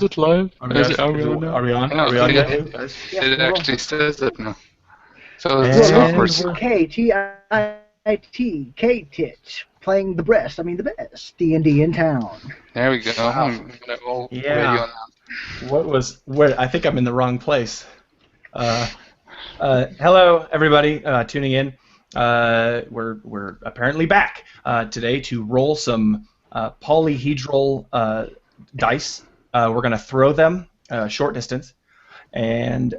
it live? Are we on? now? Are we on? Yeah, Are we on yeah. yet, guys? Yeah, It we're on. actually says it now. So And it's You're awkward. listening to KTIT, K-Titch, playing the best, D&D in town. There we go. Wow. I'm gonna all Yeah. radio now. Where? I think I'm in the wrong place. Hello, everybody tuning in. We're apparently back today to roll some polyhedral dice. We're going to throw them short distance and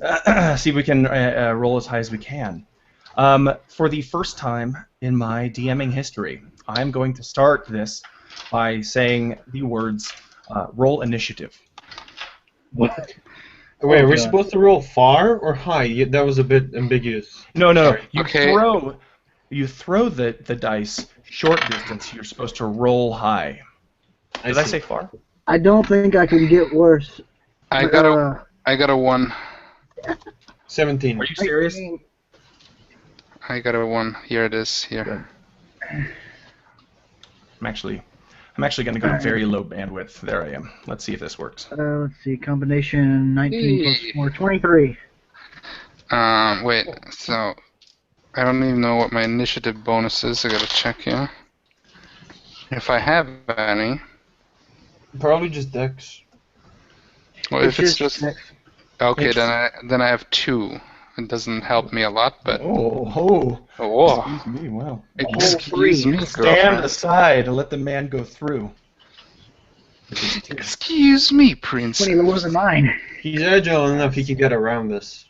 see if we can roll as high as we can. For the first time in my DMing history, I'm going to start this by saying the words roll initiative. What? Wait, are we supposed to roll far or high? That was a bit ambiguous. No. Sorry. You throw the dice short distance. You're supposed to roll high. Did I say far? I don't think I can get worse. I got a 1. 17. Are you serious? I got a 1. Here it is. Here. I'm actually going to go very low bandwidth. There I am. Let's see if this works. Let's see, combination 19 plus 4, 23. Wait. So I don't even know what my initiative bonus is. I gotta check here. If I have any. Probably just Dex. Well, if it's just Dex. okay, then I have 2. It doesn't help me a lot, but Oh. Excuse me. Wow. Excuse me, Stand girlfriend. aside and let the man go through. Excuse me, Prince. 20 lower than mine. He's agile enough he can get around this.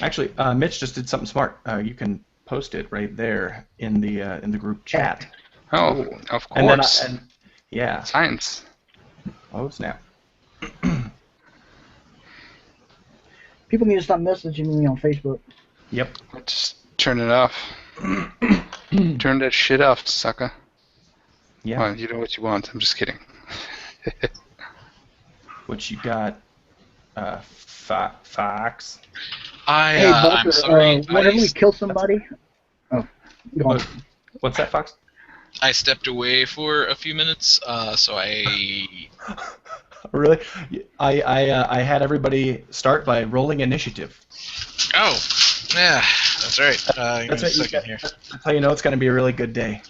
Actually, Mitch just did something smart. You can post it right there in the group chat. Oh, of And then course. yeah. Science. Oh snap. People need to stop messaging me on Facebook. Yep. Just turn it off. Turn that shit off, sucker. Yeah. Well, you know what you want. I'm just kidding. What you got? Fox. Hey, I'm Buster, sorry. whenever we kill somebody... Oh, go on. What's that, Fox? I stepped away for a few minutes, so I... Really? I had everybody start by rolling initiative. Oh, yeah, that's right. Give me a That's right. second here. That's how you know it's going to be a really good day.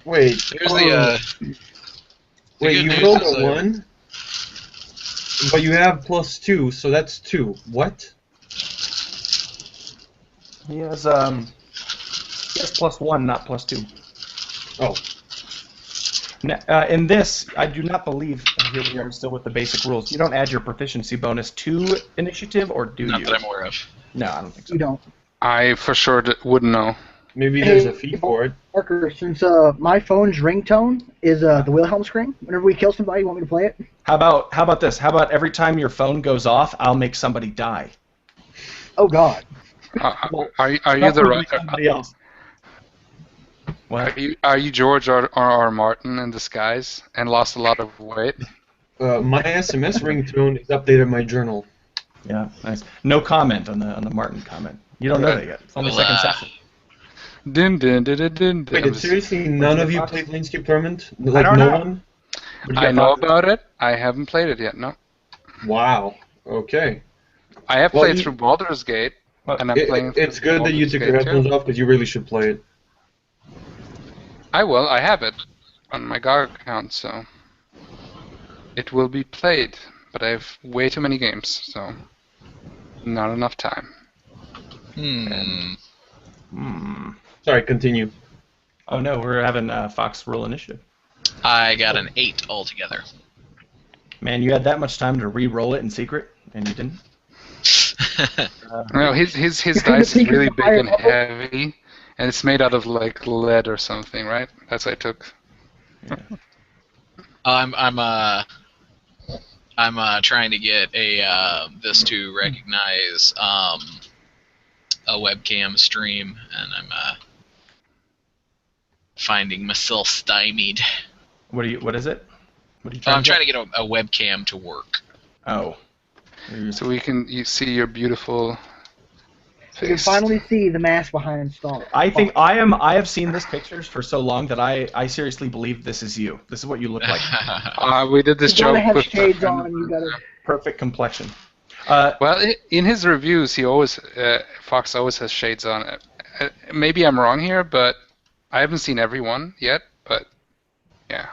Wait. Here's the Wait, good you news rolled is a 1, but you have +2, so that's 2. What? He has +1, not +2. Oh. Now, in this, I do not believe. Here we are, still with the basic rules. You don't add your proficiency bonus to initiative, or do Not you? that I'm aware of. No, I don't think so. You don't. I for sure wouldn't know. Maybe there's a fee for it. Parker, since my phone's ringtone is the Wilhelm scream, whenever we kill somebody, you want me to play it? How about this? How about every time your phone goes off, I'll make somebody die? Oh, God. Are you Not the for right? somebody else. What? Are you George R. Martin in disguise and lost a lot of weight? My SMS ringtone is updated in my journal. Yeah, nice. No comment on the Martin comment. You don't know that yet. It's on the Well, second session. Din din din din din. Wait, did seriously none of you play Planescape Tournament? Like don't no know. one? I know about it. I haven't played it yet. No. Wow. Okay. I have Well, played you- through Baldur's Gate, and I'm playing. It's through good that you Baldur's took Gate your headphones too. off because you really should play it. I will. I have it on my GOG account, so it will be played. But I have way too many games, so not enough time. Sorry, continue. Oh no, we're having Fox roll initiative. I got an 8 altogether. Man, you had that much time to re-roll it in secret, and you didn't. No, his dice is really big and heavy, and it's made out of like lead or something, right? That's what I took. I'm trying to get this to recognize a webcam stream, and I'm finding myself stymied. What is it? What are you I'm trying trying to get a webcam to work. Oh. So you see your beautiful You can face. finally see the mask behind Star. I think I have seen this pictures for so long that I seriously believe this is you. This is what you look like. We did this You gotta joke have with shades on. You gotta. perfect complexion. Well, in his reviews, he always Fox always has shades on. Maybe I'm wrong here, but I haven't seen everyone yet. But yeah.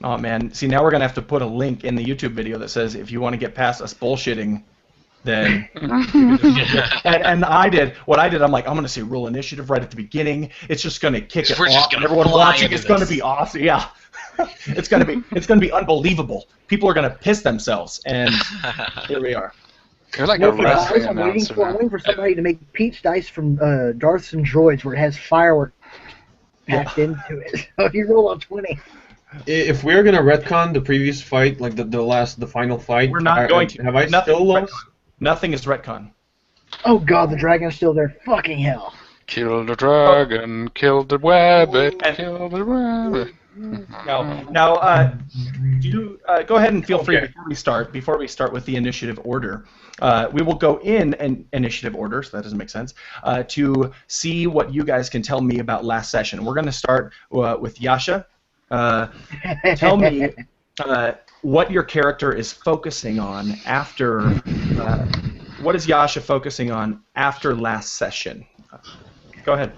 Oh man, see now we're gonna have to put a link in the YouTube video that says if you want to get past us bullshitting, then. And what I did. I'm like, I'm gonna say rule initiative right at the beginning. It's just gonna kick it We're just off. gonna Everyone fly watching, into it's gonna this. be awesome. Yeah, it's gonna be unbelievable. People are gonna piss themselves, and here we are. You're like No, a for guys, wrestling I'm waiting announcer for now. somebody to make Pete's dice from Darths and Droids where it has fireworks packed into it. So if you roll a 20. If we're gonna retcon the previous fight, like the final fight, We're not going to. Have I Nothing still is lost? retcon. Nothing is retcon. Oh god, the dragon's still there. Fucking hell. Kill the dragon, kill the rabbit, And- kill the rabbit. Now, you go ahead and feel free Okay. before we start with the initiative order. We will go in an initiative order, so that doesn't make sense, to see what you guys can tell me about last session. We're going to start with Yasha. Tell me what your character is focusing on after. What is Yasha focusing on after last session? Go ahead.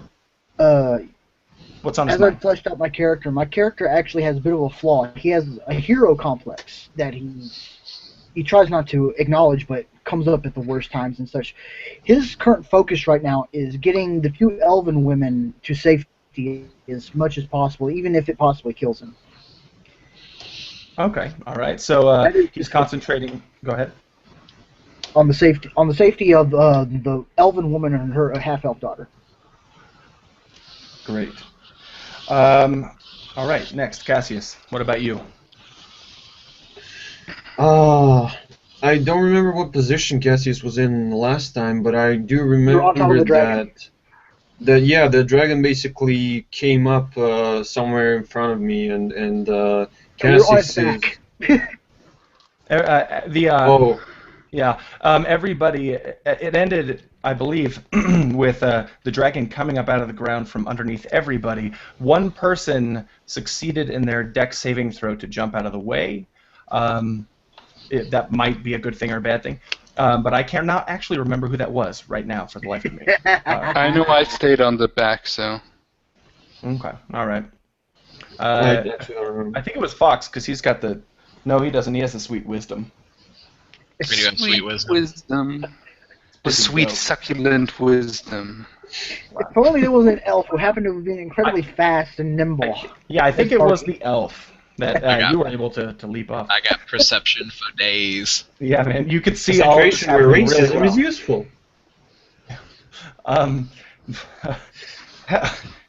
What's on his As I mind? fleshed out my character actually has a bit of a flaw. He has a hero complex that he tries not to acknowledge, but comes up at the worst times and such. His current focus right now is getting the few elven women to safety as much as possible, even if it possibly kills him. Okay, all right. So That is- he's concentrating. Go ahead. On the safety of the elven woman and her half-elf daughter. Great. All right, next, Cassius. What about you? I don't remember what position Cassius was in last time, but I do You're on top of remember the dragon. that the dragon basically came up somewhere in front of me, and And you're on its Cassius is. back. Everybody. It ended, I believe, with the dragon coming up out of the ground from underneath everybody. One person succeeded in their dex saving throw to jump out of the way. That might be a good thing or a bad thing. But I cannot actually remember who that was right now for the life of me. I know I stayed on the back, so. Okay, all right. I actually don't remember. I think it was Fox, because he's got the... No, he doesn't. He has the sweet wisdom. We do have sweet wisdom. The sweet, dope. succulent wisdom. If only there was an elf who happened to be incredibly fast and nimble. Yeah, I think it was the elf that I got you were able to leap off. I got perception for days. Yeah, man, you could see A all of this situation where happening racism really is useful. well.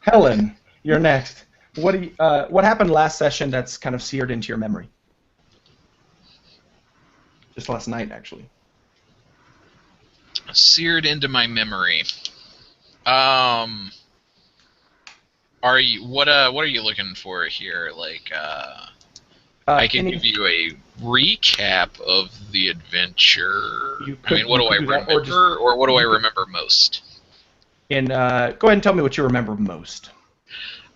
Helen, you're next. What happened last session that's kind of seared into your memory? Just last night, actually. Seared into my memory. What are you looking for here? Like, I can give you a recap of the adventure. You I mean, what could do I do that, remember, or just- or what do I remember most? And go ahead and tell me what you remember most.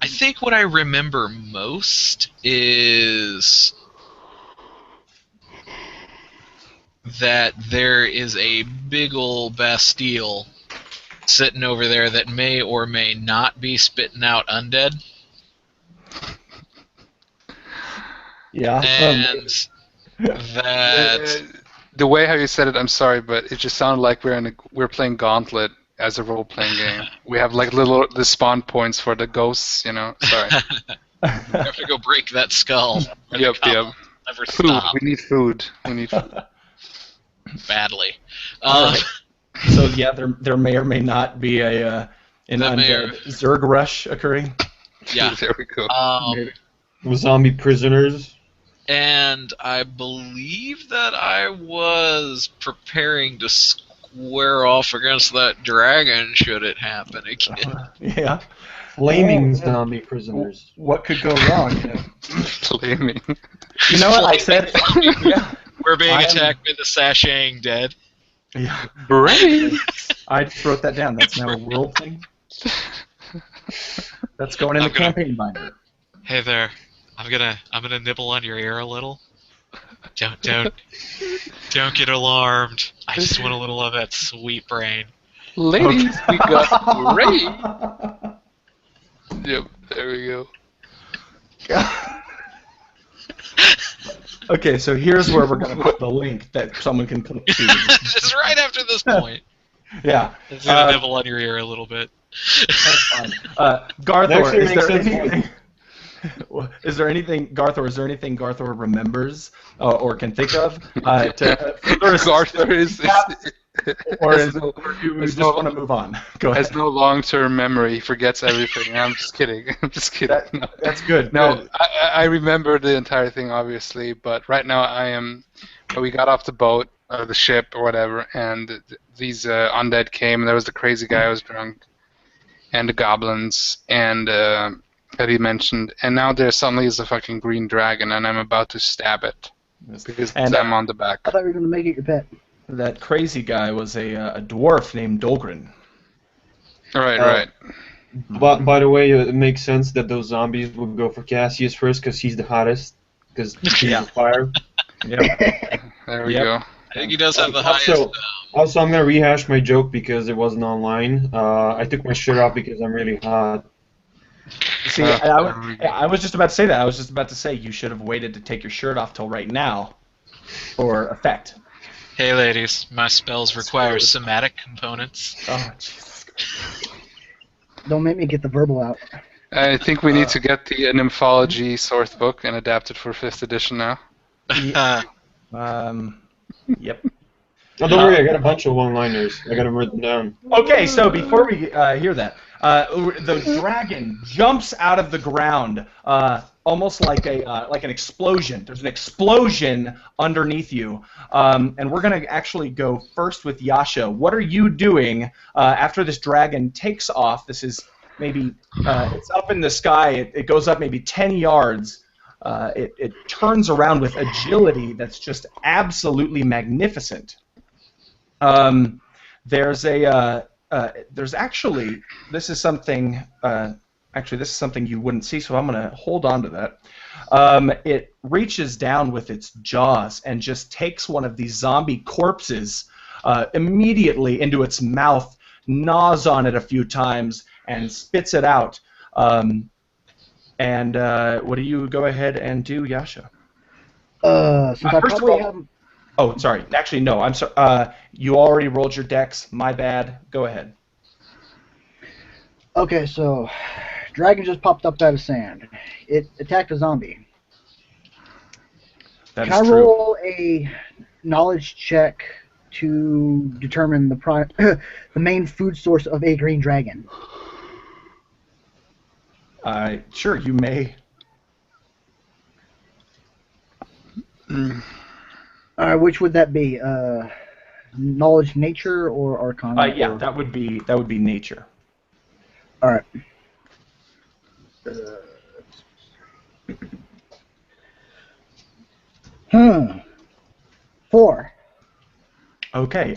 I think what I remember most is that there is a big ol' Bastille sitting over there that may or may not be spitting out undead. Yeah. And that The way how you said it, I'm sorry, but it just sounded like we're playing Gauntlet as a role-playing game. We have like the spawn points for the ghosts, you know. Sorry. I have to go break that skull. Or the Yep. column never Food. stop We need food. We need food. badly. All right. So yeah, there may or may not be an That may undead Zerg rush occurring. Yeah. There we go. Zombie prisoners. And I believe that I was preparing to square off against that dragon should it happen again. Yeah. Flaming Oh, zombie prisoners. What could go wrong? Flaming. You know what I said? Yeah. We're being I am- attacked by the sashaying dead. Yeah. Brave. I just wrote that down. That's now a world thing. That's going in the I'm gonna- campaign binder. Hey there. I'm gonna nibble on your ear a little. Don't get alarmed. I just want a little of that sweet brain. Ladies, we got Ray. Yep, there we go. Okay, so here's where we're going to put the link that someone can click to. Just right after this point. Yeah. It's gonna nibble on your ear a little bit. That's fine. Garthor, That is actually there makes sense. anything? Is there anything, Garthor? Is there anything Garthor remembers or can think of to further Garthor is or has is no, or do you has just no- want to move on? Go ahead. has no long-term memory. He forgets everything. I'm just kidding. I'm just kidding. No. That's good. No, good. I remember the entire thing, obviously, but right now I am. We got off the boat, or the ship, or whatever, and these undead came, and there was the crazy guy who was drunk, and the goblins, and that he mentioned, and now there suddenly is a fucking green dragon, and I'm about to stab it because And, I'm on the back. I thought you were going to make it your pet. That crazy guy was a dwarf named Dolgren. Right. But by the way, it makes sense that those zombies would go for Cassius first because he's the hottest. Because he's Yeah. on fire. Yep. There we Yep. go. I think he does have the Also- highest. Also, I'm gonna rehash my joke because it wasn't online. I took my shirt off because I'm really hot. See, I was just about to say that. I was just about to say you should have waited to take your shirt off till right now for effect. Hey, ladies, my spells require somatic components. Oh, Jesus Christ. Don't make me get the verbal out. I think we need to get the Nymphology source book and adapt it for 5th edition now. Yep. Oh, don't worry, I got a bunch of one-liners. I got them written down. Okay, so before we hear that, the dragon jumps out of the ground, almost like an explosion. There's an explosion underneath you, and we're gonna actually go first with Yasha. What are you doing after this dragon takes off? This is maybe it's up in the sky. It goes up maybe 10 yards. It turns around with agility that's just absolutely magnificent. There's actually this is something you wouldn't see, so I'm gonna hold on to that. It reaches down with its jaws and just takes one of these zombie corpses immediately into its mouth, gnaws on it a few times, and spits it out. And what do you go ahead and do, Yasha? Since I first of probably all- have. Oh, sorry. Actually, no. I'm sorry. You already rolled your dex. My bad. Go ahead. Okay, so dragon just popped up out of sand. It attacked a zombie. That Can is I true. roll a knowledge check to determine the main food source of a green dragon? Sure, you may. Which would that be? Knowledge, nature, or arcana? Yeah, or- that would be nature. All right. Hmm. 4. Okay.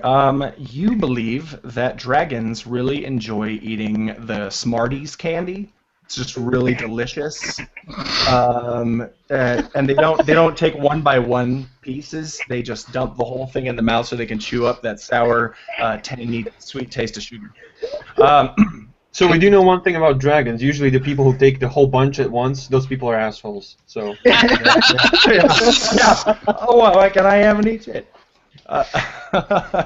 You believe that dragons really enjoy eating the Smarties candy. It's just really delicious. And they don't take one by one pieces. They just dump the whole thing in the mouth so they can chew up that sour, tangy, sweet taste of sugar. So we do know one thing about dragons. Usually the people who take the whole bunch at once, those people are assholes. So yeah. Oh, well, why can I have an each it?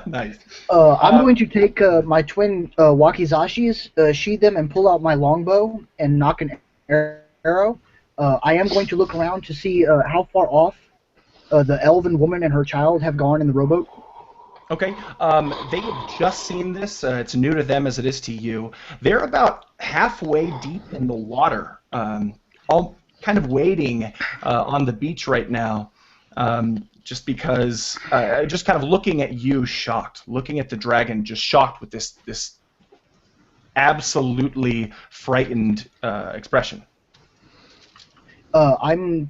Nice. I'm going to take my twin wakizashis, sheathe them, and pull out my longbow and knock an arrow. I am going to look around to see how far off the elven woman and her child have gone in the rowboat. Okay. They have just seen this. It's new to them as it is to you. They're about halfway deep in the water, all kind of waiting on the beach right now. Just because, just kind of looking at you, shocked, looking at the dragon, just shocked with this absolutely frightened expression. I'm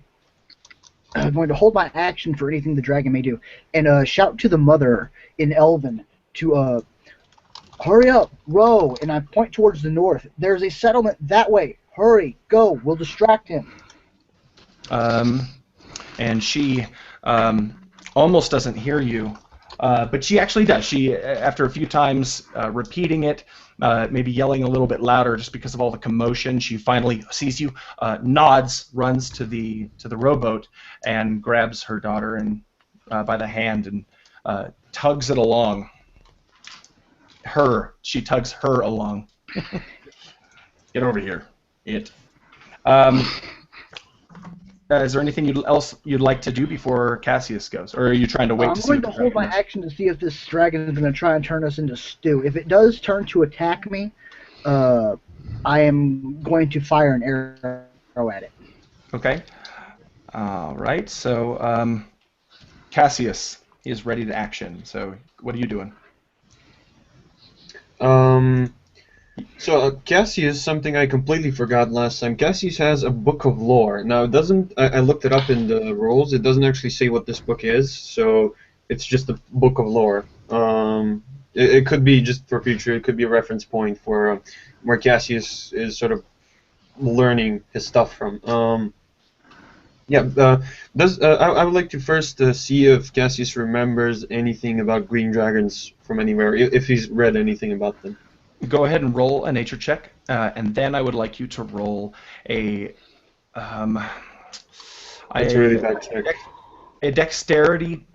going to hold my action for anything the dragon may do, and shout to the mother in Elven to hurry up, row, and I point towards the north. There's a settlement that way. Hurry, go. We'll distract him. And she almost doesn't hear you, but she actually does. She, after a few times repeating it, maybe yelling a little bit louder just because of all the commotion, she finally sees you, nods, runs to the rowboat, and grabs her daughter and by the hand and tugs it along. She tugs her along. Get over here, it. Is there anything else you'd like to do before Cassius goes, or are you trying to wait I'm to see? going to hold my action to see if this dragon is going to try and turn us into stew. If it does turn to attack me, I am going to fire an arrow at it. Okay. All right. So Cassius is ready to action. So what are you doing? So Cassius, something I completely forgot last time. Cassius has a book of lore. Now it doesn't. I looked it up in the rules. It doesn't actually say what this book is, so it's just a book of lore. It could be just for future. It could be a reference point for where Cassius is sort of learning his stuff from. Yeah. I would like to first see if Cassius remembers anything about green dragons from anywhere, if he's read anything about them. Go ahead and roll a nature check, and then I would like you to roll a. It's a really bad check. A dexterity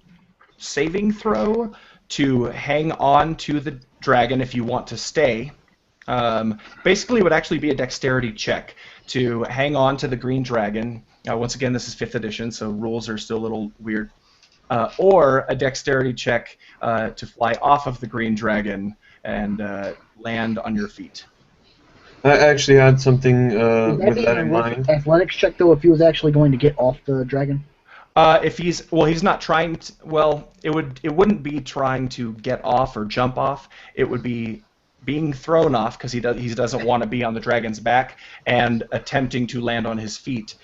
saving throw to hang on to the dragon if you want to stay. Basically, it would actually be a dexterity check to hang on to the green dragon. Once again, this is 5th edition, so rules are still a little weird. Or a dexterity check to fly off of the green dragon and land on your feet. I actually had something Would that with be that an in mind. athletics check, though, if he was actually going to get off the dragon? If he's not trying to. Well, it wouldn't be trying to get off or jump off. It would be being thrown off because he doesn't want to be on the dragon's back and attempting to land on his feet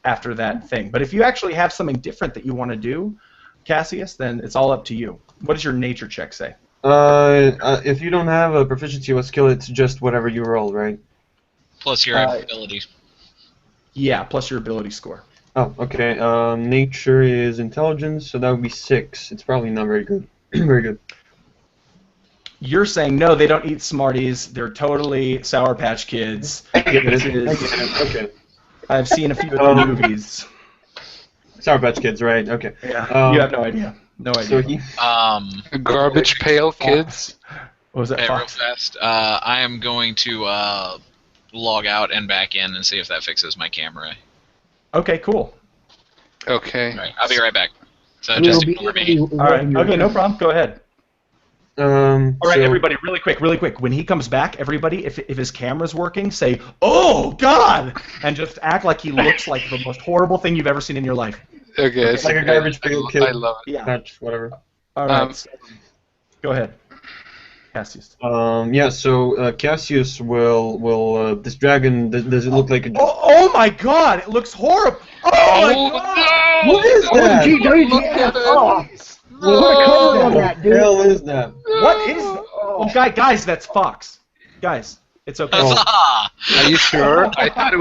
after that thing. But if you actually have something different that you want to do, Cassius, then it's all up to you. What does your nature check say? If you don't have a proficiency with skill, it's just whatever you roll, right? Plus your ability. Yeah, plus your ability score. Oh, okay. Nature is intelligence, so that would be 6. It's probably not very good. Very good. You're saying no, they don't eat Smarties. They're totally Sour Patch Kids. Okay. I've seen a few of the movies. Sour Patch Kids, right? Okay. Yeah, you have no idea. No idea. So Garbage Pail Kids. What was that, Okay, real Fox? fast. I am going to log out and back in and see if that fixes my camera. Okay, cool. Okay. All right, I'll be right back. So We'll just be- ignore me. All right. Okay, no problem. Go ahead. All right, so, everybody, really quick. When he comes back, everybody, if his camera's working, say, "Oh God!" and just act like he looks like the most horrible thing you've ever seen in your life. Okay. It's like a garbage pail kid. I love it. Yeah. Patch, whatever. All right. So, go ahead, Cassius. Yeah. So Cassius will. This dragon. Does it look like a? Oh my God! It looks horrible. Oh my God! no! What is that? WTF? Oh, put a cover on that, What the dude. hell is that? What is? Oh, guys, that's Fox. Guys, it's okay. Huzzah! Are you sure? I thought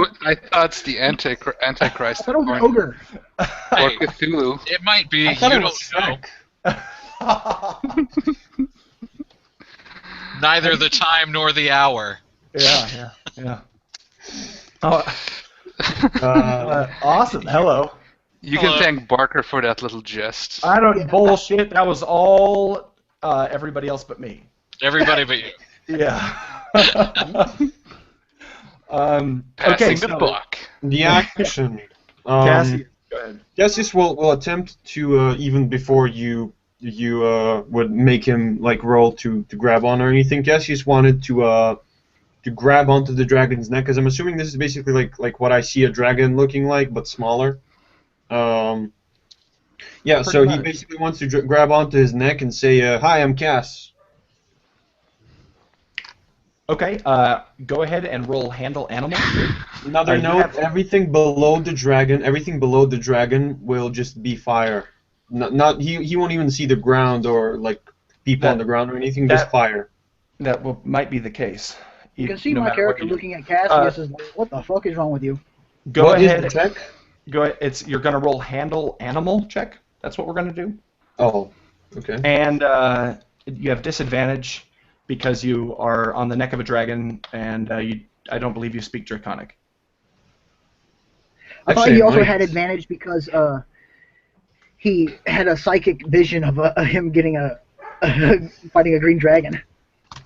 it's the Antichrist I thought it was an ogre. or Hey, Cthulhu. it might be. I You thought it don't was know. Shrek. Neither the time nor the hour. Yeah. Oh, Uh, awesome. Hello. You Hello. can thank Barker for that little jest. I don't bullshit. That was all everybody else but me. Everybody but you. Yeah. Passing okay, the so buck. the action. Cassie, go ahead. Cassius will attempt to even before you would make him like roll to grab on or anything. Cassius wanted to grab onto the dragon's neck, because I'm assuming this is basically like what I see a dragon looking like, but smaller. Yeah, so Pretty he much. basically wants to grab onto his neck and say, "Hi, I'm Cass." Okay, go ahead and roll handle animal. Another You note: have- everything below the dragon will just be fire. He won't even see the ground or like people on the ground or anything. Just that- fire. That might be the case. You can see no my matter what character you do. looking at Cassius is like, what the fuck is wrong with you? Go What is ahead. the check? Go ahead. You're gonna roll handle animal check. That's what we're going to do. Oh, okay. And you have disadvantage because you are on the neck of a dragon, and I don't believe you speak Draconic. I thought Actually, he I also might. had advantage because he had a psychic vision of him getting fighting a green dragon.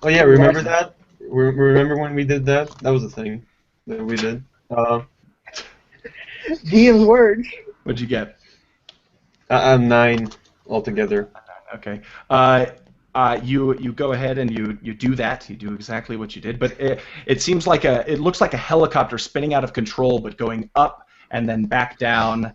Oh yeah, remember that? Remember when we did that? That was a thing that we did. DM's words. What'd you get? I'm 9 altogether. Okay. You go ahead and you do that. You do exactly what you did, but it seems like it looks like a helicopter spinning out of control, but going up and then back down.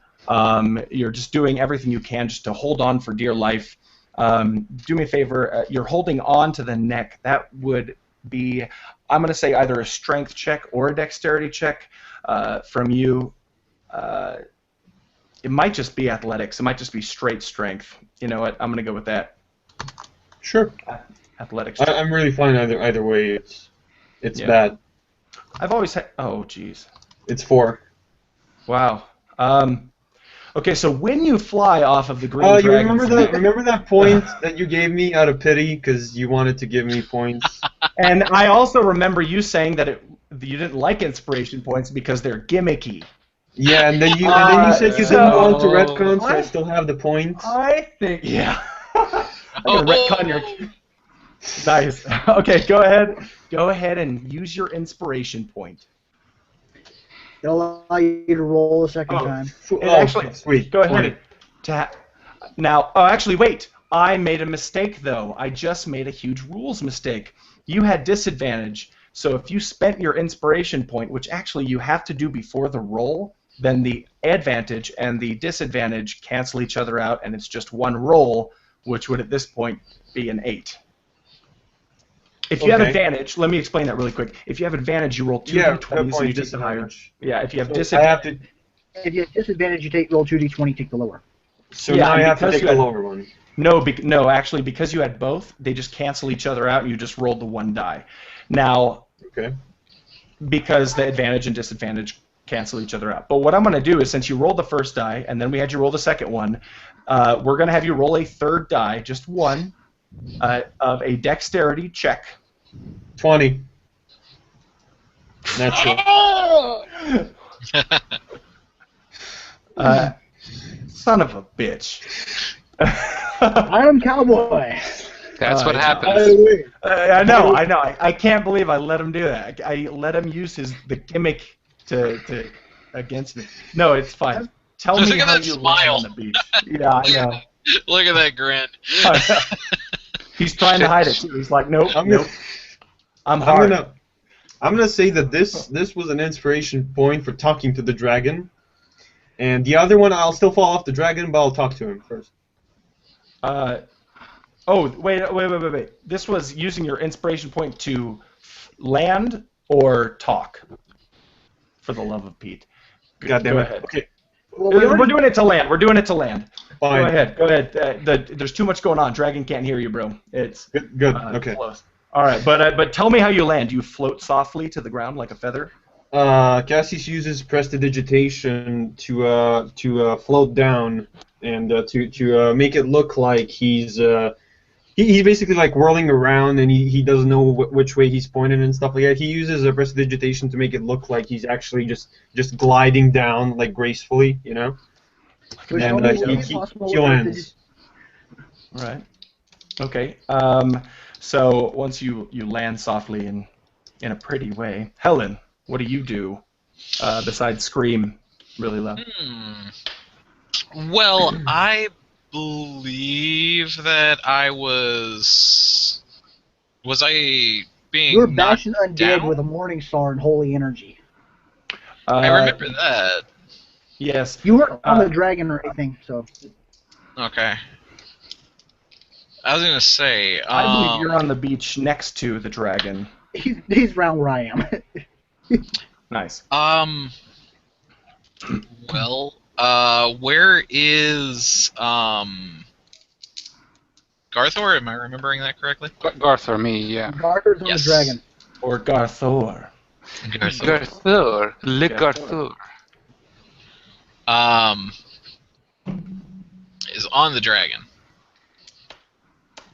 You're just doing everything you can just to hold on for dear life. Do me a favor. You're holding on to the neck. That would be, I'm going to say, either a strength check or a dexterity check from you. It might just be athletics. It might just be straight strength. You know what? I'm going to go with that. Sure. Athletics. I'm really fine either way. It's Yeah. bad. I've always had. Oh, jeez. It's 4. Wow. Okay, so when you fly off of the green You dragon, remember that point that you gave me out of pity because you wanted to give me points? and I also remember you saying that you didn't like inspiration points because they're gimmicky. Yeah, and then you said you didn't want to so- retcon, so I still have the points. I think, yeah. I'm gonna retcon your. Nice. Okay, go ahead. Go ahead and use your inspiration point. It'll allow you to roll a second time. Actually, sweet. go ahead. Now, actually, wait. I made a mistake, though. I just made a huge rules mistake. You had disadvantage, so if you spent your inspiration point, which actually you have to do before the roll, then the advantage and the disadvantage cancel each other out, and it's just one roll, which would at this point be an 8. If you have Okay. advantage, let me explain that really quick. If you have advantage, you roll 2 Yeah, d20s good and you point, just higher. disadvantage. Yeah, if you have So I disadvantage. have to. If you have disadvantage, you roll 2d20, take the lower. So Yeah, now I and have to because take you the had- lower one. No, actually, because you had both, they just cancel each other out, and you just rolled the one die. Now, Okay. because the advantage and disadvantage cancel each other out. But what I'm going to do is, since you rolled the first die, and then we had you roll the second one, we're going to have you roll a third die, just one, of a dexterity check. 20. Natural. Son of a bitch. I am cowboy. That's what I happens. I know. I can't believe I let him do that. I let him use the gimmick to against me. No, it's fine. Tell Look me at how that you land smile. on the beach. Yeah, I know. Look at that grin. He's trying to hide it too. He's like, nope, I'm nope. I'm I'm hard. gonna say that this was an inspiration point for talking to the dragon, and the other one I'll still fall off the dragon, but I'll talk to him first. Oh, wait. This was using your inspiration point to land or talk. For the love of Pete. God damn Go it. ahead. Okay, Well, We're doing it to land. We're doing it to land. fine. Go ahead. There's too much going on. Dragon can't hear you, bro. It's Good. Okay. close. All right, but tell me how you land. You float softly to the ground like a feather. Cassius uses prestidigitation to float down and to make it look like he's basically like whirling around and he doesn't know which way he's pointed and stuff like that. He uses a prestidigitation to make it look like he's actually just gliding down like gracefully, you know. Which And only will be he possible lands. All right. Okay. So once you land softly in a pretty way, Helen, what do you do besides scream really loud? Well, I believe that I was. Was I being You're knocked bashing undead down? with a morning star and holy energy. I remember that. Yes. You weren't on the dragon or anything, so Okay. I was gonna say. I believe you're on the beach next to the dragon. he's around where I am. Nice. Well, where is Garthor? Am I remembering that correctly? Garth or me, yeah. Garter's on Yes. the dragon. Or Garthor. Garthor. Garthur. Le Garthur. Garthur. is on the dragon.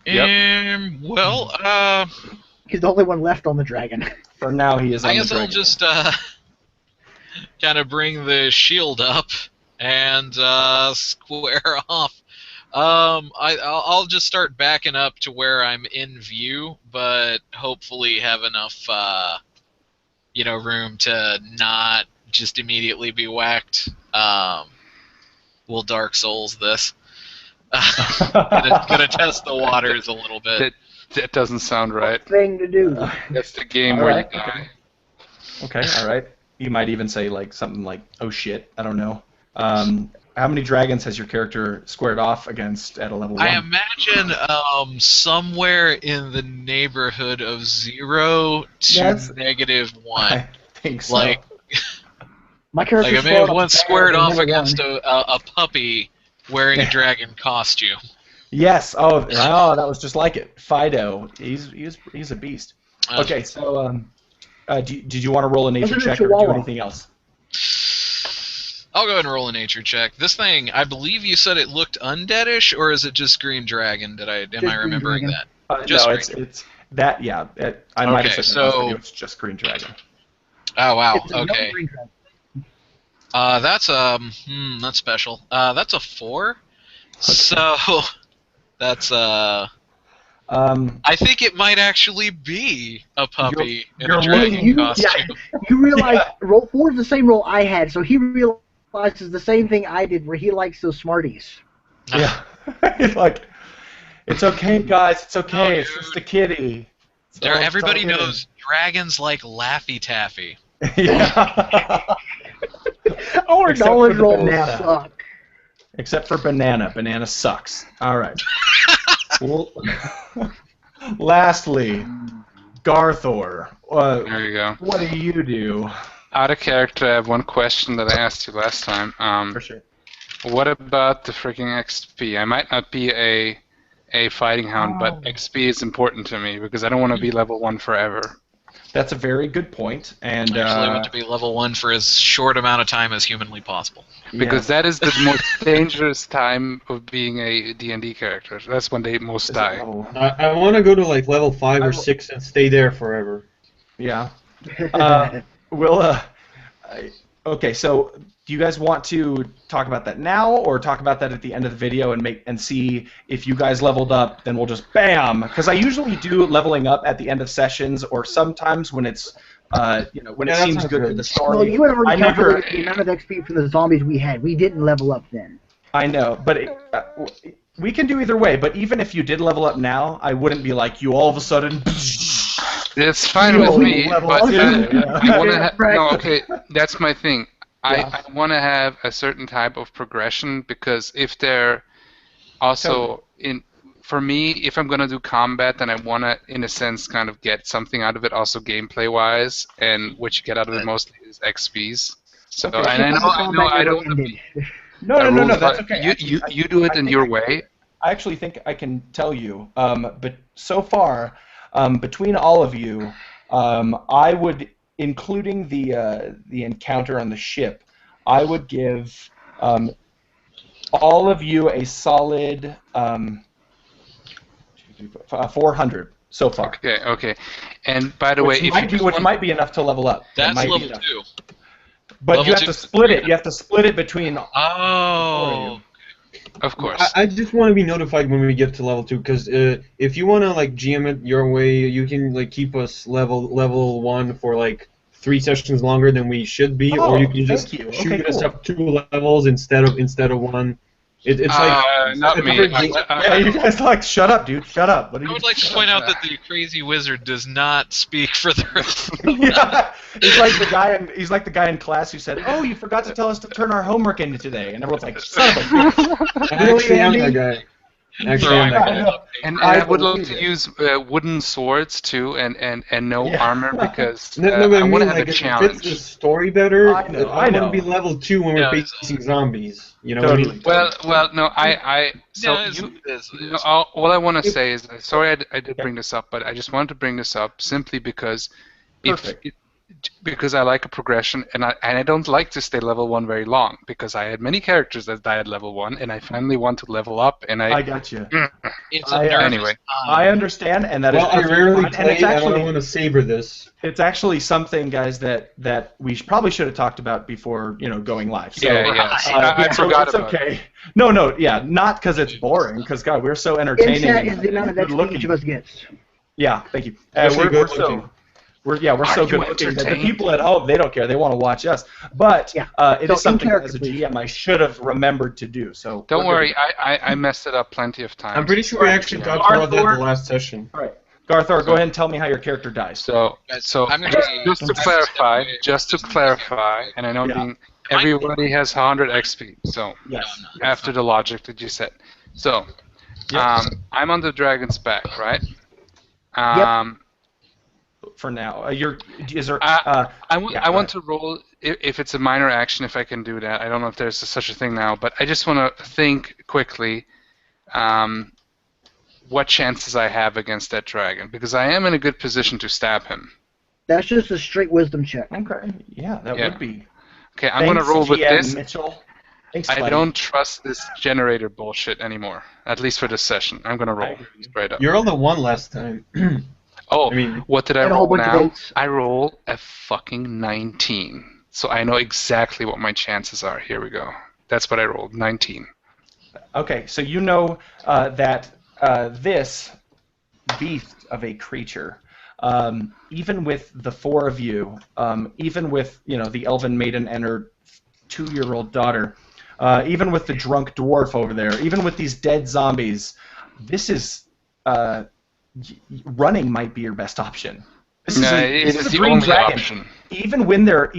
Yep. Well, He's the only one left on the dragon. For now, he is on I the guess I'll dragon. just kind of bring the shield up and square off. I'll just start backing up to where I'm in view, but hopefully have enough, room to not just immediately be whacked. We'll Dark Souls this. gonna test the waters a little bit. That doesn't sound right. Thing to do. That's the game All where right, you die. Okay, all right. You might even say like something like, "Oh shit," I don't know. How many dragons has your character squared off against at a level 1? I imagine somewhere in the neighborhood of 0 to Yes. -1. I think so. Like, My character. I may have once squared off against a puppy wearing a dragon costume. Yes. Oh, that was just like it. Fido. He's a beast. Okay, so did you want to roll a nature check or do anything else? I'll go ahead and roll a nature check. This thing, I believe you said it looked undeadish, or is it just green dragon? Am I remembering dragon. that? Just no, green. it's that. Yeah, I might Okay, have said so- it was just green dragon. Oh wow. It's a no Okay. green dragon. That's special. That's a 4. So that's I think it might actually be a puppy in you're a dragon looking- costume. You realize roll 4 is the same roll I had, so he realizes the same thing I did, where he likes those Smarties. Yeah, it's like, it's okay, guys. It's okay. No, It's dude. just a kitty. Everybody knows dragons like Laffy Taffy. Yeah. Our Except knowledge for the roll banana. now suck. Except for banana. Banana sucks. All right. Well, lastly, Garthor. There you go. What do you do? Out of character, I have one question that I asked you last time. For sure. What about the freaking XP? I might not be a fighting hound, but XP is important to me because I don't want to be level 1 forever. That's a very good point. And I actually want to be level 1 for as short amount of time as humanly possible. Because that is the most dangerous time of being a D&D character. That's when they most die. I want to go to like level 5 or 6 and stay there forever. Yeah. Okay, so do you guys want to talk about that now, or talk about that at the end of the video and see if you guys leveled up? Then we'll just bam. Because I usually do leveling up at the end of sessions, or sometimes when it's when it seems good for the story. Well, you had already I never- calculated the amount of XP from the zombies we had. We didn't level up then. I know, but we can do either way. But even if you did level up now, I wouldn't be like you all of a sudden. It's fine You with know, me, level but up. I want to. Right. No, okay, that's my thing. Yeah. I want to have a certain type of progression because if they're also for me, if I'm gonna do combat, then I want to, in a sense, kind of get something out of it, also gameplay-wise, and what you get out of it mostly is XPs. So, Okay. and I know, I don't. No, that's okay. You do it in your way. I actually think I can tell you, but so far, between all of you, I would, including the encounter on the ship, I would give all of you a solid 400 so far. Okay. And by the way, Which might be enough to level up. That's might be level enough. 2. But Level you have 2 to is split it. 300. You have to split it between. Oh. of course. I just want to be notified when we get to level 2, because if you want to like GM it your way, you can like keep us level 1 for like 3 sessions longer than we should be, or you can just thank you. shoot Okay, us cool. up 2 levels instead of 1. It's like not me. Yeah, you guys like shut up, dude. Shut up. What are I you? would like to point out that the crazy wizard does not speak for the rest of Yeah, he's like the guy in class who said, "Oh, you forgot to tell us to turn our homework in today," and everyone's like, "Son of a bitch." I actually am that guy. Actually, I'm that guy. And I I would love believe to it. use wooden swords too, and no Yeah. armor because No, but I I want mean, to have like, a it fits the challenge. story better. I know, I I know. want to be level 2 when we're Yeah, facing zombies. You know what I Totally. mean? Well, no, so No, you know, all I want to say is, sorry, I did bring this up, but I just wanted to bring this up simply because Perfect. because I like a progression, and I don't like to stay level 1 very long, because I had many characters that died at level 1, and I finally want to level up, and I got you. It's a nervous Anyway. I time. understand, and that is Well, I perfectly rarely fine. And play, it's and I actually want to savor this. it's actually something, guys, that we probably should have talked about before going live. So, Yeah. I so forgot it's about it. okay. No, yeah, not because it's boring. Because God, we're so entertaining. Instat is the amount of good XP looking. each of us gets. Yeah, thank you. Especially We're good so looking. we're Are so you good looking that the entertained? people at home, they don't care. They want to watch us. But Yeah. it So is something in character, as a please. GM I should have remembered to do. So Don't we're good. worry, I messed it up plenty of times. I'm pretty sure we actually talked about that the last session. All right, Garthor, go ahead and tell me how your character dies. So, Guys, so I'm gonna just be- to clarify, and I know Yeah. everybody has 100 XP, so Yes. after the logic that you said. So, Yep. I'm on the dragon's back, right? For now, is there? I go want to roll, if it's a minor action, if I can do that. I don't know if there's such a thing now, but I just want to think quickly what chances I have against that dragon, because I am in a good position to stab him. That's just a straight wisdom check. Okay. Yeah, that Yeah. would be. Okay, I'm going to roll with GM this. Mitchell. Thanks, I buddy. don't trust this generator bullshit anymore, at least for this session. I'm going to roll straight up. You rolled a 1 last time. Oh, I mean- what did I And a whole roll bunch of now? eights. I roll a fucking 19. So I know exactly what my chances are. Here we go. That's what I rolled, 19. Okay, so you know that this beast of a creature, even with the 4 of you, even with the elven maiden and her 2-year-old daughter, even with the drunk dwarf over there, even with these dead zombies, this is running might be your best option. This No, this it is a the green only dragon. option. Even when they're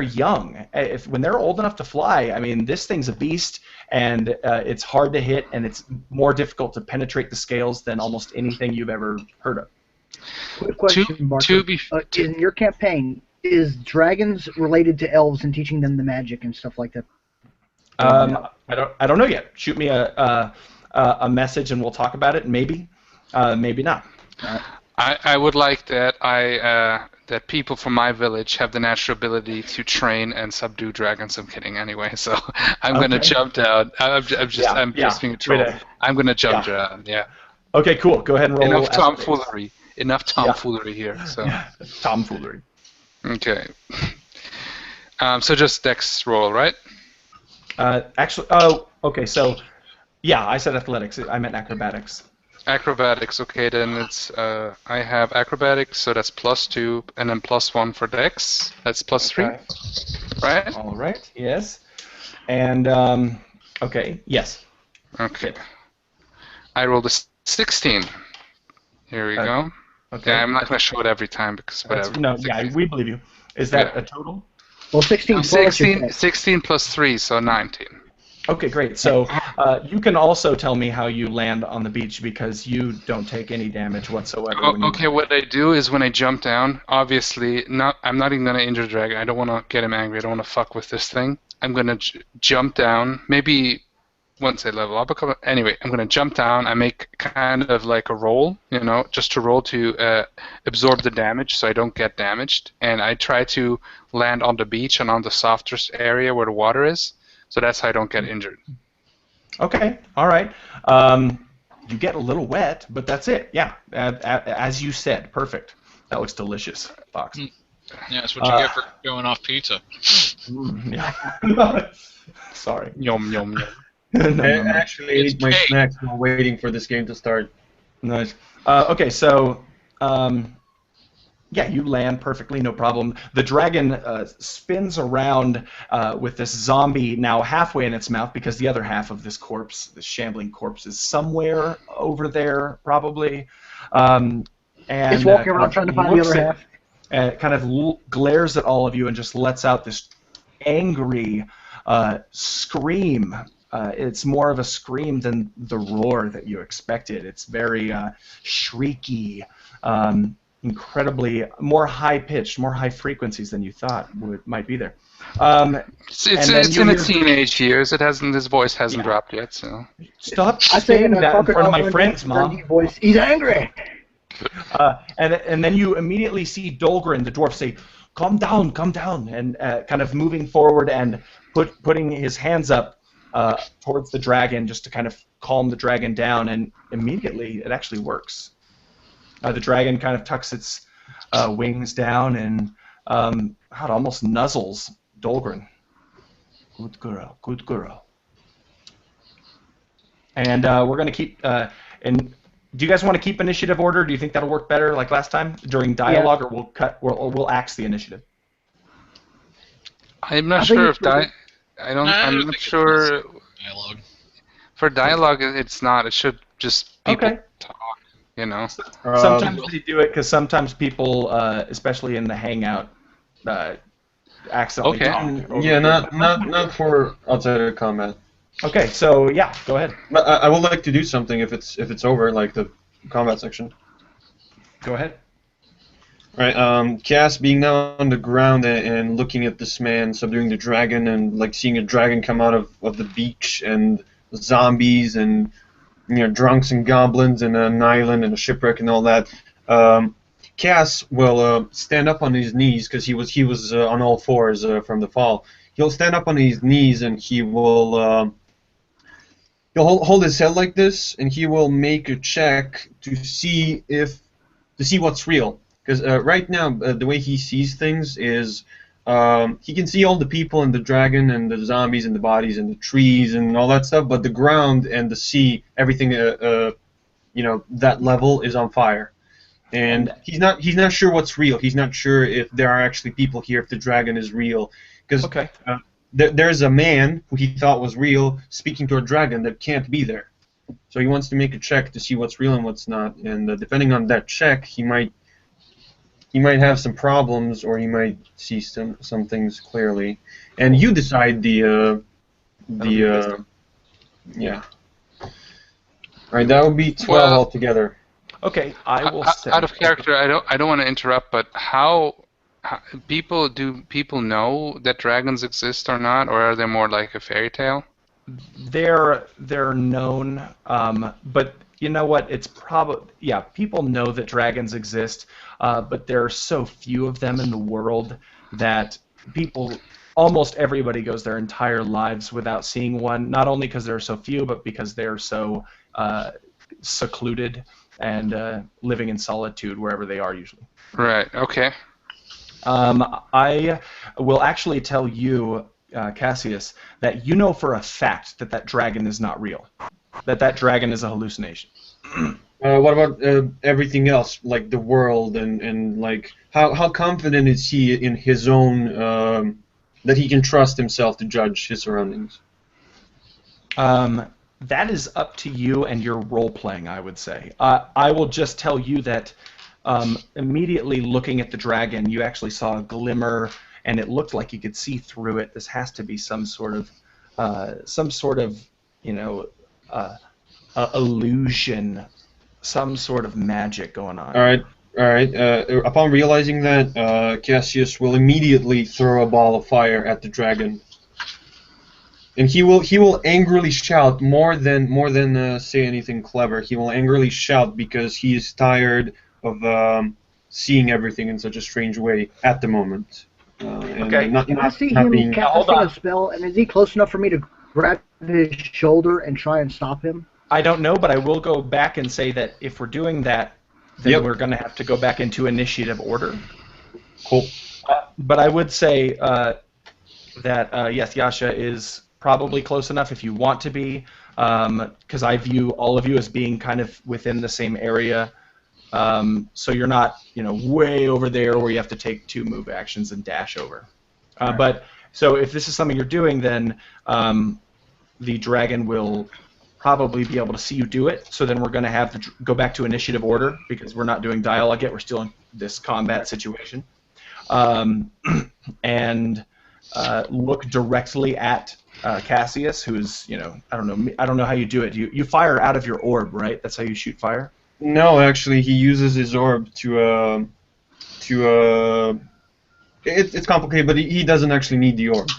young, when they're old enough to fly, I mean, this thing's a beast, and it's hard to hit, and it's more difficult to penetrate the scales than almost anything you've ever heard of. Quick question, Barker. In your campaign, is dragons related to elves and teaching them the magic and stuff like that? I don't know yet. Shoot me a message, and we'll talk about it. Maybe, maybe not. I would like that that people from my village have the natural ability to train and subdue dragons. I'm kidding anyway, so I'm going to jump down. I'm just being a troll. I'm going to jump down, yeah. Okay, cool. Go ahead and roll. Enough tomfoolery. Enough tomfoolery here. So. Tomfoolery. Okay. So just dex roll, right? Actually, okay, so, yeah, I said athletics. I meant acrobatics. Acrobatics, okay, then it's, I have acrobatics, so that's +2, and then +1 for dex. That's +3, Okay. right? All right, yes. And, okay, yes. Okay. I rolled a 16. Here we go. Okay. Yeah, I'm not going to show it every time, because whatever. No, yeah, we believe you. Is that a total? Well, 16 plus 16 plus 3, so 19. Okay, great. So you can also tell me how you land on the beach because you don't take any damage whatsoever. Okay, what I do is when I jump down, obviously, I'm not even going to injure the dragon. I don't want to get him angry. I don't want to fuck with this thing. I'm going to jump down, maybe once I level up a couple. Anyway, I'm going to jump down. I make kind of like a roll, just to roll to absorb the damage so I don't get damaged. And I try to land on the beach and on the softest area where the water is. So that's how I don't get injured. Okay, all right. You get a little wet, but that's it. Yeah, as you said, perfect. That looks delicious, Fox. Yeah, that's what you get for going off pizza. Yeah. Sorry. Yum, yum, yum. No. I actually ate my cake. snacks while waiting for this game to start. Nice. Okay, so yeah, you land perfectly, no problem. The dragon spins around with this zombie now halfway in its mouth because the other half of this corpse, this shambling corpse, is somewhere over there, probably. And it's walking around trying to find the other half. Kind of glares at all of you and just lets out this angry scream. It's more of a scream than the roar that you expected. It's very shrieky, incredibly more high-pitched, more high frequencies than you thought might be there. It's in its teenage years. His voice hasn't dropped yet, so. Stop I say saying in that in front of my friends, Mom. Mom. Voice, he's angry. And then you immediately see Dolgren, the dwarf, say, calm down, and kind of moving forward and putting his hands up towards the dragon just to kind of calm the dragon down, and immediately it actually works. The dragon kind of tucks its wings down and it almost nuzzles Dolgren. Good girl, good girl. And we're going to keep. And do you guys want to keep initiative order? Do you think that'll work better like last time during dialogue, or we'll axe the initiative? I'm not I think sure it's if I'm not think it's sure. necessary dialogue. For dialogue, it's not. It should just people Okay. talk. You know. Sometimes they do it because sometimes people, especially in the hangout, accidentally Okay. talk. over Yeah, people. not for outside of combat. Okay, so yeah, go ahead. But I would like to do something if it's over, like the combat section. Go ahead. Right. Cass being now on the ground and looking at this man subduing the dragon, and like seeing a dragon come out of the beach, and zombies, and drunks and goblins, and an island and a shipwreck and all that. Cass will stand up on his knees because he was on all fours from the fall. He'll stand up on his knees and he will he'll hold his head like this, and he will make a check to see what's real. Because right now the way he sees things is he can see all the people and the dragon and the zombies and the bodies and the trees and all that stuff, but the ground and the sea, everything that level is on fire. And he's not sure what's real. He's not sure if there are actually people here, if the dragon is real. Because Okay. there's a man who he thought was real speaking to a dragon that can't be there. So he wants to make a check to see what's real and what's not. And depending on that check, he might have some problems, or he might see some things clearly. And you decide yeah. All right, that would be 12 Well, altogether. Okay, I will say. Out of character, I don't want to interrupt, but how do people know that dragons exist or not, or are they more like a fairy tale? They're known, but you know what? It's probably people know that dragons exist, but there are so few of them in the world that almost everybody goes their entire lives without seeing one. Not only because there are so few, but because they're so secluded and living in solitude wherever they are usually. Right. Okay. I will actually tell you, Cassius, that you know for a fact that dragon is not real, that dragon is a hallucination. What about everything else, like the world, and like how confident is he in his own that he can trust himself to judge his surroundings? That is up to you and your role playing, I would say. I will just tell you that immediately looking at the dragon, you actually saw a glimmer, and it looked like you could see through it. This has to be some sort of illusion, some sort of magic going on. All right. Upon realizing that, Cassius will immediately throw a ball of fire at the dragon. And he will angrily shout more than say anything clever. He will angrily shout because he is tired of seeing everything in such a strange way at the moment. Okay. Can I see him casting a spell, and is he close enough for me to grab his shoulder and try and stop him? I don't know, but I will go back and say that if we're doing that, then we're going to have to go back into initiative order. Cool. But I would say that yes, Yasha is probably close enough if you want to be, because I view all of you as being kind of within the same area. So you're not, way over there where you have to take 2 move actions and dash over. Right. But so if this is something you're doing, then the dragon will probably be able to see you do it. So then we're going to have to go back to initiative order because we're not doing dialogue yet. We're still in this combat situation, and look directly at Cassius, who's I don't know how you do it. You fire out of your orb, right? That's how you shoot fire. No, actually, he uses his orb to it's complicated, but he doesn't actually need the orb.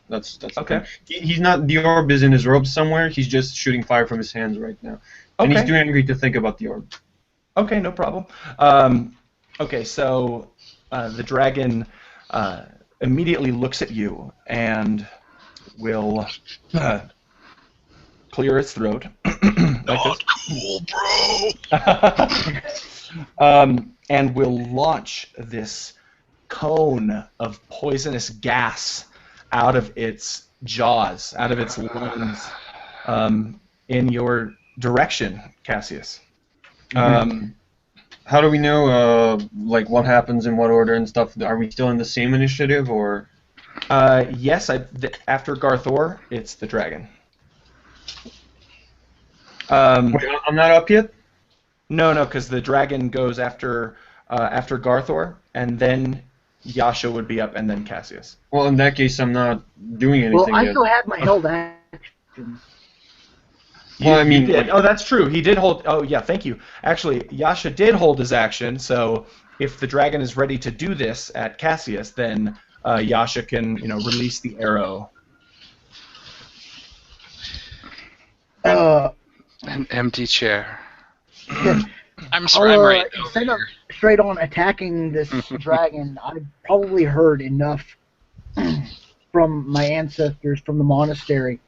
That's okay. He's not. The orb is in his robe somewhere. He's just shooting fire from his hands right now, and he's too angry to think about the orb. Okay, no problem. Okay, so the dragon immediately looks at you and will clear its throat like this. Not cool, bro. And will launch this cone of poisonous gas out of its jaws, out of its lungs, in your direction, Cassius. How do we know, like, what happens in what order and stuff? Are we still in the same initiative, or? Yes, after Garthor, it's the dragon. Wait, I'm not up yet? No, because the dragon goes after Garthor, and then Yasha would be up, and then Cassius. Well, in that case, I'm not doing anything Well, I yet. still have my held action. Well, I mean, You did. Oh, that's true. He did hold. Oh, yeah. Thank you. Actually, Yasha did hold his action. So if the dragon is ready to do this at Cassius, then Yasha can, release the arrow. An empty chair. I'm I'll, right over instead of here. straight on attacking this dragon, I probably heard enough from my ancestors from the monastery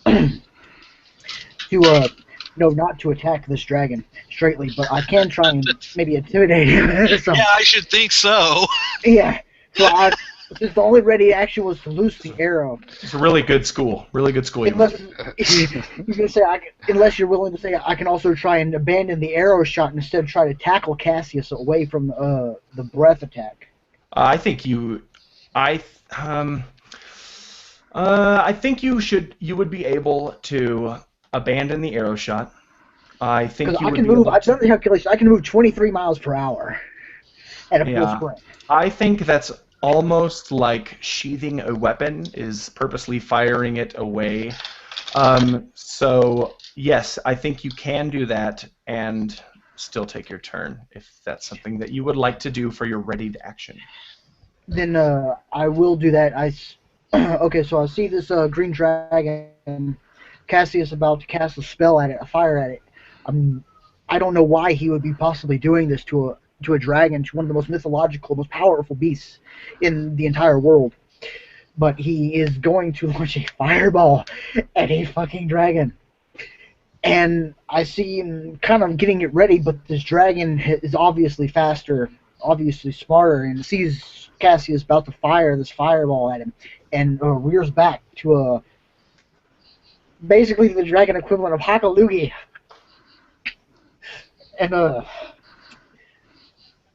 to not to attack this dragon straightly, but I can try and maybe intimidate him. So, Yeah, I should think so. yeah. So since the only ready action was to loose the arrow. It's a really good school. Really good school. Unless unless you're willing to say I can also try and abandon the arrow shot and instead try to tackle Cassius away from the breath attack. I think you. I think you would be able to abandon the arrow shot. I think Because you I would can be move. able I've to- done the calculation. I can move 23 miles per hour at a full Yeah. sprint. I think that's almost like sheathing a weapon is purposely firing it away. So yes, I think you can do that and still take your turn if that's something that you would like to do for your readied action. Then I will do that. Okay, so I see this green dragon. Cassius about to cast a spell at it, a fire at it. I don't know why he would be possibly doing this to a dragon, to one of the most mythological, most powerful beasts in the entire world. But he is going to launch a fireball at a fucking dragon. And I see him kind of getting it ready, but this dragon is obviously faster, obviously smarter, and sees Cassius about to fire this fireball at him, and rears back to basically the dragon equivalent of Hakalugi. And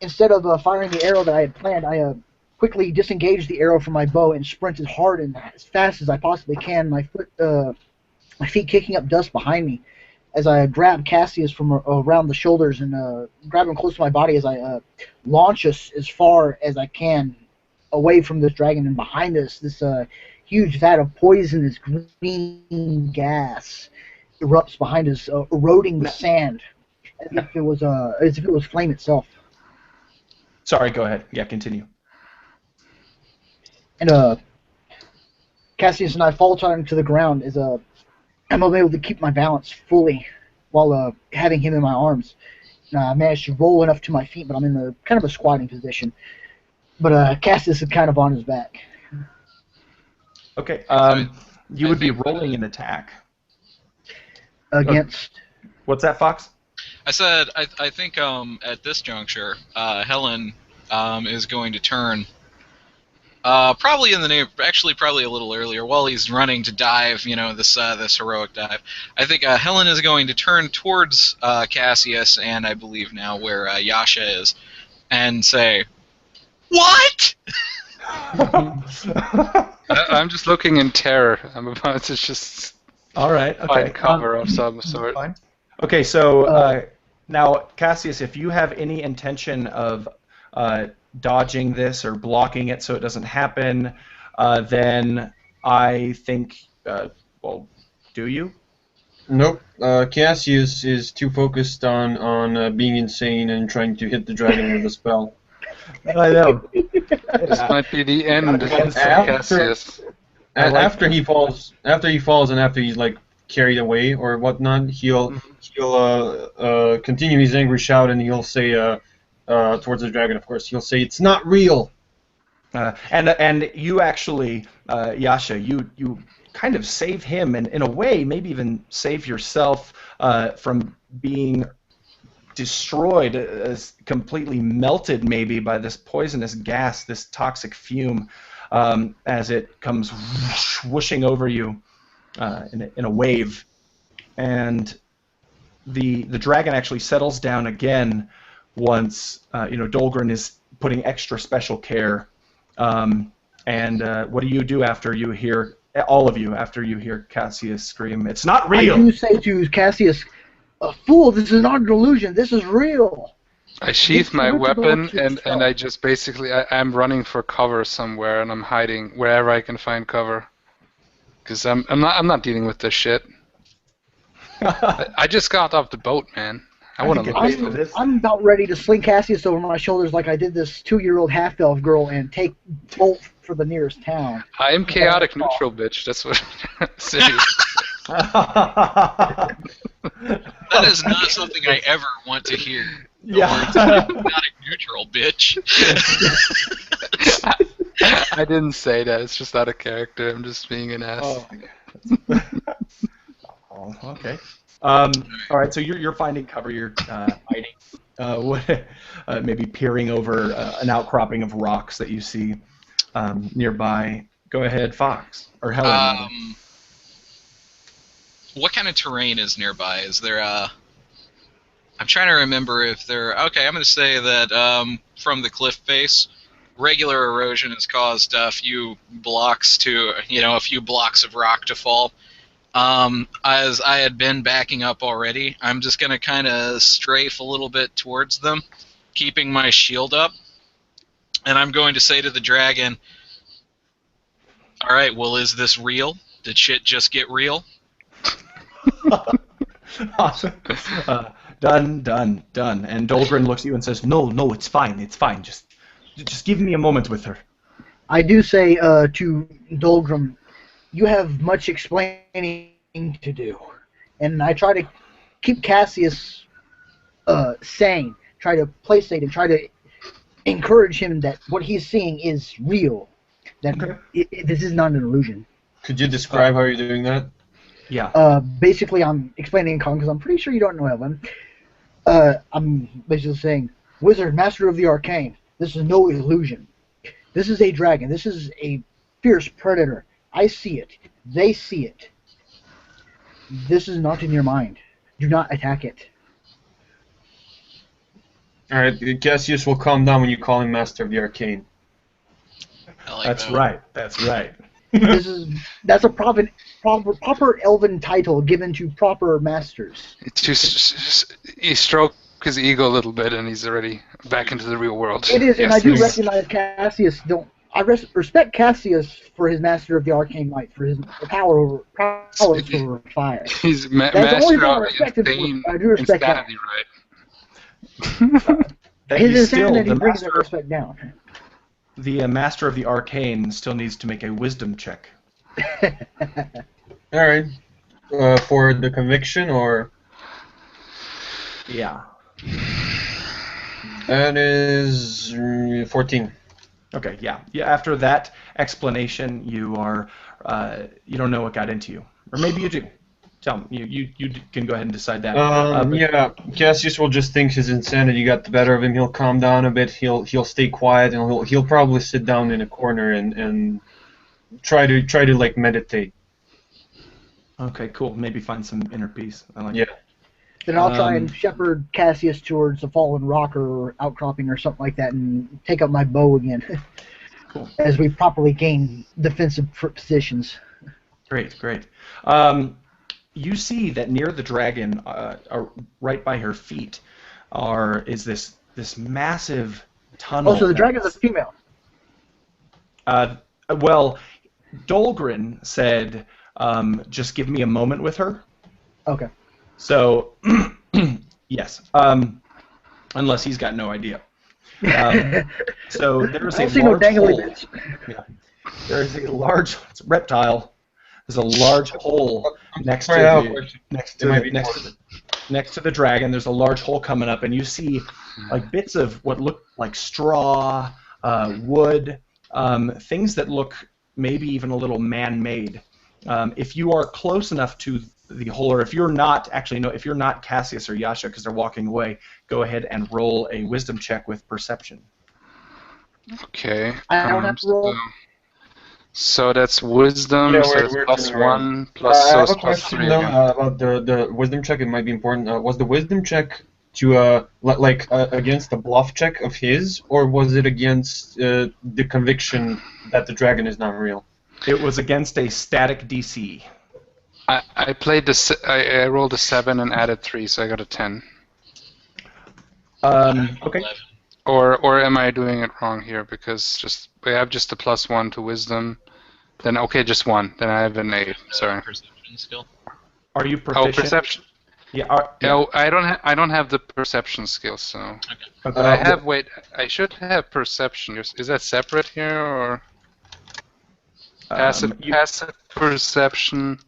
instead of firing the arrow that I had planned, I quickly disengaged the arrow from my bow and sprinted hard and as fast as I possibly can. My feet kicking up dust behind me, as I grab Cassius from around the shoulders and grab him close to my body as I launch us as far as I can away from this dragon. And behind us, this huge vat of poisonous green gas erupts behind us, eroding the sand as if it was flame itself. Sorry, go ahead. Yeah, continue. And Cassius and I fall to the ground as I'm unable to keep my balance fully while having him in my arms. I managed to roll enough to my feet, but I'm in a kind of a squatting position. But Cassius is kind of on his back. Okay. You would be rolling an attack. Against... What's that, Fox? I said I think at this juncture, Helen is going to turn. Probably in the name, actually probably a little earlier, while he's running to dive, this heroic dive. I think Helen is going to turn towards Cassius, and I believe now where Yasha is, and say, "What?" I'm just looking in terror. I'm about to just All right. Okay. find cover of some sort. Fine. Okay, so now, Cassius, if you have any intention of dodging this or blocking it so it doesn't happen, then I think, do you? Nope. Cassius is too focused on being insane and trying to hit the dragon with a spell. I know. This might be the end for After- Cassius. After he falls, and after he's like carried away or whatnot, he'll continue his angry shout, and he'll say towards the dragon, of course, he'll say, "It's not real." And you actually, Yasha, you kind of save him, and in a way, maybe even save yourself from being destroyed, completely melted, maybe by this poisonous gas, this toxic fume, as it comes whooshing over you in a wave, and the dragon actually settles down again once Dolgren is putting extra special care. And what do you do after you hear, all of you, after you hear Cassius scream, "It's not I real"? do say to Cassius, "A fool! This is not an illusion. This is real." I sheath my It's weapon to and yourself. I just basically I'm running for cover somewhere and I'm hiding wherever I can find cover. Because I'm not dealing with this shit. I just got off the boat, man. I want to think look it at makes this. this. I'm about ready to sling Cassius over my shoulders like I did this 2-year-old half-elf girl and take bolt for the nearest town. I am chaotic neutral, bitch. That's what. Seriously. That is not something I ever want to hear. The Yeah. words hypnotic neutral, bitch. I didn't say that. It's just out of character. I'm just being an ass. Oh, okay. All right. So you're finding cover. You're hiding. Maybe peering over an outcropping of rocks that you see nearby. Go ahead, Fox or Helen. What kind of terrain is nearby? Is there I'm trying to remember if there. Okay, I'm going to say that from the cliff face, regular erosion has caused a few blocks of rock to fall. As I had been backing up already, I'm just going to kind of strafe a little bit towards them, keeping my shield up, and I'm going to say to the dragon, "All right, well, is this real? Did shit just get real?" Awesome. Done. And Dolgren looks at you and says, "No, it's fine. It's fine. Just give me a moment with her." I do say to Dolgrim, "You have much explaining to do," and I try to keep Cassius sane, try to placate him, try to encourage him that what he's seeing is real, that this is not an illusion. Could you describe how you're doing that? Yeah. Basically, I'm explaining in common because I'm pretty sure you don't know Evan. I'm basically saying, "Wizard, Master of the Arcane, this is no illusion. This is a dragon. This is a fierce predator. I see it. They see it. This is not in your mind. Do not attack it." Alright, Cassius will calm down when you call him Master of the Arcane. I like That's that. right. That's right. That's a proper elven title given to proper masters. It's just he stroked his ego a little bit, and he's already back into the real world. It is, and I Yes, do yes. recognize Cassius. Respect Cassius for his Master of the Arcane Light, for his power over fire. He's That's the only master thing I of respect him insane for. I do respect that. insanity, right? That His he's still insanity the brings that master. respect down. The master of the arcane still needs to make a wisdom check. Alright. For the conviction, or... Yeah. That is 14. Okay. Yeah. After that explanation, you are you don't know what got into you, or maybe you do. Tell me. You can go ahead and decide that. But- Yeah, Cassius will just think his insanity got the better of him. He'll calm down a bit. He'll stay quiet, and he'll probably sit down in a corner and try to like meditate. Okay. Cool. Maybe find some inner peace. I like Yeah. it. Then I'll try and shepherd Cassius towards a fallen rock or outcropping or something like that and take up my bow again. Cool. As we properly gain defensive positions. Great. You see that near the dragon, right by her feet, is this massive tunnel. Oh, so the dragon's a female. Well, Dolgren said, "Just give me a moment with her." Okay. So, yes, unless he's got no idea. So there's I a don't see no large dangly hole. bits. Yeah. There's a large reptile. There's a large hole next to Sorry, I have a the question. next It to might the, be next to the dragon. There's a large hole coming up, and you see like bits of what look like straw, wood, things that look maybe even a little man-made. If you are close enough to the hole, or if you're not, actually, no, if you're not Cassius or Yasha because they're walking away, go ahead and roll a wisdom check with perception. Okay. I don't have to roll. So that's wisdom, Yeah, so that's we're plus turning around. 1, plus, I so have it's a plus question 3 though again. about the wisdom check. It might be important. Was the wisdom check to against the bluff check of his, or was it against the conviction that the dragon is not real? It was against a static DC. I played I rolled a 7 and added 3, so I got a 10. Okay. 11. Or am I doing it wrong here? Because we have just a plus 1 to wisdom. Then okay, just 1. Then I have an 8. Sorry. Perception skill. Are you Oh, proficient? perception. Yeah. No, I don't have the perception skill. So. Okay. But I have. Wait, I should have perception. Is that separate here or passive perception?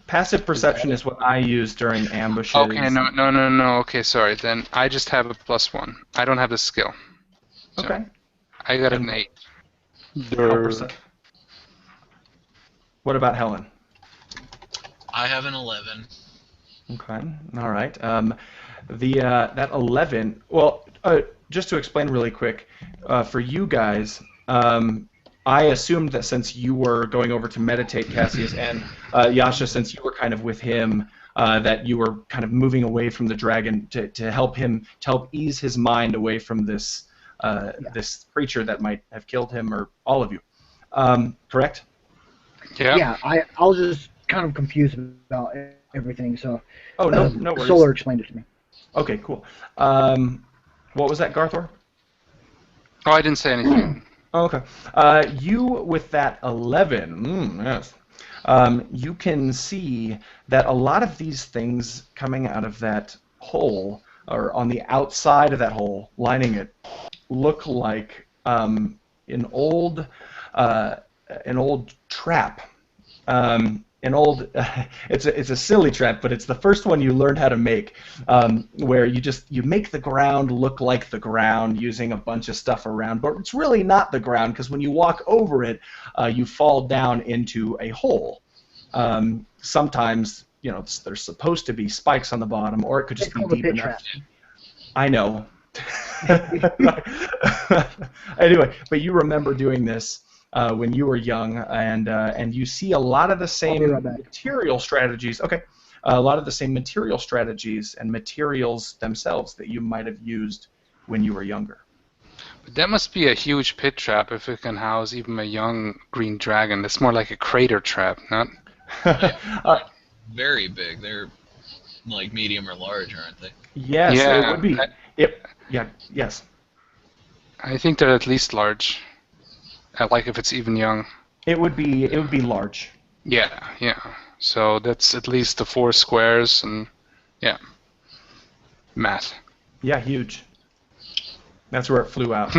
Passive perception is what I use during ambushes. Okay, no. Okay, sorry. Then I just have a plus 1. I don't have the skill. So Okay. I got an 8. What about Helen? I have an 11. Okay. All right. That 11. Well, just to explain really quick, for you guys, I assumed that since you were going over to meditate, Cassius, and Yasha, since you were kind of with him, that you were kind of moving away from the dragon to help ease his mind away from this this creature that might have killed him or all of you. Correct? Yeah. Yeah, I was just kind of confused about everything, so. Oh, no worries. Solar explained it to me. Okay, cool. What was that, Garthor? Oh, I didn't say anything. Oh, okay. You with that 11, yes. You can see that a lot of these things coming out of that hole, or on the outside of that hole, lining it, look like an old trap. It's a silly trap, but it's the first one you learned how to make, where you make the ground look like the ground using a bunch of stuff around, but it's really not the ground because when you walk over it, you fall down into a hole. Sometimes, there's supposed to be spikes on the bottom, or it could just be deep enough. I know. Anyway, but you remember doing this when you were young, and you see a lot of the same material strategies. Okay, a lot of the same material strategies and materials themselves that you might have used when you were younger. But that must be a huge pit trap if it can house even a young green dragon. That's more like a crater trap, not? Very big. They're like medium or large, aren't they? Yes, Yeah, it would be. Yes. I think they're at least large. Like if it's even young. It would be large. Yeah. So that's at least the 4 squares and yeah. Math. Yeah, huge. That's where it flew out.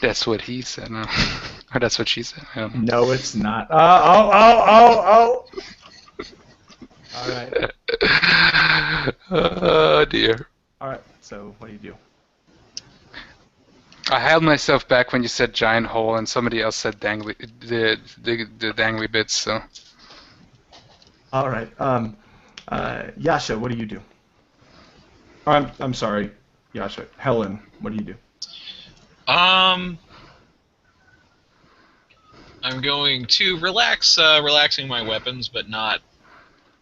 That's what he said. No. Or that's what she said. I don't know. No, it's not. Oh. All right. Oh dear. All right. So what do you do? I held myself back when you said giant hole, and somebody else said dangly, the dangly bits. So. All right. Yasha, what do you do? I'm sorry, Yasha. Helen, what do you do? I'm going to relaxing my weapons, but not,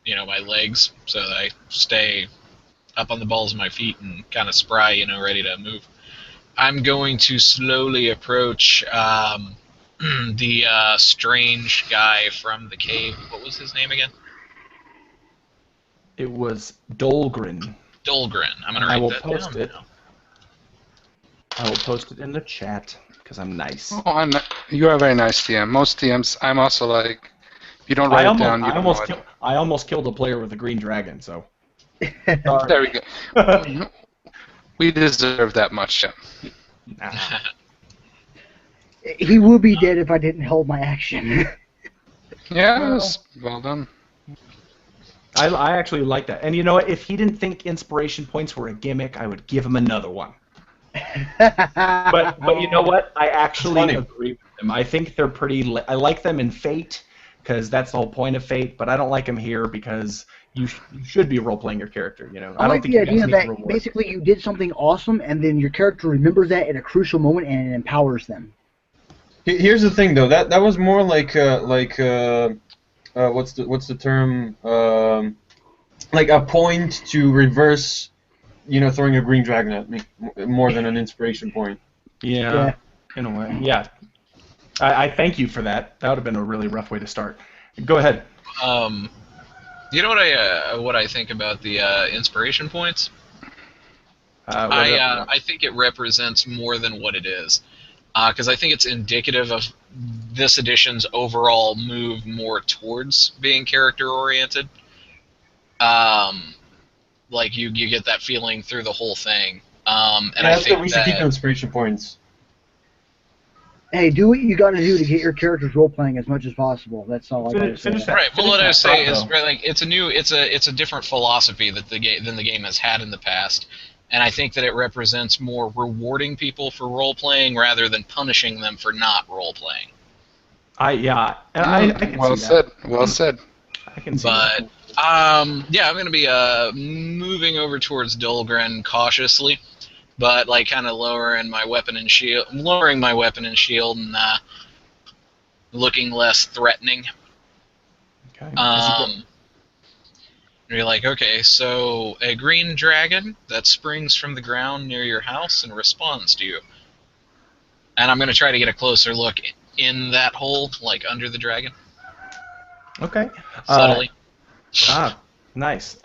my legs, so that I stay up on the balls of my feet and kind of spry, ready to move. I'm going to slowly approach the strange guy from the cave. What was his name again? It was Dolgren. Dolgren. I'm going to write that post down it. now. I will post it in the chat because I'm nice. Oh, you are very nice, DM. Most DMs, I'm also like, if you don't write it down, you don't know it. I almost killed a player with a green dragon, so. There we go. We deserve that much, yeah. He would be dead if I didn't hold my action. Yeah, well done. I actually like that. And you know what? If he didn't think inspiration points were a gimmick, I would give him another one. But you know what? I actually agree with them. I think they're pretty. I like them in Fate because that's the whole point of Fate. But I don't like them here because you should be role playing your character. You know, I I don't like think the you guys idea need that reward. basically you did something awesome, and then your character remembers that at a crucial moment, and it empowers them. Here's the thing, though. That was more like what's the term? Like a point to reverse, throwing a green dragon at me, more than an inspiration point. Yeah, in a way. Yeah, I thank you for that. That would have been a really rough way to start. Go ahead. You know what I think about the inspiration points? Whatever. I think it represents more than what it is, because I think it's indicative of this edition's overall move more towards being character oriented. Like you get that feeling through the whole thing, and Yeah, I that's think good. We should keep that the inspiration points. Hey, do what you got to do to get your characters role playing as much as possible. That's all I got to Finish say. that. right. Well, what I was Finish saying that is thought, like it's a different philosophy that than the game has had in the past, and I think that it represents more rewarding people for role playing rather than punishing them for not role playing. I can Well see said. that. Well said. I can see But that. yeah, I'm gonna be moving over towards Dolgren cautiously, but like kind of lowering my weapon and shield, and looking less threatening. Okay. And you're like, okay, so a green dragon that springs from the ground near your house and responds to you. And I'm going to try to get a closer look in that hole, like under the dragon, Okay. subtly. Nice.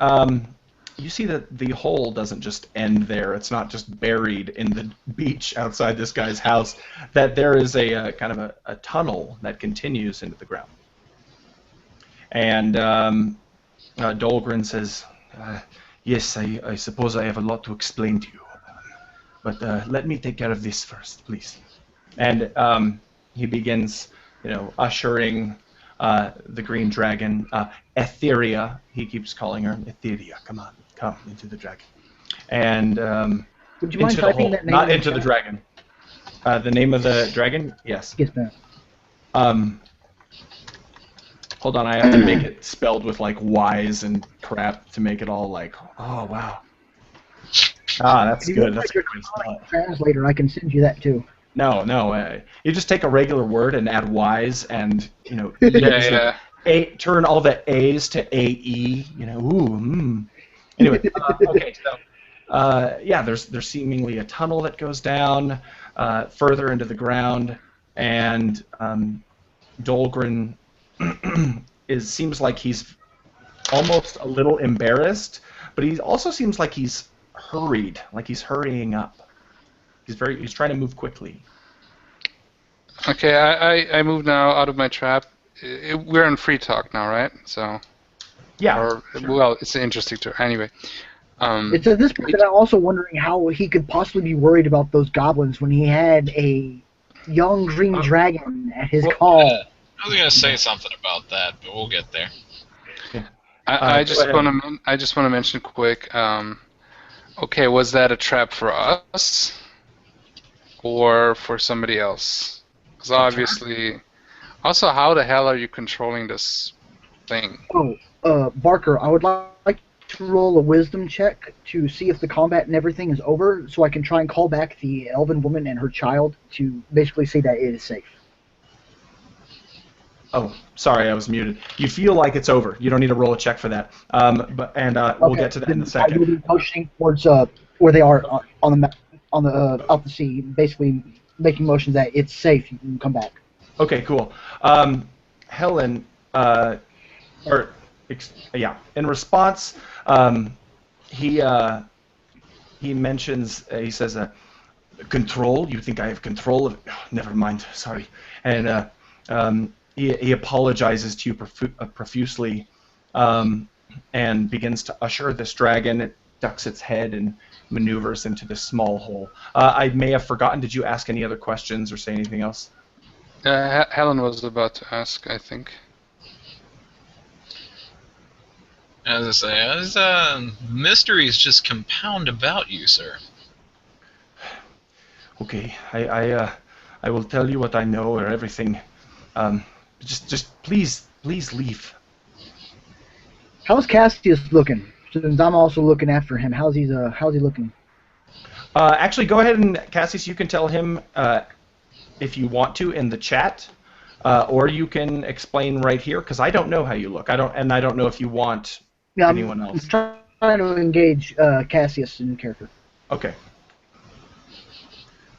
You see that the hole doesn't just end there. It's not just buried in the beach outside this guy's house. That there is a kind of a tunnel that continues into the ground. And Dahlgren says, yes, I suppose I have a lot to explain to you. But let me take care of this first, please. And he begins, ushering the green dragon, Etheria, he keeps calling her, Etheria, come into the dragon. And Would you mind into the typing hole, that name not in the into the chat? dragon. The name of the dragon? Yes. Yes, ma'am. Hold on, I have to make it spelled with like Y's and crap to make it all like, oh wow. That's If you good. want That's like a good way to spell it. translator, I can send you that too. No. You just take a regular word and add Y's and, Yeah. turn all the A's to AE, Anyway, okay, so, there's seemingly a tunnel that goes down further into the ground, and Dolgren seems like he's almost a little embarrassed, but he also seems like he's hurried, like he's hurrying up. He's trying to move quickly. Okay, I move now out of my trap. We're in free talk now, right? So. Yeah. Or sure. well, it's an interesting term. Anyway. It's at this point that I'm also wondering how he could possibly be worried about those goblins when he had a young green dragon at his call. I was going to say something about that, but we'll get there. I just go ahead. want to mention quick. Okay, was that a trap for us or for somebody else? Because obviously, also, how the hell are you controlling this thing? Oh, Barker, I would like to roll a wisdom check to see if the combat and everything is over, so I can try and call back the elven woman and her child to basically say that it is safe. Oh, sorry, I was muted. You feel like it's over. You don't need to roll a check for that. We'll get to that in a I will be second. motioning towards where they are on the out the sea, basically making motions that it's safe. You can come back. Okay, cool. Helen, in response, he mentions, he says, control? You think I have control of it? Oh, never mind, sorry. And he apologizes to you profusely and begins to usher this dragon. It ducks its head and maneuvers into this small hole. I may have forgotten, did you ask any other questions or say anything else? Helen was about to ask, I think. As I say, as mysteries just compound about you, sir. Okay, I will tell you what I know or everything. Just please leave. How's Cassius looking? Since I'm also looking after him, how's he looking? Actually, go ahead and Cassius, you can tell him if you want to in the chat, or you can explain right here because I don't know how you look. I don't know if you want Yeah, anyone I'm else. trying to engage Cassius in character. Okay.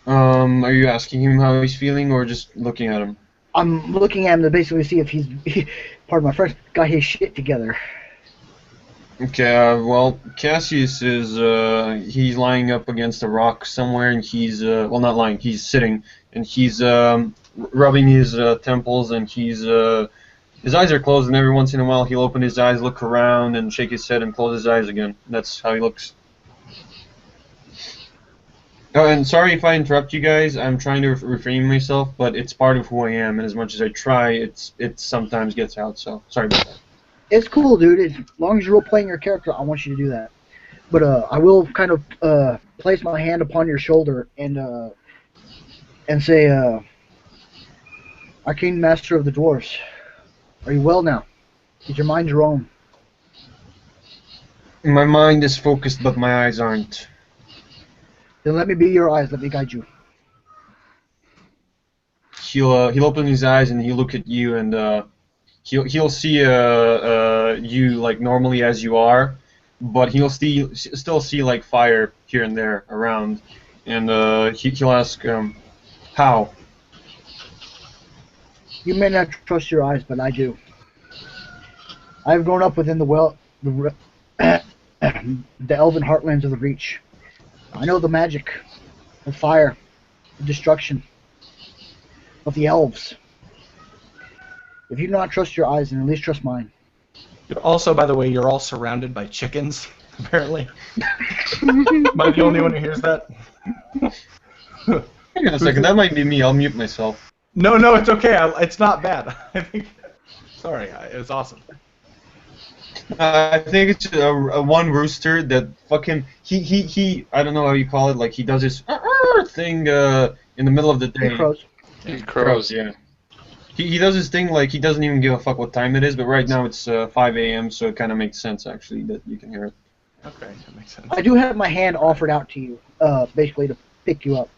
Are you asking him how he's feeling, or just looking at him? I'm looking at him to basically see if he's, pardon my French, got his shit together. Okay, well, Cassius is, he's lying up against a rock somewhere, and he's, well, not lying, he's sitting, and he's, rubbing his, temples, and he's, his eyes are closed, and every once in a while he'll open his eyes, look around, and shake his head, and close his eyes again. That's how he looks. Oh, and sorry if I interrupt you guys, I'm trying to refrain myself, but it's part of who I am, and as much as I try, it sometimes gets out, so sorry about that. It's cool, dude. As long as you're playing your character, I want you to do that. But I will kind of place my hand upon your shoulder and say, Arcane Master of the Dwarves, are you well now? Is your mind your own? My mind is focused, but my eyes aren't. Then let me be your eyes. Let me guide you. He'll open his eyes and he'll look at you, and he'll see you like normally as you are, but he'll still see like fire here and there around, and he'll ask how. You may not trust your eyes, but I do. I've grown up within the elven heartlands of the Reach. I know the magic, the fire, the destruction of the elves. If you do not trust your eyes, then at least trust mine. Also, by the way, you're all surrounded by chickens, apparently. Am I the only one who hears that? Hang on a second, that might be me. I'll mute myself. No, it's okay. It's not bad. I think. Sorry, it was awesome. I think it's a one rooster that fucking he I don't know how you call it, like he does this thing in the middle of the day. Hey, crows. He crows. Yeah. He does his thing like he doesn't even give a fuck what time it is, but right now it's 5 a.m. so it kind of makes sense actually that you can hear it. Okay, that makes sense. I do have my hand offered out to you, basically to pick you up.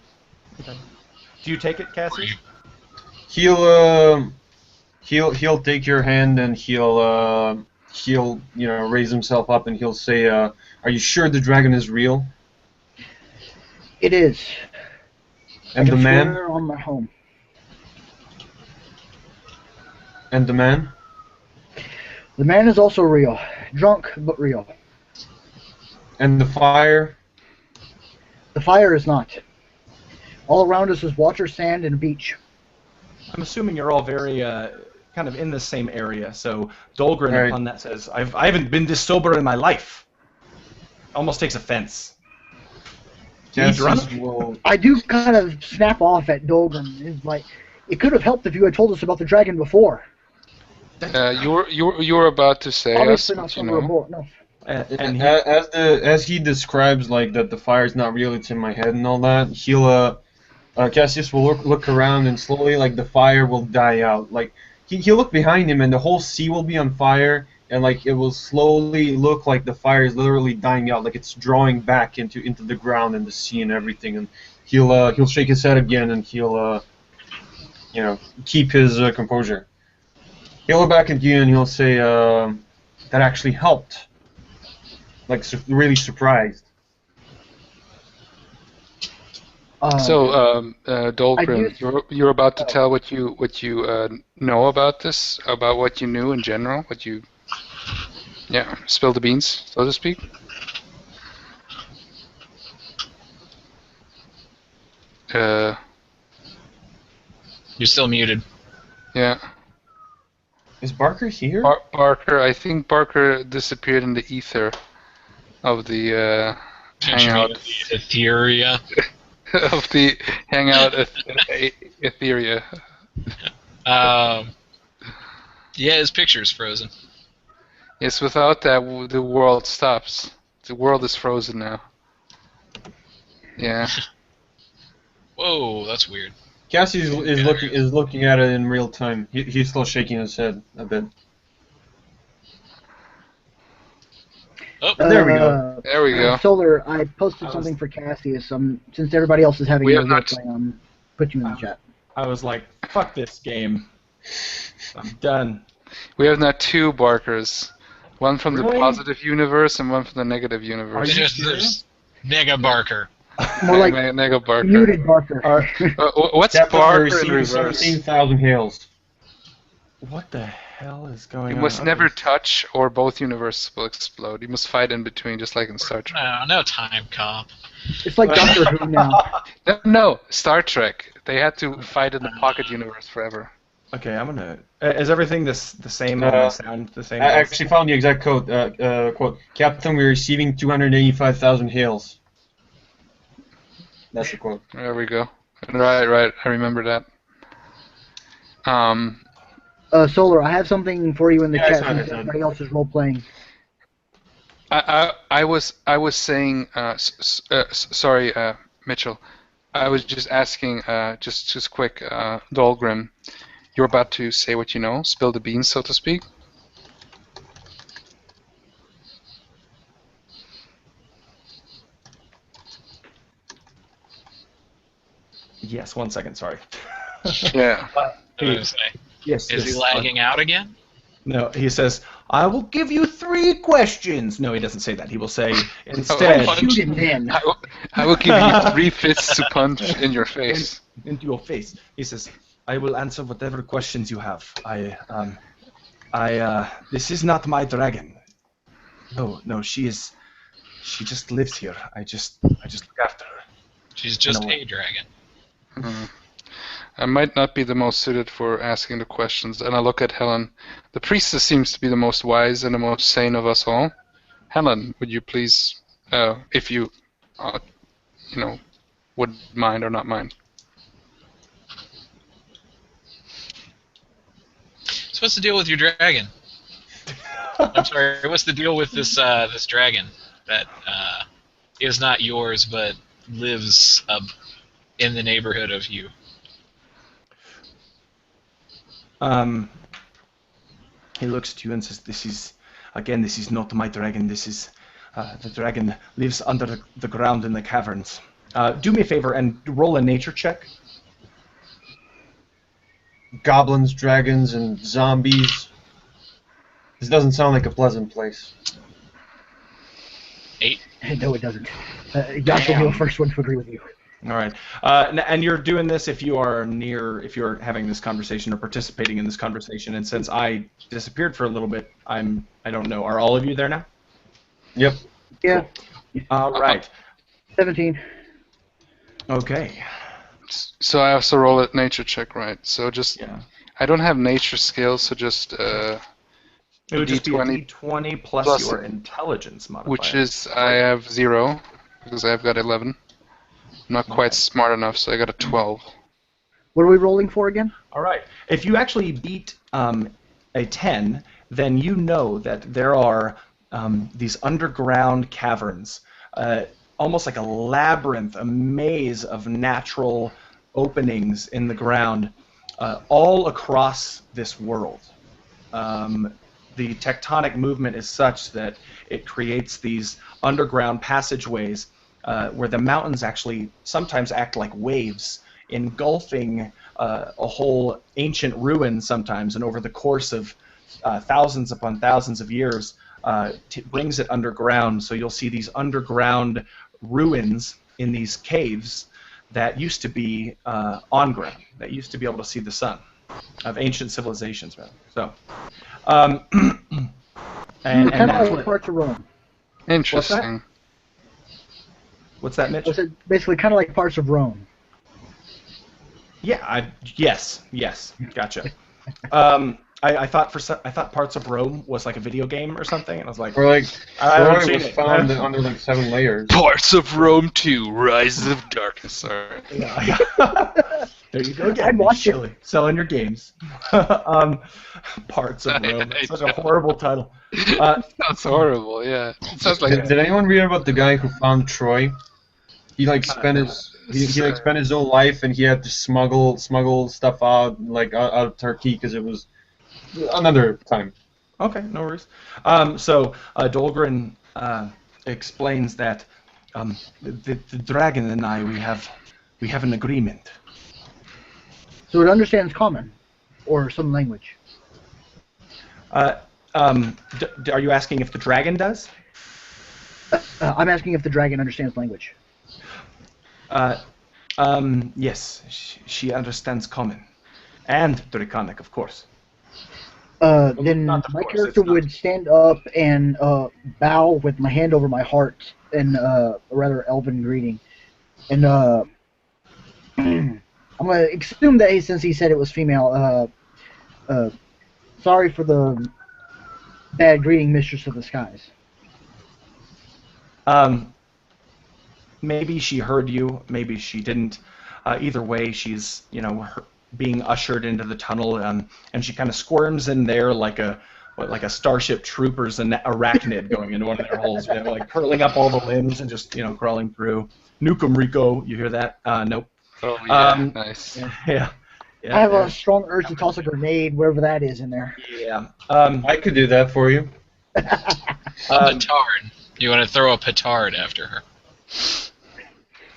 Okay. Do you take it, Cassie? He'll take your hand and he'll raise himself up and he'll say, "Are you sure the dragon is real?" It is. And I the can man? swear on my home. And the man? The man is also real. Drunk, but real. And the fire? The fire is not. All around us is water, sand, and a beach. I'm assuming you're all very kind of in the same area. So Dolgren Right. upon that says, I haven't been this sober in my life. Almost takes offense. Cassius drunk? will... I do kind of snap off at Dolgren. It's like, it could have helped if you had told us about the dragon before. You were about to say Obviously us, not but you from a know. board, no. And he, as he describes like that the fire is not real, it's in my head and all that, he'll Cassius will look around and slowly like the fire will die out. Like he'll look behind him and the whole sea will be on fire and like it will slowly look like the fire is literally dying out, like it's drawing back into the ground and the sea and everything. And he'll shake his head again and he'll keep his composure. He'll look back at you and he'll say, "That actually helped." Like really surprised. Dolgrim, you're about to Oh. tell what you know about this, about what you knew in general, spill the beans, so to speak. You're still muted. Yeah. Is Barker here? Barker, I think Barker disappeared in the ether of the hangout. Etheria. Of the hangout Etheria. Yeah, his picture's frozen. Yes, without that, the world stops. The world is frozen now. Yeah. Whoa, that's weird. Cassie is looking at it in real time. He's still shaking his head a bit. Oh, There we go. There we go. Solar, I posted something for Cassius. Since everybody else is having We a have role not- play, put you in the chat. I was like, fuck this game. I'm done. We have now 2 Barkers. One from the Really? positive universe and one from the negative universe. Are you there's serious? Nega Barker. More like Nega Barker. muted Barker. What's Captain, Barker in receiving reverse? 17,000 hails. What the hell is going You on? must Okay. never touch, or both universes will explode. You must fight in between, just like in Star Trek. No time cop. It's like Doctor Who now. No, Star Trek. They had to fight in the pocket universe forever. Okay, I'm gonna. Is everything the same? All my sound the same? I actually found the exact quote. Captain, we're receiving 285,000 hails. That's the quote. There we go. Right. I remember that. Solar, I have something for you in the Yeah, I chat saw it, since I saw it. everybody else is role playing. I was saying. Sorry, Mitchell. I was just asking. Just quick. Dolgrim, you're about to say what you know. Spill the beans, so to speak. Yes, 1 second. Sorry. Yeah. I was gonna say, Yes. is yes, he lagging out again? No, he says, "I will give you 3 questions." No, he doesn't say that. He will say instead, Oh, Shoot him then. I will give you 3 fists to punch in your face. into your face. He says, "I will answer whatever questions you have. This is not my dragon. No, she just lives here. I just look after her." She's just No. a dragon. I might not be the most suited for asking the questions, and I look at Helen. The priestess seems to be the most wise and the most sane of us all. Helen, would you please, if you, would mind or not mind? So what's the deal with your dragon? I'm sorry. What's the deal with this this dragon that is not yours but lives in the neighborhood of you? He looks at you and says, this is not my dragon. This is, the dragon lives under the ground in the caverns. Do me a favor and roll a nature check. Goblins, dragons, and zombies. This doesn't sound like a pleasant place. 8. No, it doesn't. Yash will be the first one to agree with you. All right. And you're doing this if you're having this conversation or participating in this conversation. And since I disappeared for a little bit, I don't know. Are all of you there now? Yep. Yeah, All right. 17. Okay. So I also roll a nature check, right? So just, Yeah. I don't have nature skills, so just, It would just be a D20 D20 plus plus- your intelligence modifier. which is, I have 0, because I've got 11. I'm not quite smart enough, so I got a 12. What are we rolling for again? All right. If you actually beat a 10, then you know that there are these underground caverns, almost like a labyrinth, a maze of natural openings in the ground, all across this world. The tectonic movement is such that it creates these underground passageways where the mountains actually sometimes act like waves, engulfing a whole ancient ruin sometimes, and over the course of thousands upon thousands of years, brings it underground. So you'll see these underground ruins in these caves that used to be on ground, that used to be able to see the sun, of ancient civilizations, rather. So, and Kind of that's like what, parts of Rome. Interesting. what's that, Mitch? I said basically kind of like parts of Rome. Yeah, yes, gotcha. I thought Parts of Rome was like a video game or something, and I was like, Or like, I haven't Troy seen was it. found under like 7 layers. Parts of Rome 2, Rise of Darkness. Sorry. yeah. There you go again. I'd watch it. Shelley, selling your games. Parts of Rome. It's such a horrible title. Sounds horrible, yeah. It sounds like Did anyone read about the guy who found Troy? He like spent his whole life, and he had to smuggle stuff out of Turkey because it was another time. Okay, no worries. So Dolgren explains that the dragon and I we have an agreement. So it understands common, or some language. Are you asking if the dragon does? I'm asking if the dragon understands language. Yes, she understands common, and Draconic, of course. Then not of my course, character it's not. would stand up and bow with my hand over my heart in a rather elven greeting. And I'm going to assume that since he said it was female, sorry for the bad greeting, Mistress of the Skies. Maybe she heard you, maybe she didn't. Either way, she's being ushered into the tunnel, and she kind of squirms in there like a Starship Troopers and arachnid going into one of their holes, like curling up all the limbs and just crawling through. Nukem Rico, you hear that? Nope. Oh yeah, Um, nice. Yeah. I have a strong urge to toss a grenade wherever that is in there. Yeah. I could do that for you. A petard. You want to throw a petard after her.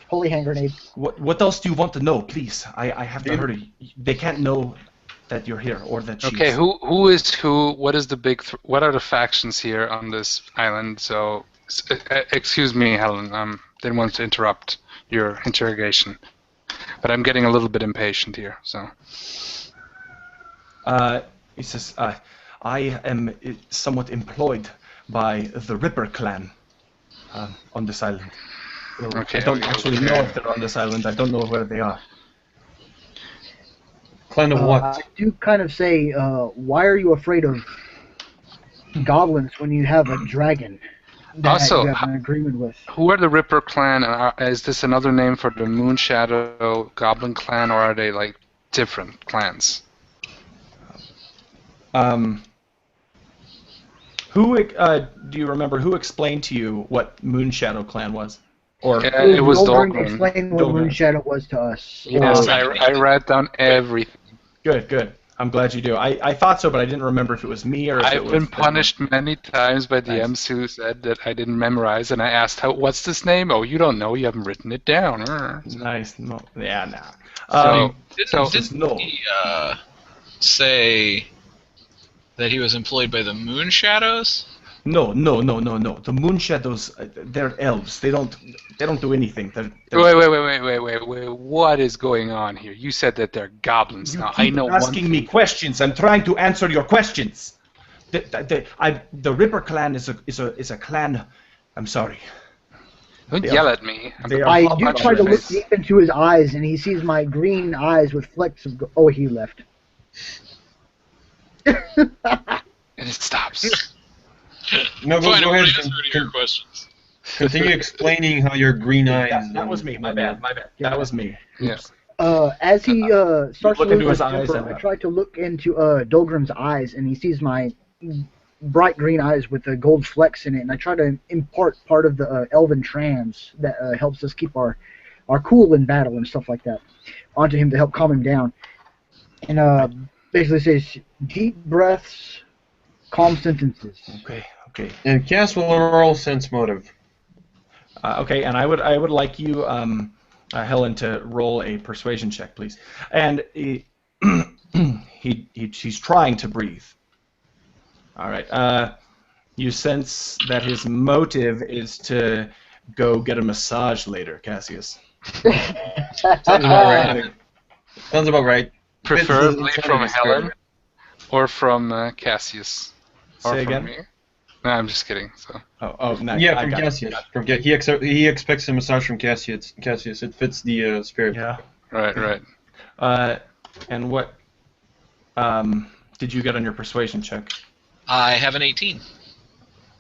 Holy hand grenade. What else do you want to know, please? I have to hurry. They can't know that you're here or that she's... Okay, who is who? What is the what are the factions here on this island? So, excuse me, Helen. Didn't want to interrupt your interrogation, but I'm getting a little bit impatient here. So. He says, I am somewhat employed by the Ripper clan on this island. Well, Okay, I don't okay, actually okay. know if they're on this island. I don't know where they are. Clan of what? I do kind of say, why are you afraid of goblins when you have a dragon that Also, you have an agreement with? Who are the Ripper clan? And is this another name for the Moon Shadow Goblin clan, or are they like different clans? Who do you remember? Who explained to you what Moon Shadow clan was? Or It was Dolgren Dolgren. explained what Dolgren. Moonshadow was to us. Yes, I read down everything. Good. I'm glad you do. I thought so, but I didn't remember if it was me or if it I've was... been punished many times by Nice. DMs who said that I didn't memorize, and I asked, "What's this name?" "Oh, you don't know. You haven't written it down." Nice. No, yeah, nah. So, Didn't no. he say that he was employed by the Moon Shadows? No. The Moon Shadows, they're elves. They don't do anything. They're wait. What is going on here? You said that they're goblins. You Now, keep I know asking one me thing. questions. I'm trying to answer your questions. The Ripper clan is a clan. I'm sorry. Don't They yell are- at me. they are I hobgoblins. do try to look deep into his eyes, and he sees my green eyes with flecks of... Oh, he left. And it stops. No, Fine, go I won't ahead. answer any of your questions. Continue explaining how your green eyes. That was me. My bad. That was me. Yeah. Oops. As he starts to look into lose his his eyes temper, and- I try to look into Dolgrim's eyes, and he sees my bright green eyes with the gold flecks in it, and I try to impart part of the elven trance that helps us keep our cool in battle and stuff like that onto him to help calm him down. And basically says, deep breaths, calm sentences. Okay. And Cass will roll sense motive. Okay, and I would like you, Helen, to roll a persuasion check, please. And he's trying to breathe. All right. You sense that his motive is to go get a massage later, Cassius. Sounds about right. Sounds about right. Preferably Fits the from insanity Helen spirit. or from Cassius. Or Say from again? me. No, I'm just kidding. So. Oh, no. Yeah, I from got it. Cassius. He expects a massage from Cassius. Cassius. It fits the spirit. Yeah. Right. And what did you get on your persuasion check? I have an 18.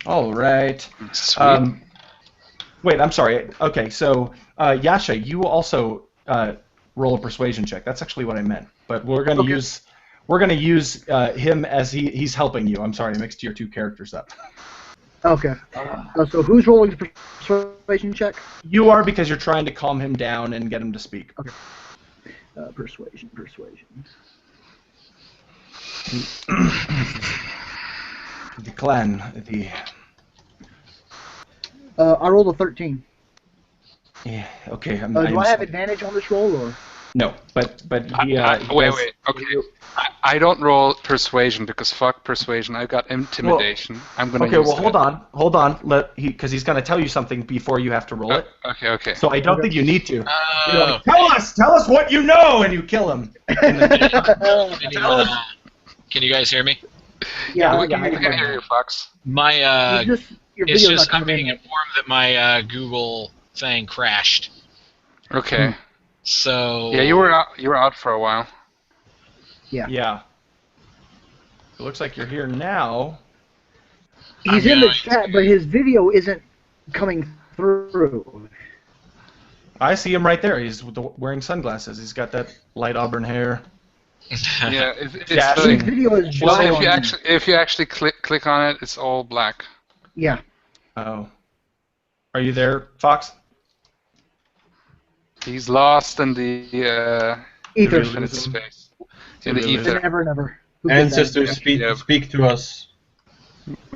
All right. Sweet. Wait, I'm sorry. Okay, so Yasha, you also roll a persuasion check. That's actually what I meant. But we're gonna use him as he's helping you. I'm sorry, I mixed your two characters up. Okay. So who's rolling the persuasion check? You are, because you're trying to calm him down and get him to speak. Persuasion. The clan, the... I rolled a 13. Yeah, okay. Do I have advantage on this roll, or? No, but he... Wait. Okay. I don't roll persuasion because fuck persuasion. I've got intimidation. I'm gonna use hold that. on. Because he's gonna tell you something before you have to roll it. Okay. So I don't think you need to. You're like, tell us what you know, and you kill him. Can you guys hear me? Yeah, we can hear you, Fox. My your it's video's just not I'm coming being in. informed that my Google thing crashed. Okay. So Yeah, you were out for a while. Yeah. It looks like you're here now. He's in the chat, but his video isn't coming through. I see him right there. He's wearing sunglasses. He's got that light auburn hair. Yeah, it's Yeah, His video is well, black. if you actually click on it, it's all black. Yeah. Oh. Are you there, Fox? He's lost in the Ether. infinite space. In the ether. Never. Who did that? Ancestors, speak to us.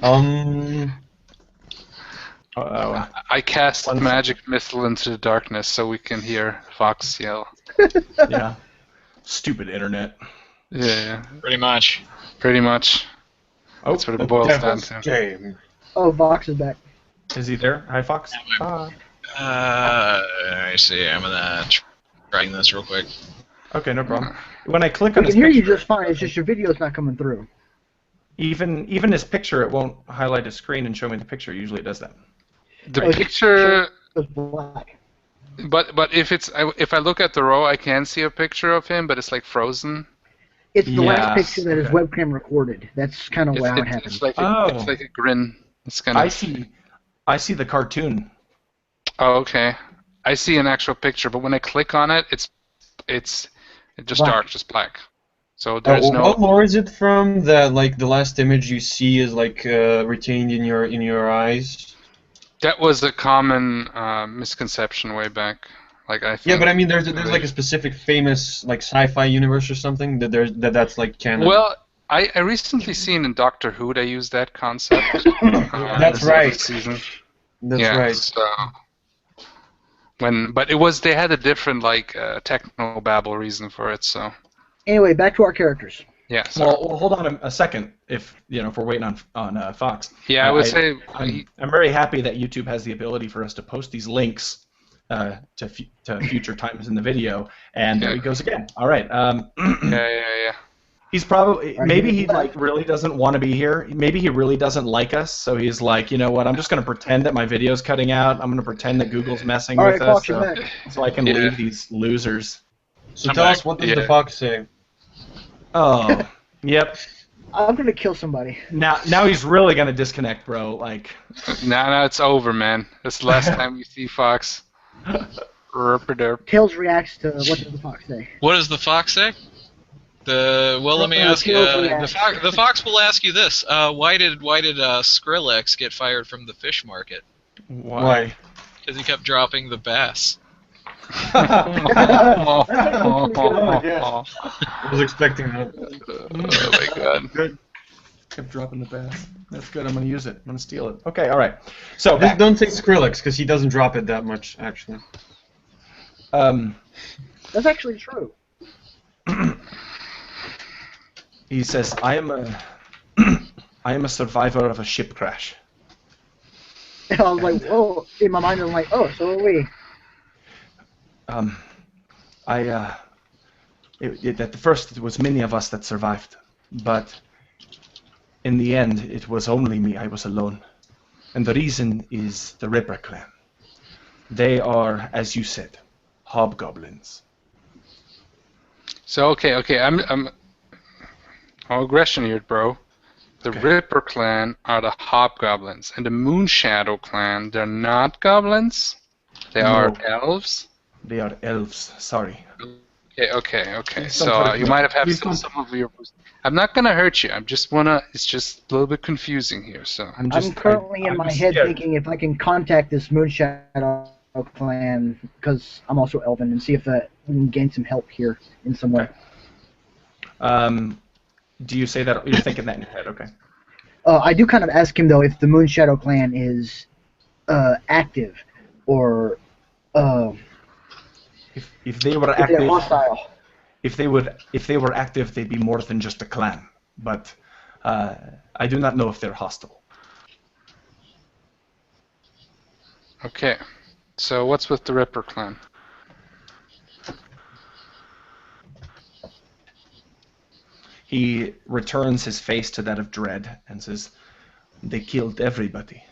Uh-oh. I cast magic missile into the darkness so we can hear Fox yell. Yeah. Stupid internet. Yeah, pretty much. pretty much. Oh, That's what it boils down to. Game. Oh, Vox is back. is he there? Hi, Fox. I see. I'm gonna try this real quick. Okay, no problem. When I click I on can his hear you picture, just fine. It's just your video's not coming through. even his picture, it won't highlight his screen and show me the picture. Usually it does that. The Oh, picture, It's black. but if I look at the row, I can see a picture of him, but it's like frozen. It's the last Yes, picture that his okay. webcam recorded. That's kind of how it happened. It's like Oh. it's like a grin. It's kind of. I see the cartoon. Oh, okay. I see an actual picture, but when I click on it, it's just Black. dark, just black. So there's What no. lore is it from? That like the last image you see is like retained in your eyes. That was a common misconception way back. Like I think. Yeah, but I mean, there's like a specific famous like sci-fi universe or something that's like canon. Well, I recently seen in Doctor Who they use that concept. That's this right. Season. That's Yeah, right. So, but they had a different like techno babble reason for it. So Anyway, back to our characters. yeah. So, Well, hold on a second. If we're waiting on Fox. yeah, I would say I'm very happy that YouTube has the ability for us to post these links to future times in the video, and there he goes again. All right. yeah. He's probably Are maybe you he back? like really doesn't want to be here. Maybe he really doesn't like us, so he's like, you know what? I'm just gonna pretend that my video's cutting out. I'm gonna pretend that Google's messing All with right, us, Fox, you're back. so I can Yeah. leave these losers. So I'm tell back. us, what does Yeah. the fox say? Oh, yep. I'm gonna kill somebody. Now he's really gonna disconnect, bro. Like, Now it's over, man. That's the last time you see Fox. Derp. Tails reacts to what does the fox say? What does the fox say? Let me ask you. The fox will ask you this: Why did Skrillex get fired from the fish market? why? Because he kept dropping the bass. Oh I was expecting that. my god. Good. Kept dropping the bass. That's good. I'm gonna use it. I'm gonna steal it. Okay. All right. So Just don't say Skrillex because he doesn't drop it that much, actually. That's actually true. He says, I am a survivor of a ship crash. And I was like, whoa. In my mind, I'm like, oh, so are we. At the first it was many of us that survived, but in the end it was only me. I was alone, and the reason is the Ripper clan. They are, as you said, hobgoblins. So okay. I'm no aggression here, bro. The Ripper clan are the hobgoblins, and the Moonshadow clan, they're not goblins. They are No. elves. They are elves. Sorry. Okay. Please don't So hurt you me. might have Please some, don't. some of your. I'm not gonna hurt you. It's just a little bit confusing here. So I'm currently in I'm my head scared. thinking if I can contact this Moonshadow clan, because I'm also Elven, and see if we can gain some help here in some way. Okay. Do you say that you're thinking that in your head? Okay. I do kind of ask him though if the Moonshadow clan is active, or If they were if they're active, hostile. if they were active, they'd be more than just a clan. But I do not know if they're hostile. okay. So what's with the Ripper clan? He returns his face to that of dread and says, "They killed everybody,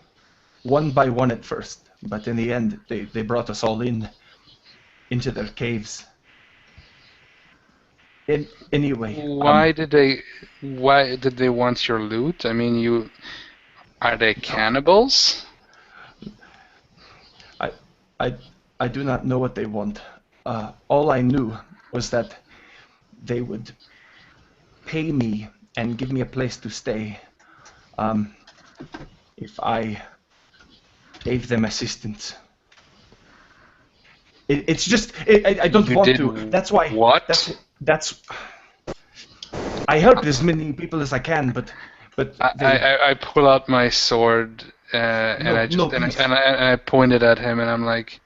one by one at first, but in the end, they brought us all into their caves. Anyway, Why did they want your loot? I mean, are they cannibals? I I do not know what they want. All I knew was that they would pay me and give me a place to stay if I gave them assistance. It's just I don't You want did to. That's why. what? That's. I help as many people as I can, but I pull out my sword and No, I just no, please. and I pointed at him and I'm like,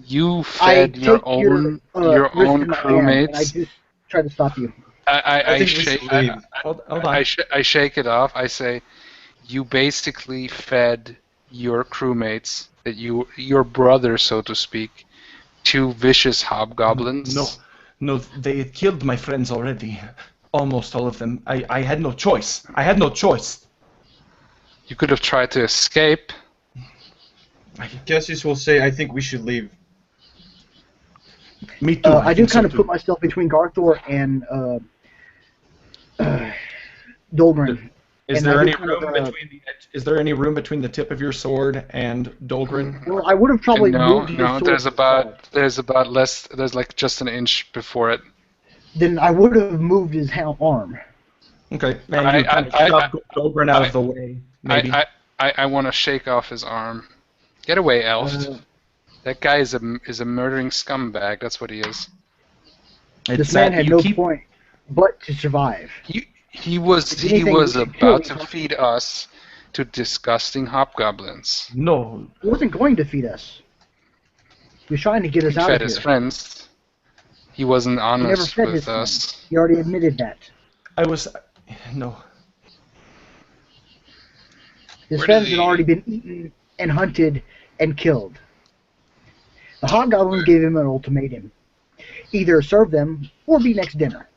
"You I fed take your wrist in my hand, and I crewmates." just try to stop you. I think we should leave. Hold on. I shake it off. I say, "You basically fed your crewmates your brother, so to speak, to vicious hobgoblins." No, they had killed my friends already. Almost all of them. I had no choice. I had no choice. You could have tried to escape. Cassius will say, I think we should leave. Me too. I do think so kind of too. put myself between Garthor and Dolgren. Is and there I do any kind of, room between the Is there any room between the tip of your sword and Dolgren? Well, I would have probably moved his sword. There's like just an inch before it. Then I would have moved his arm. Okay, and you kind of shove Dolgren out of the way, maybe. I want to shake off his arm. Get away, elf. That guy is a murdering scumbag. That's what he is. This man had no point but to survive. He was about to feed us to disgusting hobgoblins. No. He wasn't going to feed us. He was trying to get us He out fed of here. his friends. He wasn't He never honest fed his with friends. us. He already admitted that. No. His Where friends did had already been eaten and hunted and killed. The hobgoblin gave him an ultimatum. Either serve them or be next dinner.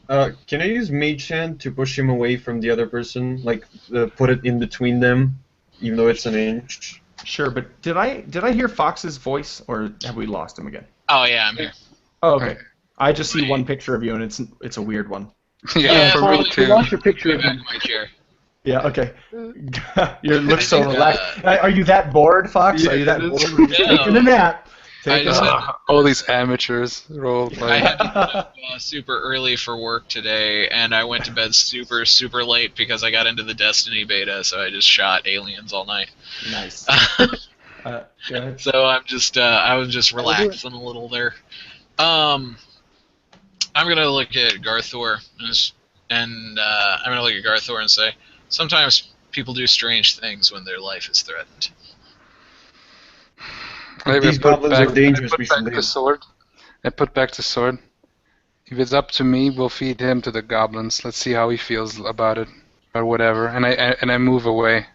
Can I use Mage Hand to push him away from the other person? Like, put it in between them, even though it's an inch? Sure, but did I hear Fox's voice, or have we lost him again? Oh yeah, I'm here. Oh, okay. I just see one picture of you, and it's a weird one. Yeah, for me probably. too. Watch your picture Put me back again. in my chair. Yeah, okay. You look so think, relaxed. Are you that bored, Fox? Are you that bored? Taking a nap. All these amateurs role I play. had to get up super early for work today, and I went to bed super, super late because I got into the Destiny beta, so I just shot aliens all night. Nice. Go ahead. So I was just relaxing a little there. I'm gonna look at Garthor and I'm gonna look at Garthor and say, sometimes people do strange things when their life is threatened. These goblins are dangerous, we should I leave. put back the sword. If it's up to me, we'll feed him to the goblins. Let's see how he feels about it, or whatever. And I move away.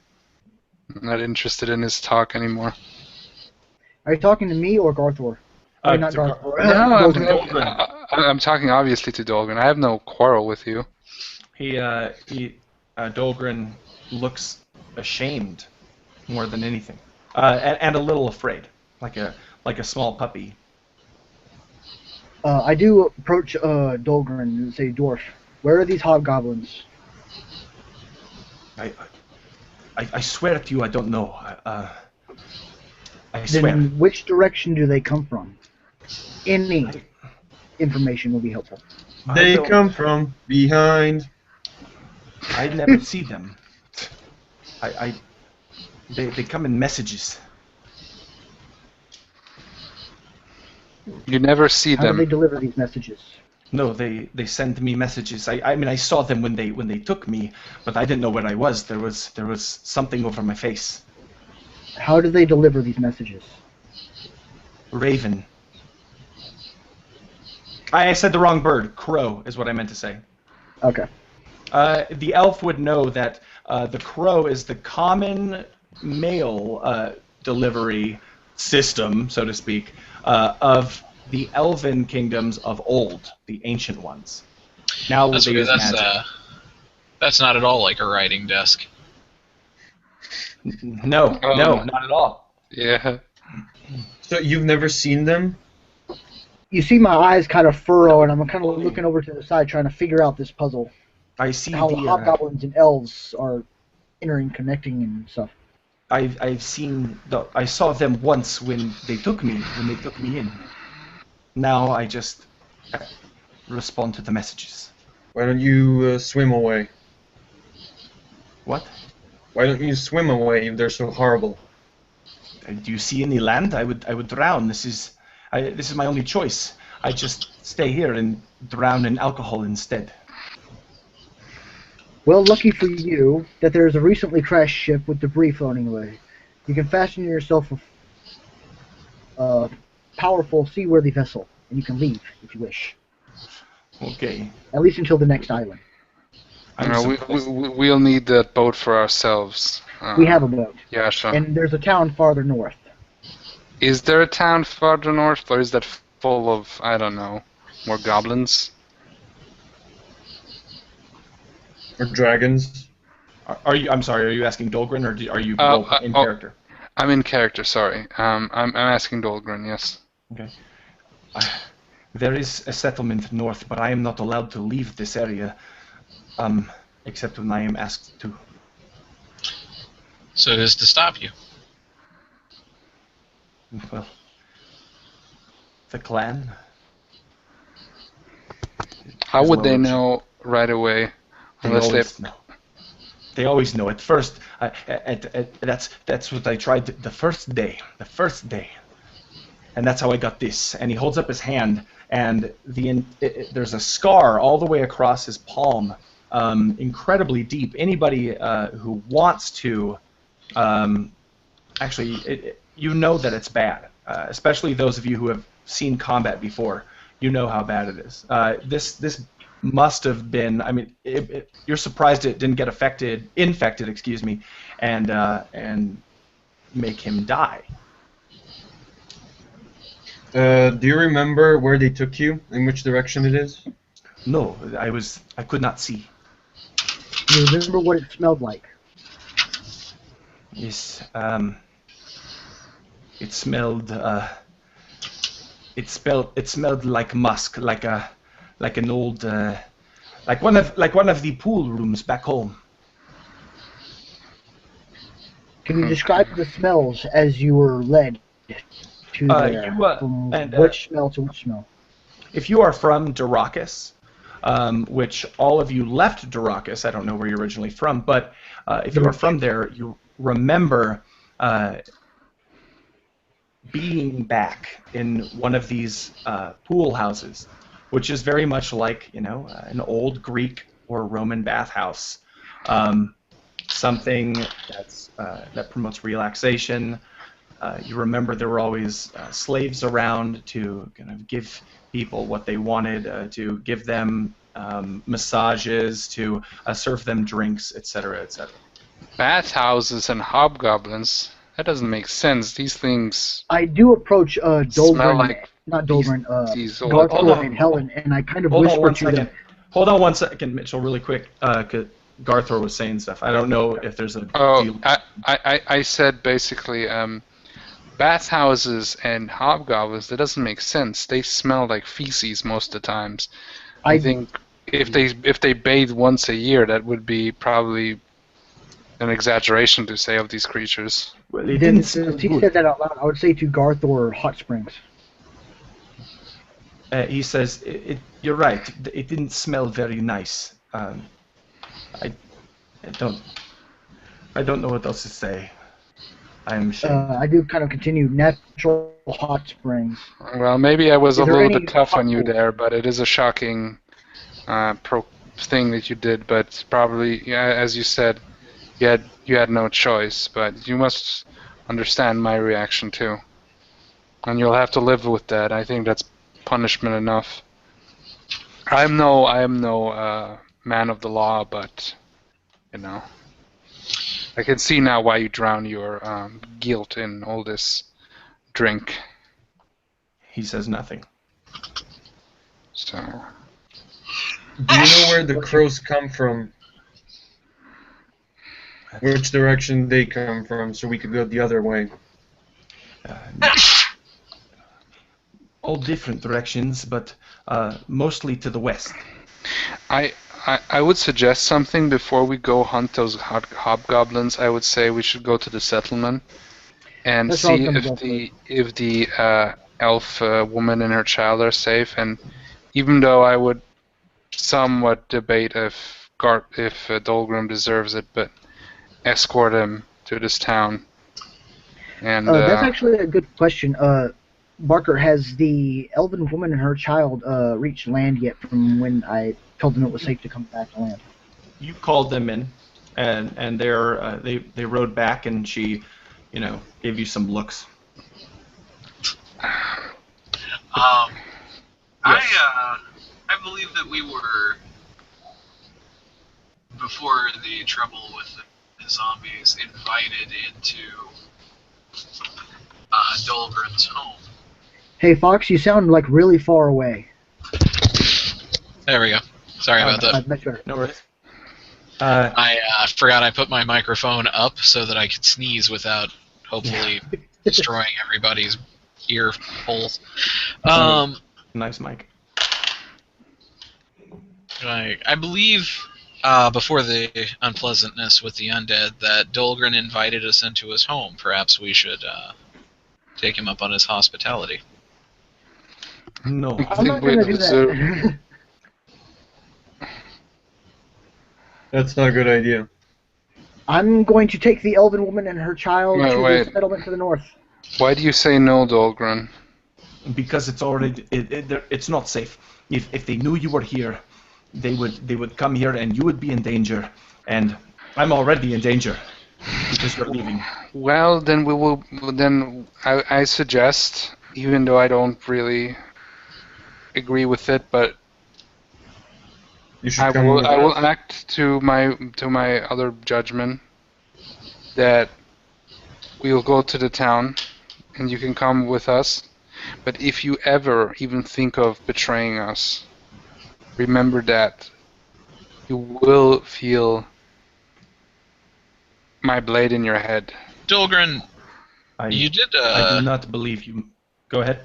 I'm not interested in his talk anymore. Are you talking to me or Garthor? Not to Garthor. No, Dolgren. I'm talking obviously to Dolgren. I have no quarrel with you. Dolgren looks ashamed more than anything, and a little afraid, like a small puppy. I do approach Dolgren and say, Dwarf, where are these hobgoblins? I swear to you, I don't know. I swear. Then which direction do they come from? Any information will be helpful. They come from behind. I never see them. They come in messages. You never see How do they them. deliver these messages? No, they send me messages. I mean I saw them when they took me, but I didn't know where I was. There was something over my face. How do they deliver these messages? Raven. I said the wrong bird. Crow is what I meant to say. Okay. The elf would know that the crow is the common mail delivery system, so to speak, of the elven kingdoms of old, the ancient ones. Now That's they weird. use magic. That's not at all like a writing desk. No, Oh. not at all. Yeah. So you've never seen them? You see my eyes kind of furrow, and I'm kind of looking over to the side trying to figure out this puzzle. I see How the. hobgoblins and elves are entering, connecting, and stuff. I've seen. I saw them once when they took me in. Now I just respond to the messages. Why don't you swim away? What? Why don't you swim away if they're so horrible? Do you see any land? I would drown. This is my only choice. I just stay here and drown in alcohol instead. Well, lucky for you that there is a recently crashed ship with debris floating away. You can fasten yourself a powerful seaworthy vessel, and you can leave if you wish. Okay. At least until the next island. We'll need that boat for ourselves. We have a boat. Yeah, sure. And there's a town farther north. Is there a town farther north, or is that full of, I don't know, more goblins? Or dragons? Are you? I'm sorry. Are you asking Dolgren, or are you in oh. character? I'm in character, sorry. I'm asking Dolgren, yes. Okay. There is a settlement north, but I am not allowed to leave this area, except when I am asked to. So it is to stop you. Well, the clan. How would they know right away? They always know. At first, that's what I tried the first day. And that's how I got this. And he holds up his hand, and there's a scar all the way across his palm, incredibly deep. Anybody who wants to, you know that it's bad, especially those of you who have seen combat before. You know how bad it is. This must have been. I mean, you're surprised it didn't get infected, and make him die. Do you remember where they took you? In which direction it is? No, I could not see. Do you remember what it smelled like? Yes, it smelled. It smelled like musk, like an old, like one of the pool rooms back home. Can you describe the smells as you were led to there? From which smell to which smell? If you are from Darakas, which all of you left Darakas, I don't know where you're originally from, but if you are from there, you remember being back in one of these pool houses, which is very much like, an old Greek or Roman bathhouse. Something that promotes relaxation. You remember there were always slaves around to kind of give people what they wanted, to give them massages, to serve them drinks, etc., etc. Bathhouses and hobgoblins? That doesn't make sense. These things I do approach Dolgren, like not Dolgren, these Garthor and Helen, and I kind of whisper to them. Hold on one second, Mitchell, really quick. Garthor was saying stuff. I don't know if there's a deal. I said basically bathhouses and hobgoblins, that doesn't make sense. They smell like feces most of the times. I think if they bathe once a year, that would be probably an exaggeration to say of these creatures. Well, Then, since he said that out loud, I would say to Garthor hot springs. He says, "You're right. It didn't smell very nice. I, I don't, I don't know what else to say. I am ashamed." I do kind of continue natural hot springs. Well, maybe I was a Is there little bit any tough hot on you pools? there, but it is a shocking thing that you did. But probably, yeah, as you said, you had no choice. But you must understand my reaction too, and you'll have to live with that. I think that's punishment enough. I am no man of the law, but you know, I can see now why you drown your guilt in all this drink. He says nothing. So Do you know where the crows come from? Which direction they come from, so we could go the other way. All different directions, but mostly to the west. I would suggest something before we go hunt those hobgoblins. I would say we should go to the settlement and That's what I was see gonna if go the elf woman and her child are safe. And even though I would somewhat debate if Dolgrim deserves it, but escort him to this town. And That's actually a good question. Barker, has the elven woman and her child reached land yet from when I told them it was safe to come back to land? You called them in, and they rode back, and she, gave you some looks. I believe that we were, before the trouble with the zombies, invited into Dolgren's home. Hey, Fox, you sound like really far away. There we go. Sorry about that. Much better. No worries. I forgot I put my microphone up so that I could sneeze without hopefully destroying everybody's ear holes. Nice mic. I believe before the unpleasantness with the undead that Dolgren invited us into his home. Perhaps we should take him up on his hospitality. No. I'm not going to do that. That's not a good idea. I'm going to take the elven woman and her child to Wait. the settlement to the north. why do you say no, Dolgren? Because it's already it's not safe. If they knew you were here, they would come here and you would be in danger. And I'm already in danger because you're leaving. Well, then we will. Then I suggest, even though I don't really agree with it, but You should I come will. with I will us. act to my other judgment that we'll go to the town, and you can come with us. But if you ever even think of betraying us, remember that you will feel my blade in your head. Dolgren, I you did. I do not believe you. Go ahead.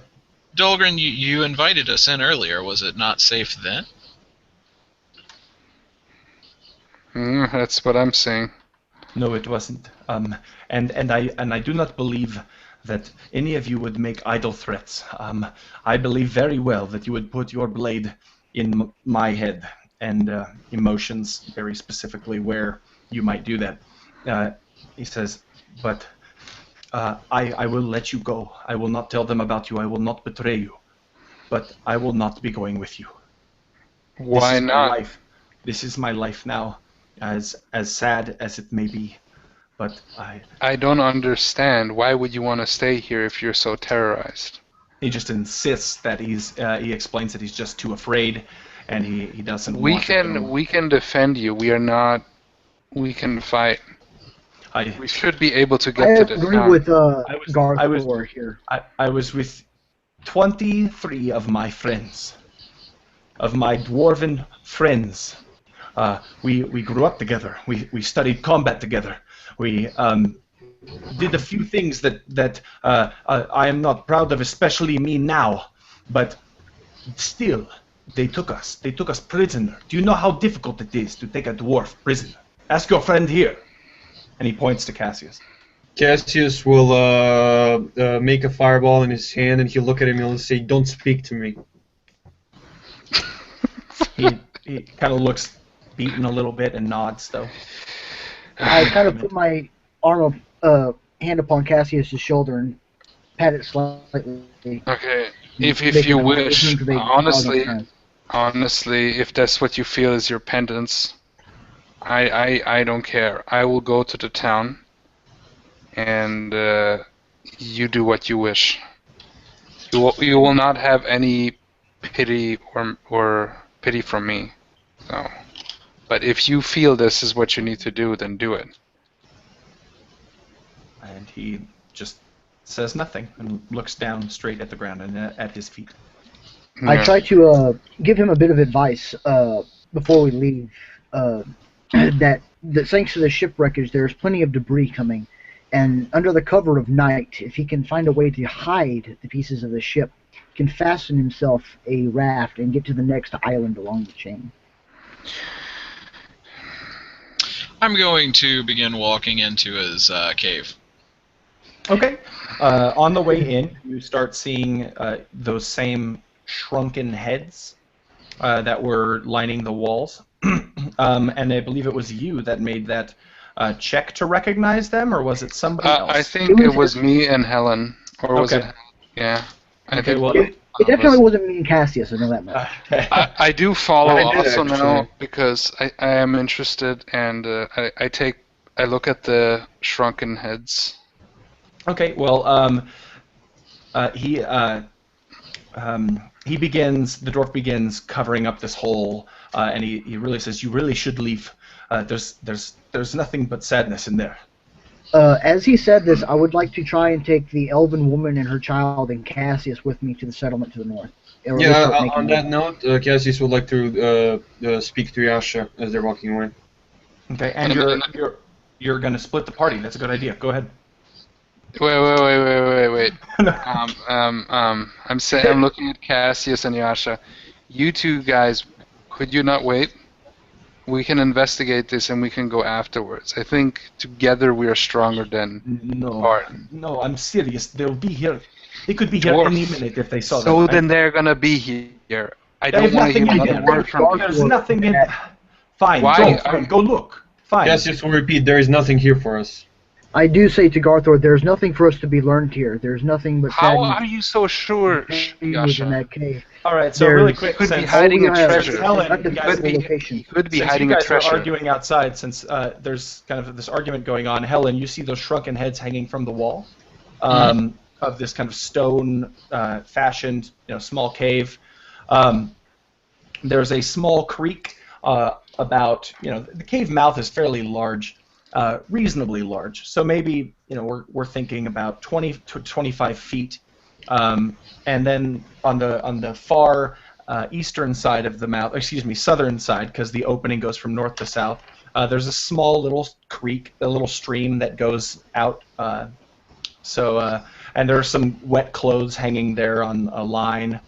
Dolgren, you invited us in earlier. Was it not safe then? That's what I'm saying. No, it wasn't. And I do not believe that any of you would make idle threats. I believe very well that you would put your blade in my head and emotions, very specifically where you might do that. He says, but I will let you go. I will not tell them about you. I will not betray you. But I will not be going with you. Why This is my not? life. This is my life now, as sad as it may be. But I don't understand. Why would you want to stay here if you're so terrorized? he just insists that he explains that he's just too afraid, and he doesn't We want to go. we can defend you. We are not. We can fight. We should be able to I get to the agree town. with I was- Garthor here. I was with 23 of my friends, of my dwarven friends. We grew up together. We studied combat together. We did a few things that I am not proud of, especially me now. But still, they took us. They took us prisoner. Do you know how difficult it is to take a dwarf prisoner? Ask your friend here. And he points to Cassius. Cassius will make a fireball in his hand, and he'll look at him and he'll say, "Don't speak to me." He kind of looks beaten a little bit and nods though. I kind of put my hand upon Cassius's shoulder and pat it slightly. Okay, if Make you him wish, to be honestly, if that's what you feel is your penance, I don't care. I will go to the town, and you do what you wish. You will not have any pity or pity from me. So, but if you feel this is what you need to do, then do it. And he just says nothing and looks down straight at the ground and at his feet. I try to give him a bit of advice before we leave. That thanks to the shipwreckage, there's plenty of debris coming, and under the cover of night, if he can find a way to hide the pieces of the ship, he can fasten himself a raft and get to the next island along the chain. I'm going to begin walking into his cave. Okay. On the way in, you start seeing those same shrunken heads that were lining the walls. And I believe it was you that made that check to recognize them, or was it somebody else? I think it was me and Helen, or was Okay. it? Yeah. I Okay, think well, It definitely wasn't me and Cassius, I know that much. I do follow I did, also now actually. because I am interested, and I look at the shrunken heads. Okay, well, the dwarf begins covering up this hole, and he really says, "You really should leave. There's nothing but sadness in there." As he said this, I would like to try and take the elven woman and her child and Cassius with me to the settlement to the north. Or at least Yeah, start making on that note, Cassius would like to speak to Yasha as they're walking away. Okay, and you're going to split the party. That's a good idea. Go ahead. Wait. I'm looking at Cassius and Yasha. You two guys, could you not wait? We can investigate this and we can go afterwards. I think together we are stronger than apart. No, I'm serious. They'll be here. They could be here Dwarf. any minute if they saw them. So then they're gonna be here. I don't There's want to nothing hear in another there. word from you. There's nothing in. Fine. Why? Go look. Fine. Cassius will repeat, there is nothing here for us. I do say to Garthor, there's nothing for us to be learned here. There's nothing but How sadness are you so sure, in Yasha? that cave. All right. So There's- really quick, Could be since hiding a all we have treasure. is Helen, undeniable you location. Could be since hiding you a guys are treasure. arguing outside, since there's kind of this argument going on, Helen, you see those shrunken heads hanging from the wall of this kind of stone fashioned, small cave. There's a small creek about, the cave mouth is fairly large, reasonably large. So maybe, we're thinking about 20 to 25 feet. And then on the far eastern side of the mouth, southern side, because the opening goes from north to south, there's a small little creek, a little stream that goes out. And there are some wet clothes hanging there on a line.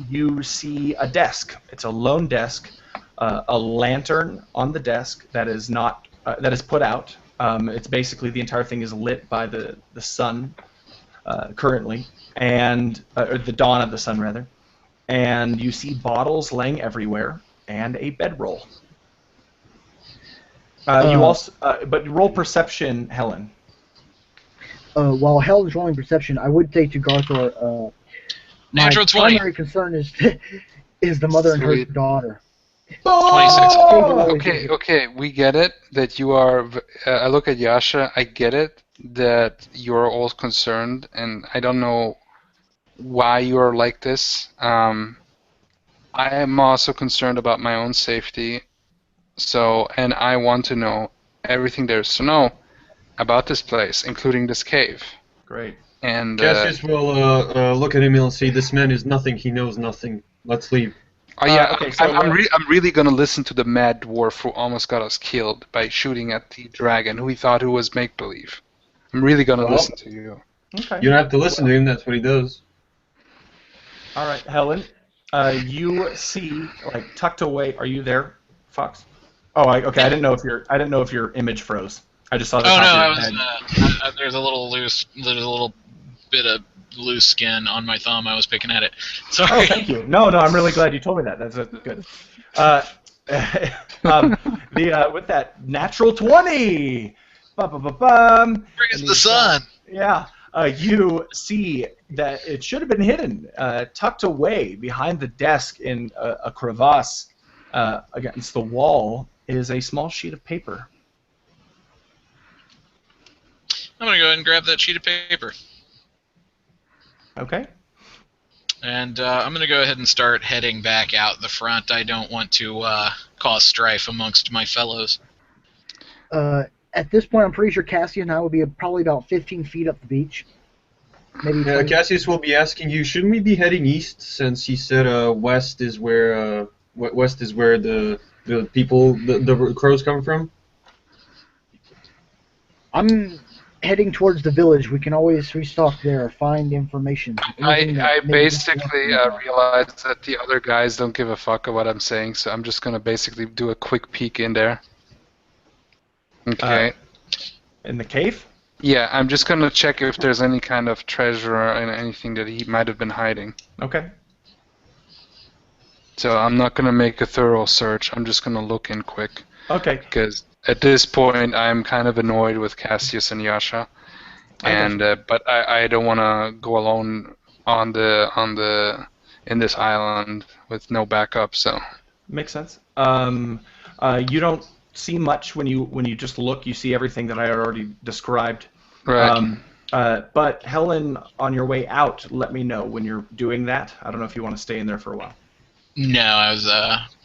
You see a desk. It's a lone desk, a lantern on the desk that is not that is put out. It's basically the entire thing is lit by the sun currently, and or the dawn of the sun rather. And you see bottles laying everywhere and a bedroll. You also, but roll perception, Helen. While Helen's rolling perception, I would say to Garthor, my Natural 20. primary concern is is the mother and her Sweet. daughter. 26. Okay, we get it that you are. I look at Yasha. I get it that you're all concerned, and I don't know why you are like this. I am also concerned about my own safety. So, and I want to know everything there is to know about this place, including this cave. Great. And Cassius will look at him and say, "This man is nothing. He knows nothing. Let's leave." oh yeah, okay, so I'm really gonna listen to the mad dwarf who almost got us killed by shooting at the dragon, who we thought who was make believe. I'm really gonna Well, listen to you. Okay. You don't have to listen to him. That's what he does. All right, Helen. You see, tucked away. Are you there, Fox? Oh, okay. I didn't know if your image froze. I just saw the Oh top no, of I your was. head. There's a little bit of loose skin on my thumb. I was picking at it. Oh, Sorry. thank you. No, I'm really glad you told me that. That's good. Uh, with that natural 20. Ba-ba-ba-bum. Praise And the sun. Yeah. You see that it should have been hidden, tucked away behind the desk in a crevasse against the wall is a small sheet of paper. I'm going to go ahead and grab that sheet of paper. Okay. And I'm going to go ahead and start heading back out the front. I don't want to cause strife amongst my fellows. At this point, I'm pretty sure Cassie and I will be probably about 15 feet up the beach. Maybe 20. Cassius will be asking you, shouldn't we be heading east, since he said west is where the people, the crows come from? I'm heading towards the village. We can always restock there or find information. Anything that I maybe basically realized that the other guys don't give a fuck of what I'm saying, so I'm just gonna basically do a quick peek in there. Okay. In the cave? Yeah, I'm just gonna check if there's any kind of treasure or anything that he might have been hiding. Okay. So I'm not gonna make a thorough search. I'm just gonna look in quick. Okay. Because at this point, I'm kind of annoyed with Cassius and Yasha, and but I don't want to go alone in this island with no backup. So Makes sense. You don't see much when you just look. You see everything that I already described. right. But Helen, on your way out, let me know when you're doing that. I don't know if you want to stay in there for a while. No, I was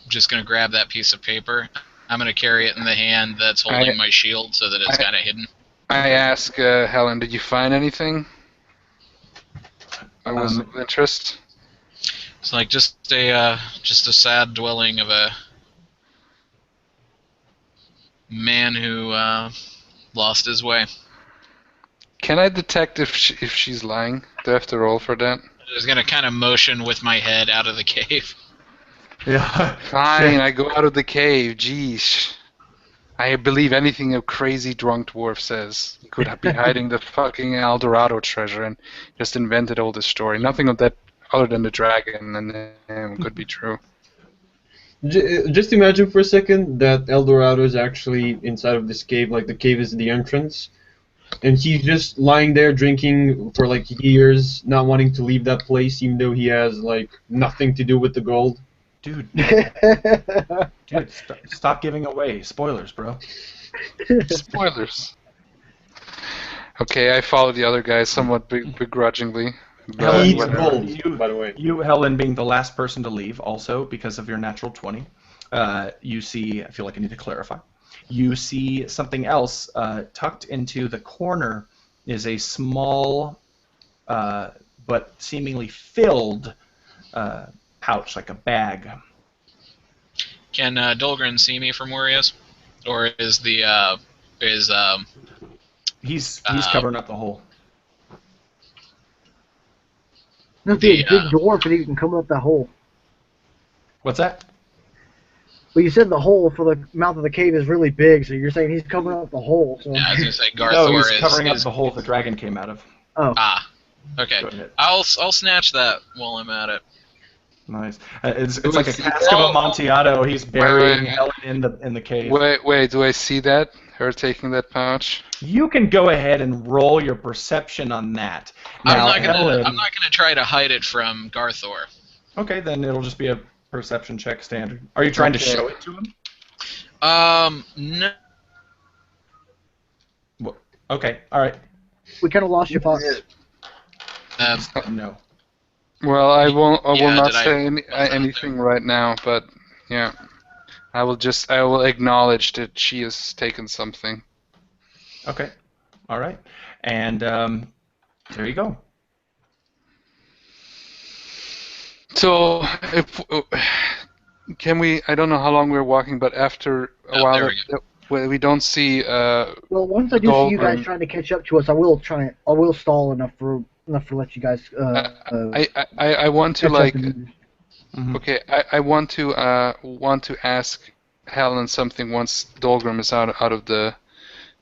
just going to grab that piece of paper. I'm going to carry it in the hand that's holding my shield so that it's kind of hidden. I ask Helen, did you find anything? Or was of interest? It's like just a sad dwelling of a man who lost his way. Can I detect if she's lying? Do I have to roll for that? I was going to kind of motion with my head out of the cave. Yeah. Fine, I go out of the cave. Jeez. I believe anything a crazy drunk dwarf says. He could be hiding the fucking El Dorado treasure and just invented all this story. Nothing of that other than the dragon and him could be true. Just imagine for a second that El Dorado is actually inside of this cave, like the cave is the entrance, and he's just lying there drinking for like years, not wanting to leave that place, even though he has like nothing to do with the gold. Dude, stop giving away spoilers, bro. Spoilers. Okay, I follow the other guy somewhat begrudgingly. Helen, He eats whatever. gold, by the way. You, Helen, being the last person to leave, also because of your natural 20, you see. I feel like I need to clarify. You see something else tucked into the corner is a small, but seemingly filled pouch, like a bag. Can Dolgren see me from where he is? Or is the He's covering up the hole. Must be a big dwarf and he can come up that hole. What's that? Well, you said the hole for the mouth of the cave is really big, so you're saying he's covering up the hole. So. I was gonna say No, Garthor he's covering up is the hole the dragon came out of. Oh. Okay. Go ahead. I'll snatch that while I'm at it. Nice. It's like a cask of Amontillado. He's burying Helen in the cave. Wait, do I see that? Her taking that pouch? You can go ahead and roll your perception on that. Now, I'm Helen, not gonna try to hide it from Garthor. Okay, then it'll just be a perception check standard. Are you trying to show it to him? No. Okay, all right. We kind of lost your thoughts. No. Well, I will not did I- say anything right now, but yeah, I will acknowledge that she has taken something. Okay. All right. And there you go. So, can we? I don't know how long we're walking, but after a while, we don't see. Well, once I do see you guys trying to catch up to us, I will stall enough to let you guys. I want to like. Mm-hmm. Okay, I want to ask Helen something once Dolgrim is out of the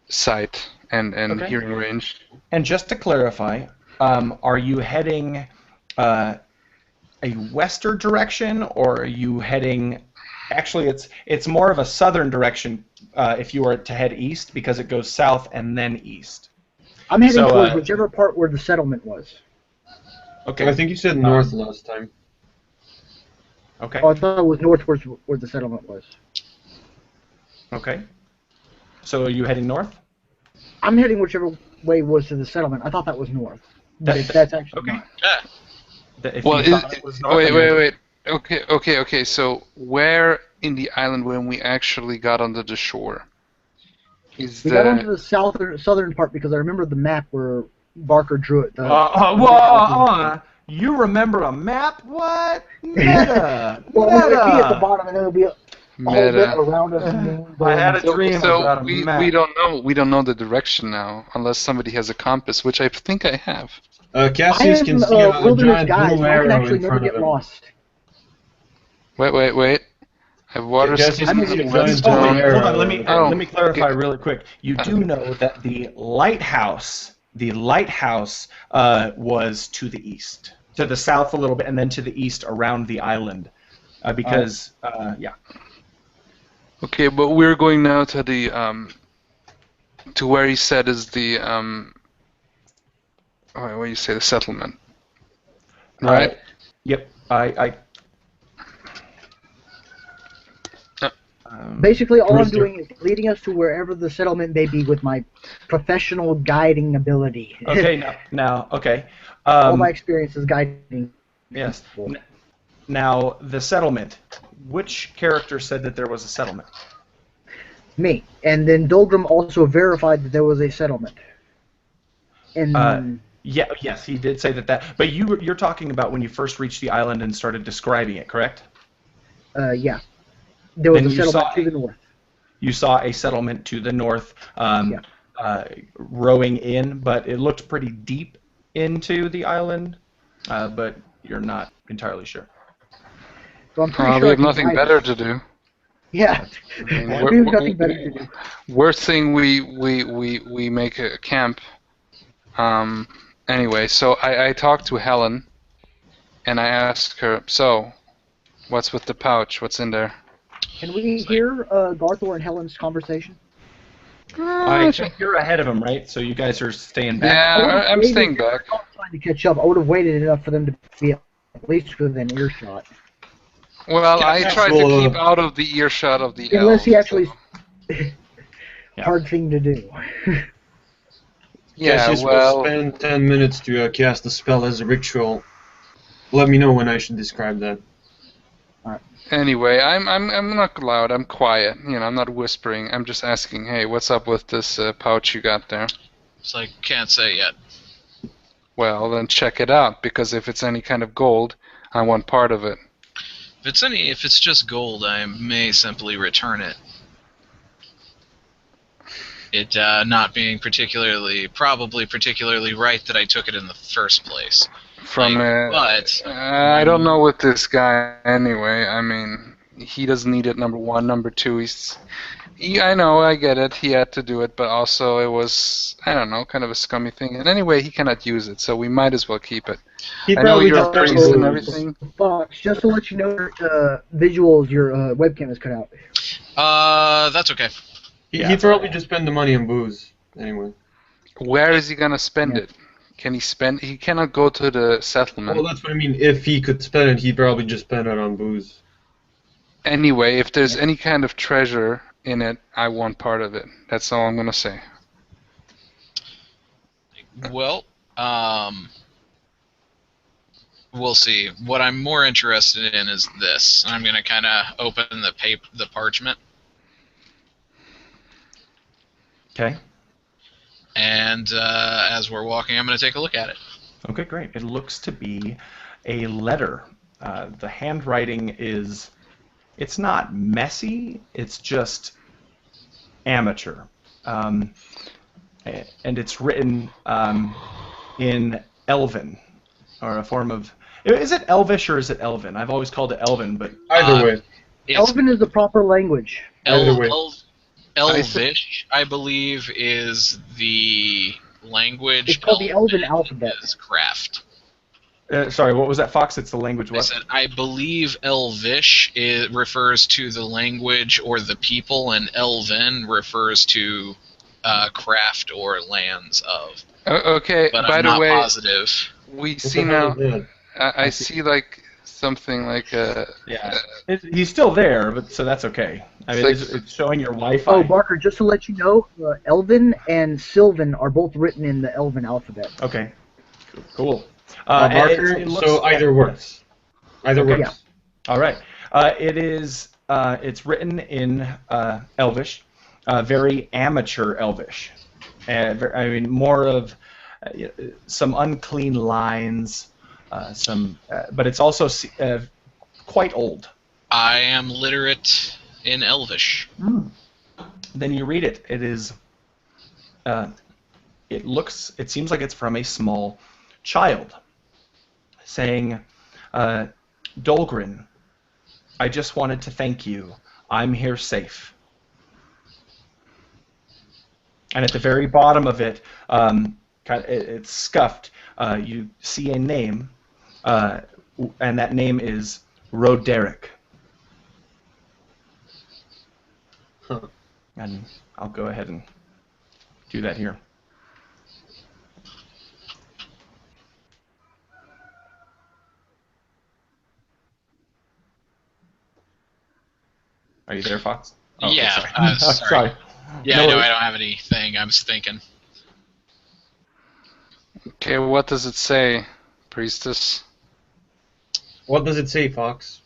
sight and Okay. hearing range. And just to clarify, are you heading a western direction, or are you heading? Actually, it's more of a southern direction if you were to head east, because it goes south and then east. I'm heading So, towards whichever part where the settlement was. Okay. I think you said north last time. Okay. Oh, I thought it was north where the settlement was. Okay. So are you heading north? I'm heading whichever way was to the settlement. I thought that was north. But That- that's actually okay. not. Yeah. If Well, you thought it was north, wait, then wait, you're- wait. Okay. So where in the island when we actually got onto the shore? Is We got onto the southern part because I remember the map where Barker drew it. You remember a map? What? Meta. Well, we would be at the Meta. bottom, and there would be a whole bit meta? around us. And I had a So, dream so about a we map. we don't know the direction now unless somebody has a compass, which I think I have. I Cassius can am see a wilderness giant guy, blue so I can arrow actually in never front of get him. lost. Wait. I have water Cassius I'm skins in and the- redstone. Oh, wait, hold on. arrow. Let me clarify okay. really quick. You do know that the lighthouse was to the east, to the south a little bit, and then to the east around the island, because yeah. Okay, but we're going now to the to where he said is the what do you say, the settlement, right? Yep. I Basically, all I'm Rooster. doing is leading us to wherever the settlement may be with my professional guiding ability. Okay. Now. Okay. All my experience is guiding. Yes. Now the settlement. Which character said that there was a settlement? Me. And then Dolgrim also verified that there was a settlement. And Yeah. Yes, he did say that. But you're talking about when you first reached the island and started describing it, correct? yeah. There was Then a you settlement saw to the north. You saw a settlement to the north, rowing in, but it looked pretty deep into the island, but you're not entirely sure. So I'm pretty sure We I have can nothing guide better us. to do. Yeah. mean, we have nothing better to do. Worst thing we make a camp. Anyway, so I talked to Helen, and I asked her, so, what's with the pouch? What's in there? Can we hear Garthor and Helen's conversation? I think you're ahead of them, right? So you guys are staying back. Yeah, I'm Waited- staying back. I'm trying to catch up. I would have waited enough for them to be at least within earshot. Well, I Cassius tried to will, keep out of the earshot of the Unless he elves, actually... so- Hard thing to do. Yeah, Cassius will well, spend 10 minutes to cast the spell as a ritual. Let me know when I should describe that. anyway, I'm not loud. I'm quiet. I'm not whispering. I'm just asking, hey, what's up with this pouch you got there? It's like, can't say yet. Well, then check it out, because if it's any kind of gold, I want part of it. If it's just gold, I may simply return it. It not being probably particularly right that I took it in the first place. From but I don't know with this guy anyway. I mean, he doesn't need it. Number one, number two. I know, I get it. He had to do it, but also it was, I don't know, kind of a scummy thing. And anyway, he cannot use it, so we might as well keep it. He I know probably you're a just priest and goes, everything. Fox, just to let you know, visuals, your webcam is cut out. that's okay. He'd probably just spend the money on booze, anyway. Where is he gonna spend it? Can he spend? He cannot go to the settlement. Well, that's what I mean. If he could spend it, he'd probably just spend it on booze. Anyway, if there's any kind of treasure in it, I want part of it. That's all I'm gonna say. Well, we'll see. What I'm more interested in is this. I'm gonna kind of open the parchment. Okay. And as we're walking, I'm going to take a look at it. Okay, great. It looks to be a letter. The handwriting it's not messy, it's just amateur. And it's written in Elven, or a form of... Is it Elvish or is it Elven? I've always called it Elven, but... Either way. Elven is the proper language. Either way. Elvish, I believe, is the language. It's called the Elven alphabet. Is craft. Sorry, what was that, Fox? It's the language I what? said I believe Elvish refers to the language or the people, and Elven refers to craft or lands of. Okay, But by I'm the not way, positive. we What see the hell now. is that? I see like something like a. Yeah, he's still there, but so that's okay. I mean, It's it's showing your Wi-Fi. Oh, Barker, just to let you know, Elven and Sylvan are both written in the Elven alphabet. Okay, cool. Marker, it looks so either works. Either Okay. works. All right. It is. It's written in Elvish, very amateur Elvish. I mean, more of some unclean lines, but it's also quite old. I am literate in Elvish. Then you read it. It is. It seems like it's from a small child, saying, "Dolgrin, I just wanted to thank you. I'm here safe." And at the very bottom of it, it's scuffed. You see a name, and that name is Roderick. Huh. And I'll go ahead and do that here. Are you there, Fox? Oh, okay, Yeah, sorry. sorry. Yeah, No I know worries. I don't have anything. I was thinking. Okay, what does it say, priestess? What does it say, Fox?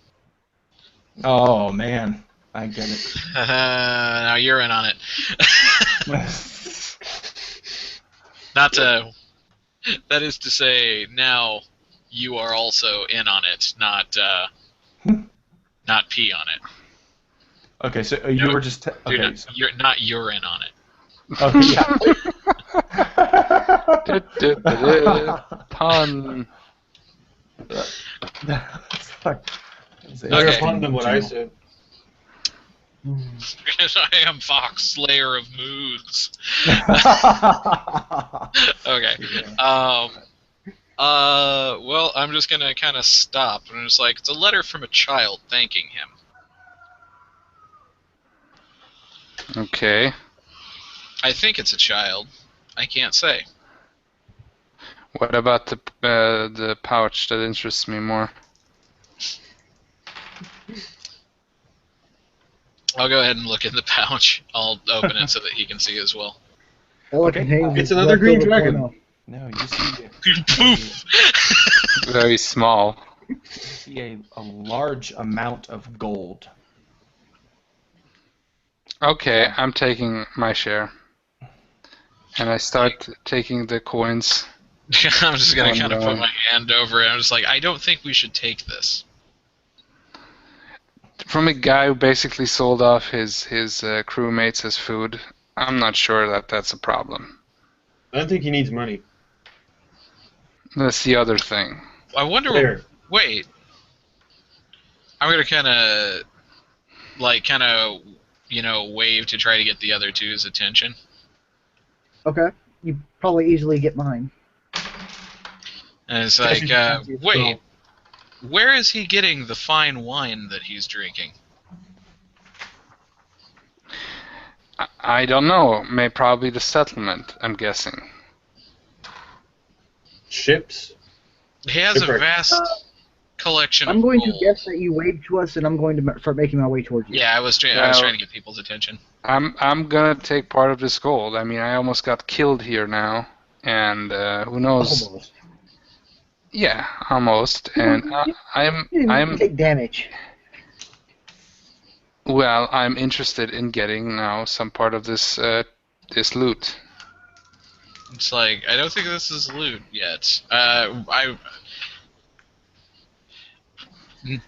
Oh man, I get it. Now you're in on it. Not to. That is to say, now you are also in on it, not not pee on it. Okay, so you were just Dude, okay. you're not urine on it. Okay, yeah. Pun. Better Okay. fun than what I said. Because I am Fox, Slayer of Moods. Okay. Well, I'm just gonna kind of stop, and I'm just like, it's a letter from a child thanking him. Okay. I think it's a child. I can't say. What about the pouch that interests me more? I'll go ahead and look in the pouch. I'll open it so that he can see as well. All Okay. it contains It's is another green leftover dragon. porno. No, you see, Poof! Very small. you see a large amount of gold. Okay, I'm taking my share. And I start taking the coins. I'm just gonna One kind of round. put my hand over it. I'm just like, I don't think we should take this. From a guy who basically sold off his crewmates as food, I'm not sure that that's a problem. I don't think he needs money. That's the other thing. I wonder. There. Wait. I'm gonna kind of, wave to try to get the other two's attention. Okay. You probably easily get mine. And it's Guess like, you should see it. wait, where is he getting the fine wine that he's drinking? I don't know. Probably the settlement, I'm guessing. Ships? He has a Shipwreck. vast collection I'm of going to gold. guess that you waved to us, and I'm going to start making my way towards you. Yeah, I was trying to get people's attention. I'm gonna take part of this gold. I mean, I almost got killed here now, and who knows? Almost. Yeah, almost. And You didn't take damage. well, I'm interested in getting now some part of this this loot. It's like, I don't think this is loot yet.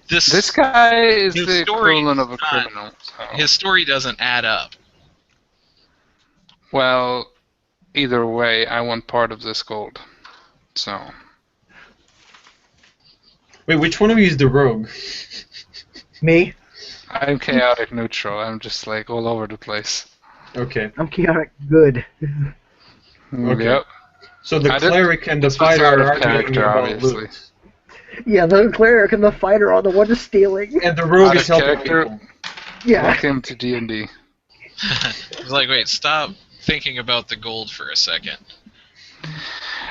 This guy is his the story equivalent of is a not- criminal. So. His story doesn't add up. Well, either way, I want part of this gold. So. Wait, which one of you is the rogue? Me? I'm chaotic neutral. I'm just like all over the place. Okay. I'm chaotic good. Okay. Yep. So the I didn't- cleric and the this was fighter out are of arguing character, about obviously. loot. Yeah, the cleric and the fighter are the one just stealing. And the rogue Out is of helping character. people. Yeah. Welcome to D&D. It's like, wait, stop thinking about the gold for a second.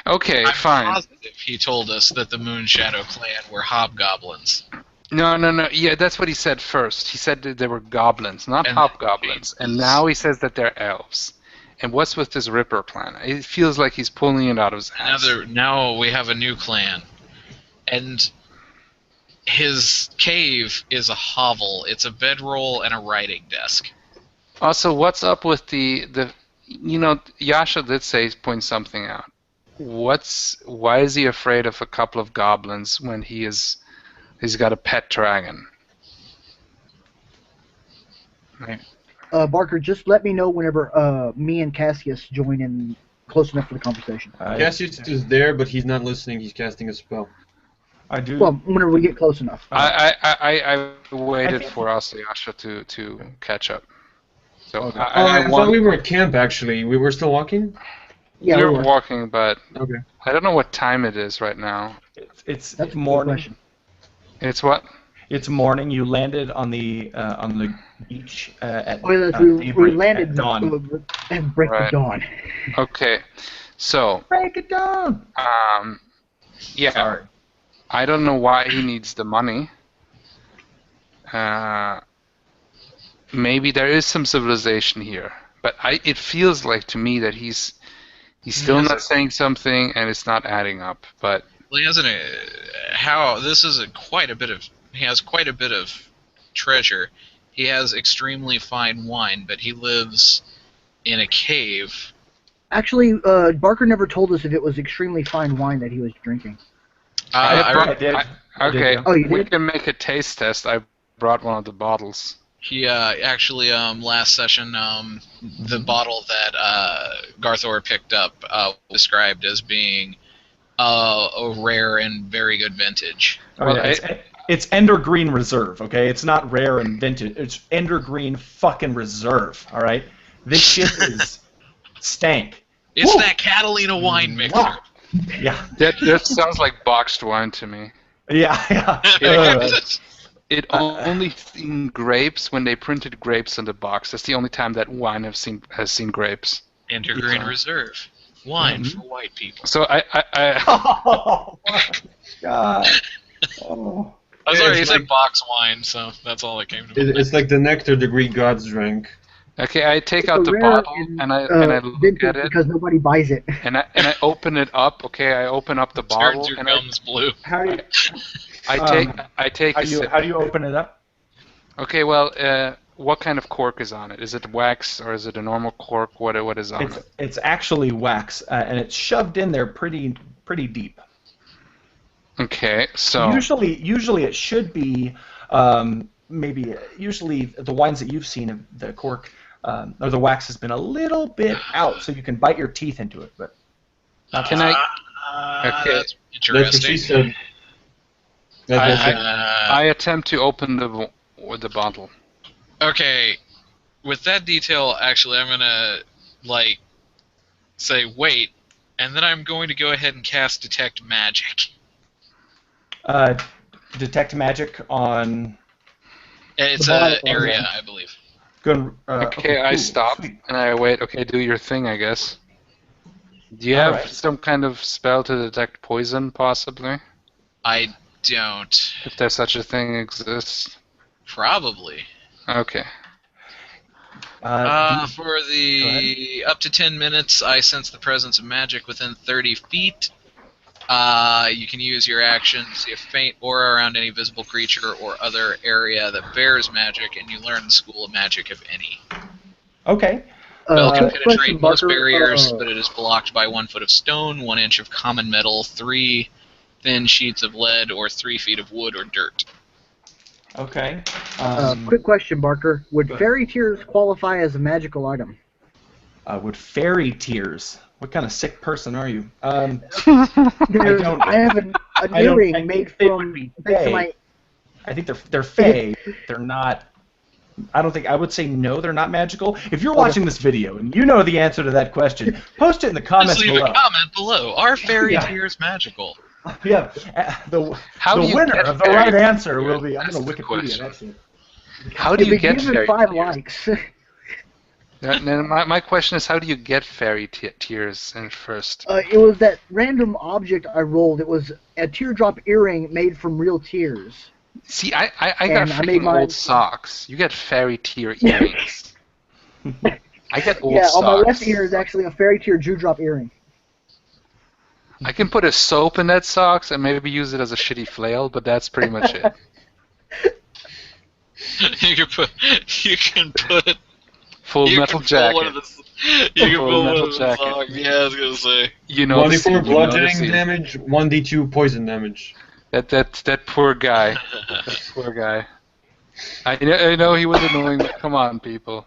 Okay, I'm fine. positive he told us that the Moonshadow clan were hobgoblins. No. Yeah, that's what he said first. He said that they were goblins, not And hobgoblins. then And now he says that they're elves. And what's with this Ripper plan? It feels like he's pulling it out of his ass. Now we have a new clan. And his cave is a hovel. It's a bedroll and a writing desk. Also, what's up with the Yasha did point something out. Why is he afraid of a couple of goblins when he's got a pet dragon? Right. Barker, just let me know whenever me and Cassius join in close enough for the conversation. Cassius is there, but he's not listening. He's casting a spell. I do. Well, whenever we get close enough. I waited think- for Yasha to catch up. So Okay. I I want. thought we were at camp, actually. We were still walking? Yeah, we we were were. walking, but Okay. I don't know what time it is right now. It's That's a good morning. question. It's what? It's morning. You landed on the beach at Oh, yes, we daybreak, landed at dawn. and break Right. the dawn. Okay, so Break it down. yeah, Sorry. I don't know why he needs the money. Maybe there is some civilization here, but it feels like to me that he's still Yes, not saying something, and it's not adding up. But Well, he hasn't. This is quite a bit of. He has quite a bit of treasure. He has extremely fine wine, but he lives in a cave. Actually, Barker never told us if it was extremely fine wine that he was drinking. I brought- I did. I did, okay, yeah. Oh, you we did? can make a taste test. I brought one of the bottles. He actually last session the bottle that Garthor picked up described as being a rare and very good vintage. Oh, Well, yeah, it's Ender Green Reserve, okay? It's not rare and vintage. It's Ender Green fucking Reserve, all right? This shit is stank. It's Woo! that Catalina wine mixer. Mwah! Yeah, That sounds like boxed wine to me. yeah. It only seen grapes when they printed grapes on the box. That's the only time that wine has seen grapes. Intergreen Yeah. Reserve. Wine Mhm. for white people. So I Oh my god. Oh. I'm Yeah, sorry, it's he said like- box wine, so that's all that came to me. It's like the nectar the Greek gods drank. okay, I take It's out a the rare bottle and, and I look vintage at it because nobody buys it. and I open it up. Okay, I open up the bottle Turns your and gums blue. How do you, I take how a do you sip. how do you open it up? Okay, well, what kind of cork is on it? Is it wax or is it a normal cork? What is on it? It's actually wax, and it's shoved in there pretty deep. Okay, so Usually it should be usually the wines that you've seen of the cork or the wax has been a little bit out, so you can bite your teeth into it. But can I? Okay. That's That's what she interesting. said. That's what she- I attempt to open the bottle. Okay, with that detail, actually, I'm gonna say wait, and then I'm going to go ahead and cast Detect Magic. detect magic on. It's The an bottle, area, yeah. I believe. Okay, I cool, stop sweet. and I wait. Okay, do your thing, I guess. Do you All have right. some kind of spell to detect poison, possibly? I don't. If there's such a thing exists. Probably. Okay. For Go the up to 10 minutes, I sense the presence of magic within 30 feet. You can use your action to see a faint aura around any visible creature or other area that bears magic, and you learn the school of magic, if any. Okay. Spell can Question, penetrate most Barker, barriers, but it is blocked by 1 foot of stone, 1 inch of common metal, 3 thin sheets of lead, or 3 feet of wood or dirt. Okay. quick question, Barker. Would Go ahead. fairy tears qualify as a magical item? Would fairy tears? What kind of sick person are you? There's- don't- I have an I don't- earring I made think they from would be next to fey. my. I think they're fey. They're not. I would say no, they're not magical. If you're watching this video and you know the answer to that question, post it in the comments Just leave below. a comment below. Are fairy Yeah. tears magical? Yeah, the How do you winner get of the fairy right tears? answer will be. I'm That's going to the Wikipedia question. that shit. How do If you it get gives it fairy 5 tears? likes. Now, my question is, how do you get fairy tears in first? It was that random object I rolled. It was a teardrop earring made from real tears. See, I got And I made freaking mine- old socks. You get fairy tear earrings. I get old Yeah, socks. on my left ear is actually a fairy tear dewdrop earring. I can put a soap in that socks and maybe use it as a shitty flail, but that's pretty much it. You can put Full you metal can pull one jacket. of the, you can Full pull one metal of the jacket. socks. Yeah, I was gonna say. You know the 1d4 scene, you know the bludgeoning scene. damage, 1d2 poison damage. That poor guy. That poor guy. I know he was annoying, but come on, people.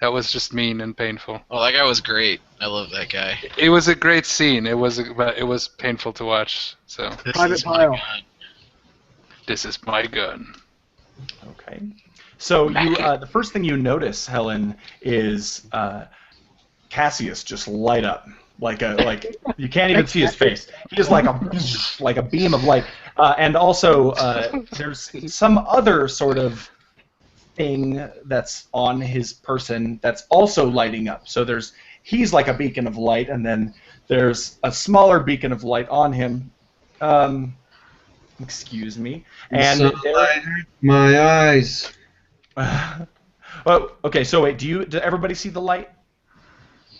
That was just mean and painful. Oh, that guy was great. I love that guy. It was a great scene. But it was painful to watch. So This Private is my Pile. gun. this is my gun. Okay. So you, the first thing you notice, Helen, is Cassius just light up like you can't even see his face. He is like a beam of light, and also there's some other sort of thing that's on his person that's also lighting up. So he's like a beacon of light, and then there's a smaller beacon of light on him. Excuse me. And Sunlight hurt my eyes. well, okay. So wait, did everybody see the light?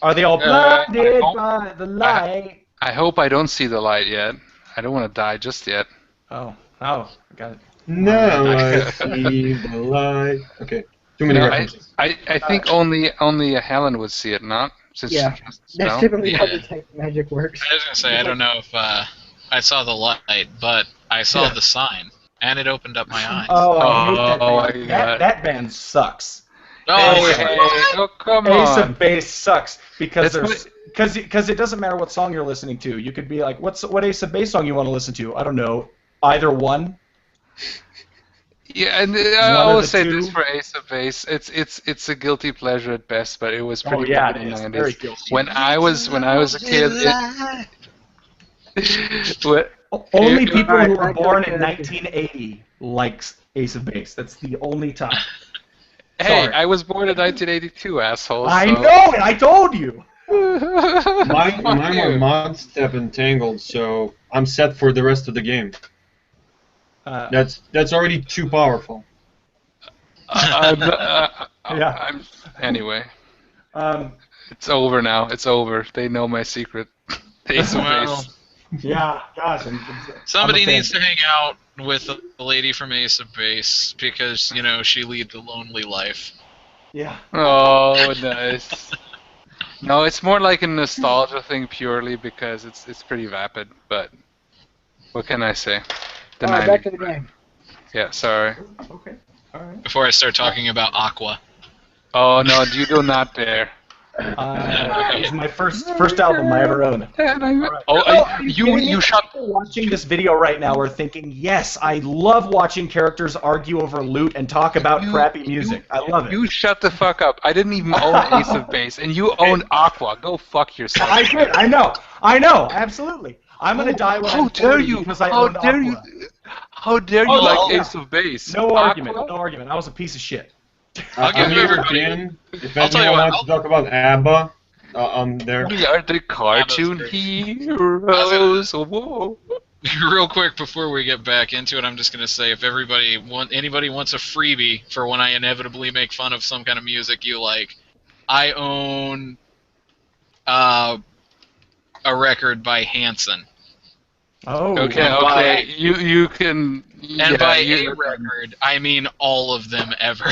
Are they all I blinded hope- by the light? I hope I don't see the light yet. I don't want to die just yet. Oh, I got it. Now I see the light. Okay, too many No, references. I think only Helen would see it, not? Since Yeah. she casts That's spell. typically how Yeah. the magic works. I was gonna say I don't know if I saw the light, but I saw the sign, and it opened up my eyes. Oh, I hate that Oh, band. my God. That band sucks. Oh, Ace- hey, oh come Ace on. of Base sucks because That's because it doesn't matter what song you're listening to. You could be like, what Ace of Base song you want to listen to? I don't know. Either one. Yeah, and One I of always the say two. this for Ace of Base. It's a guilty pleasure at best, but it was pretty Oh yeah, bad it in the is 90s. very guilty. When I was a kid, Only it- people who were Alright, born back in to- 1980 likes Ace of Base. That's the only time. hey, Sorry. I was born in 1982, asshole. I so- know it. I told you. Mine Fuck were you. mod step and tangled, so I'm set for the rest of the game. That's already too powerful. Yeah. Anyway, Um, it's over now. It's over. They know my secret. Ace of Well, Base. yeah. Gosh. somebody I'm a fan. needs to hang out with the lady from Ace of Base because she leads a lonely life. Yeah. Oh, nice. No, it's more like a nostalgia thing purely because it's pretty vapid. But what can I say? The Alright, 90s. back to the game. Yeah, sorry. Okay. All right. Before I start talking about Aqua. Oh no, you do not dare. It's my first album I ever owned. You shut. People watching this video right now are thinking, yes, I love watching characters argue over loot and talk about crappy music. I love it. You shut the fuck up. I didn't even own Ace of Base, and you owned Aqua. Go fuck yourself. I did. I know. Absolutely. I'm gonna die when How I'm dare 40 you? because I How owned dare you? Aqua. How dare you Oh, like yeah. Ace of Base? No Aqua? argument. No argument. I was a piece of shit. I'll give I'm everybody- European. If I'll tell you anyone what, wants to talk about ABBA, I'm there. We are the cartoon great. heroes. Whoa. Real quick before we get back into it, I'm just gonna say if anybody wants a freebie for when I inevitably make fun of some kind of music you like, I own a record by Hanson. Oh. Okay, And okay. by- You can. And by you, a record, I mean all of them ever.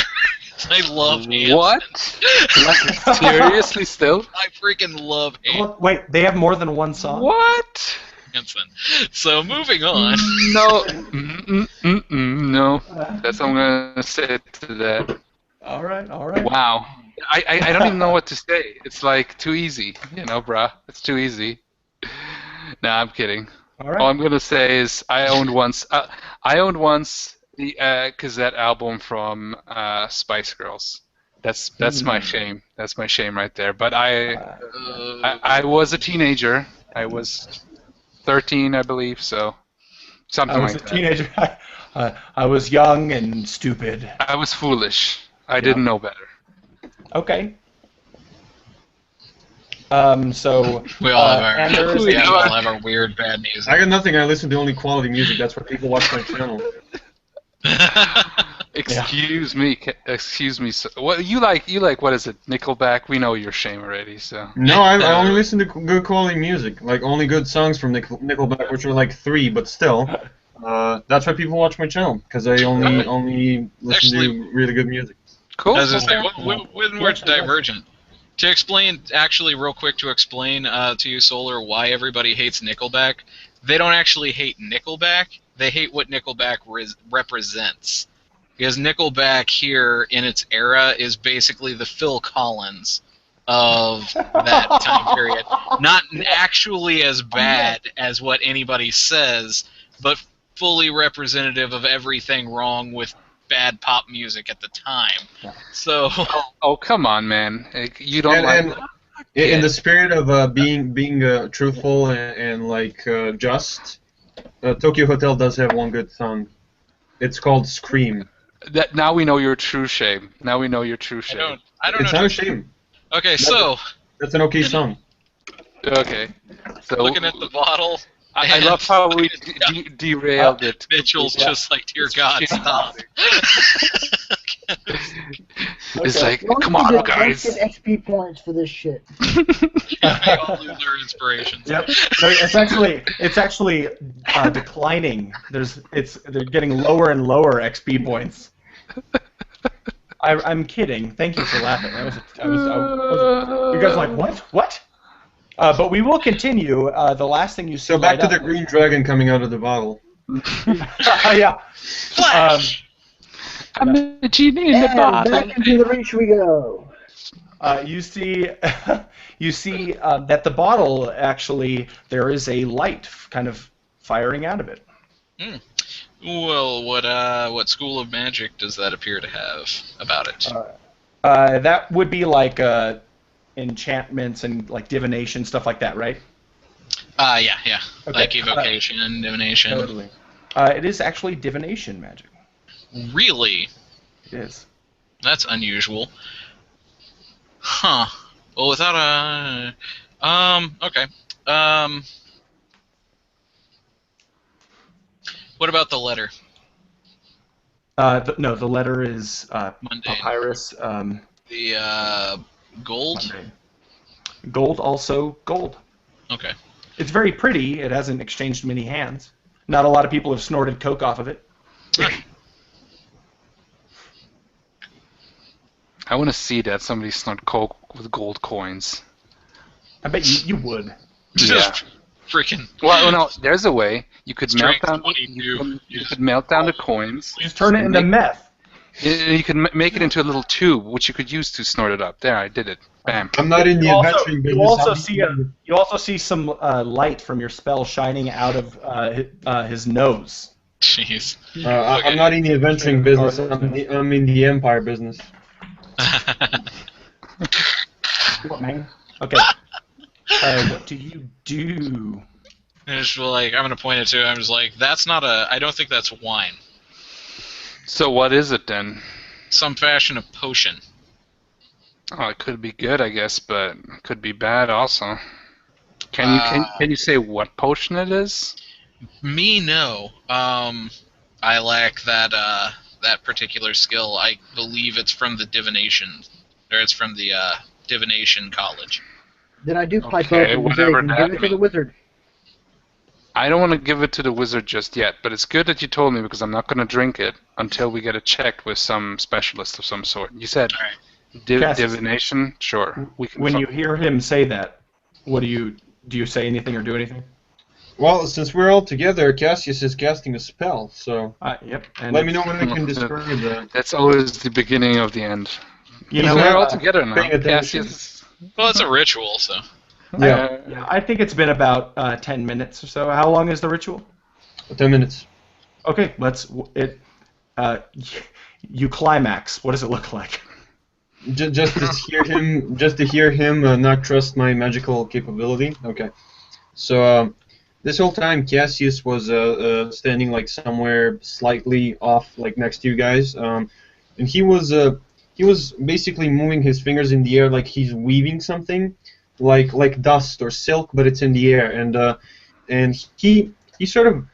I love Hanson. What? Like, seriously, still? I freaking love Wait, they have more than one song? What? Hanson. So moving on. No. No. That's what I'm gonna say to that. All right. Wow. I don't even know what to say. It's like too easy, bruh. It's too easy. Nah, I'm kidding. All right. All I'm gonna say is I owned once. the Cassette album from Spice Girls. That's my shame. That's my shame right there. But I was a teenager. I was 13, I believe, so I something was a like that. teenager. I was young and stupid. I was foolish. I didn't know better. Okay. So We all have our Anders, we all have our weird bad music. I got nothing. I listen to only quality music. That's why people watch my channel. Excuse me. Excuse me. What you like? You like what is it? Nickelback. We know your shame already. So. No, I only listen to good quality music, like only good songs from Nickelback, which are like 3, but still. That's why people watch my channel, because I only listen to really good music. Cool. As I say, when we're divergent. To explain, actually, real quick, to explain to you, Solar, why everybody hates Nickelback, they don't actually hate Nickelback. They hate what Nickelback represents. Because Nickelback here, in its era, is basically the Phil Collins of that time period. Not actually as bad as what anybody says, but fully representative of everything wrong with bad pop music at the time. So... Oh, come on, man. You don't And in the spirit of being truthful and like just, Tokyo Hotel does have one good song. It's called "Scream." That now we know your true shame. Now we know your true shame. I don't It's know. not a shame. Okay, so That's an okay song. Okay. So looking at the bottle, I love how we derailed it. Mitchell's just like, dear God, stop. It's like, Don't come on, get guys. XP points for this shit. They all lose their inspirations. Yep. It's actually declining. They're getting lower and lower XP points. I'm kidding. Thank you for laughing. You guys are like, what? What? But we will continue. The last thing you So back to slide the green dragon coming out of the bottle. yeah. Flash! I'm a genie in the And bottle. back into the reach we go. You see that the bottle actually there is a light kind of firing out of it. Well, what school of magic does that appear to have about it? That would be like enchantments and like divination stuff like that, right? Yeah. Okay. Like evocation, divination. Totally. It is actually divination magic. Really? It is. That's unusual. Huh. Well, without a... okay. What about the letter? No, the letter is Mundane. papyrus. The, gold? Mundane. Gold, also gold. Okay. It's very pretty. It hasn't exchanged many hands. Not a lot of people have snorted coke off of it. I want to see that somebody snort coke with gold coins. I bet you would. Yeah. Just freaking... Well, no, there's a way. You could melt Strength down. 22. You could melt down the coins. Just turn it into meth. You can make it into a little tube, which you could use to snort it up. There, I did it. Bam. I'm not in the adventuring business. You also see some light from your spell shining out of his nose. Jeez. I'm not in the adventuring business. I'm in the empire business. What, man? Okay. What do you do? And it's like, I'm going to point it to, I'm just like, that's not I don't think that's wine. So what is it then? Some fashion of potion. Oh, it could be good, I guess, but it could be bad also. Can you say what potion it is? Me, no. I lack that particular skill. I believe it's from the divination, or it's from the divination college. Then I do pipe Okay, up and whatever and give that it to the means. wizard. I don't want to give it to the wizard just yet, but it's good that you told me because I'm not going to drink it until we get it checked with some specialist of some sort. You said All right. divination? Sure. We can When you hear him say that, what do you say anything or do anything? Well, since we're all together, Cassius is casting a spell, so Yep. And let me know when I can describe that. That's always the beginning of the end. You So know, we're all together now. paying attention. Cassius. Well, it's a ritual, so. yeah, I think it's been about 10 minutes or so. How long is the ritual? 10 minutes. Okay, You climax. What does it look like? Just to hear him not trust my magical capability. Okay. So this whole time Cassius was standing like somewhere slightly off, like next to you guys, and he was basically moving his fingers in the air like he's weaving something, like dust or silk, but it's in the air, and he sort of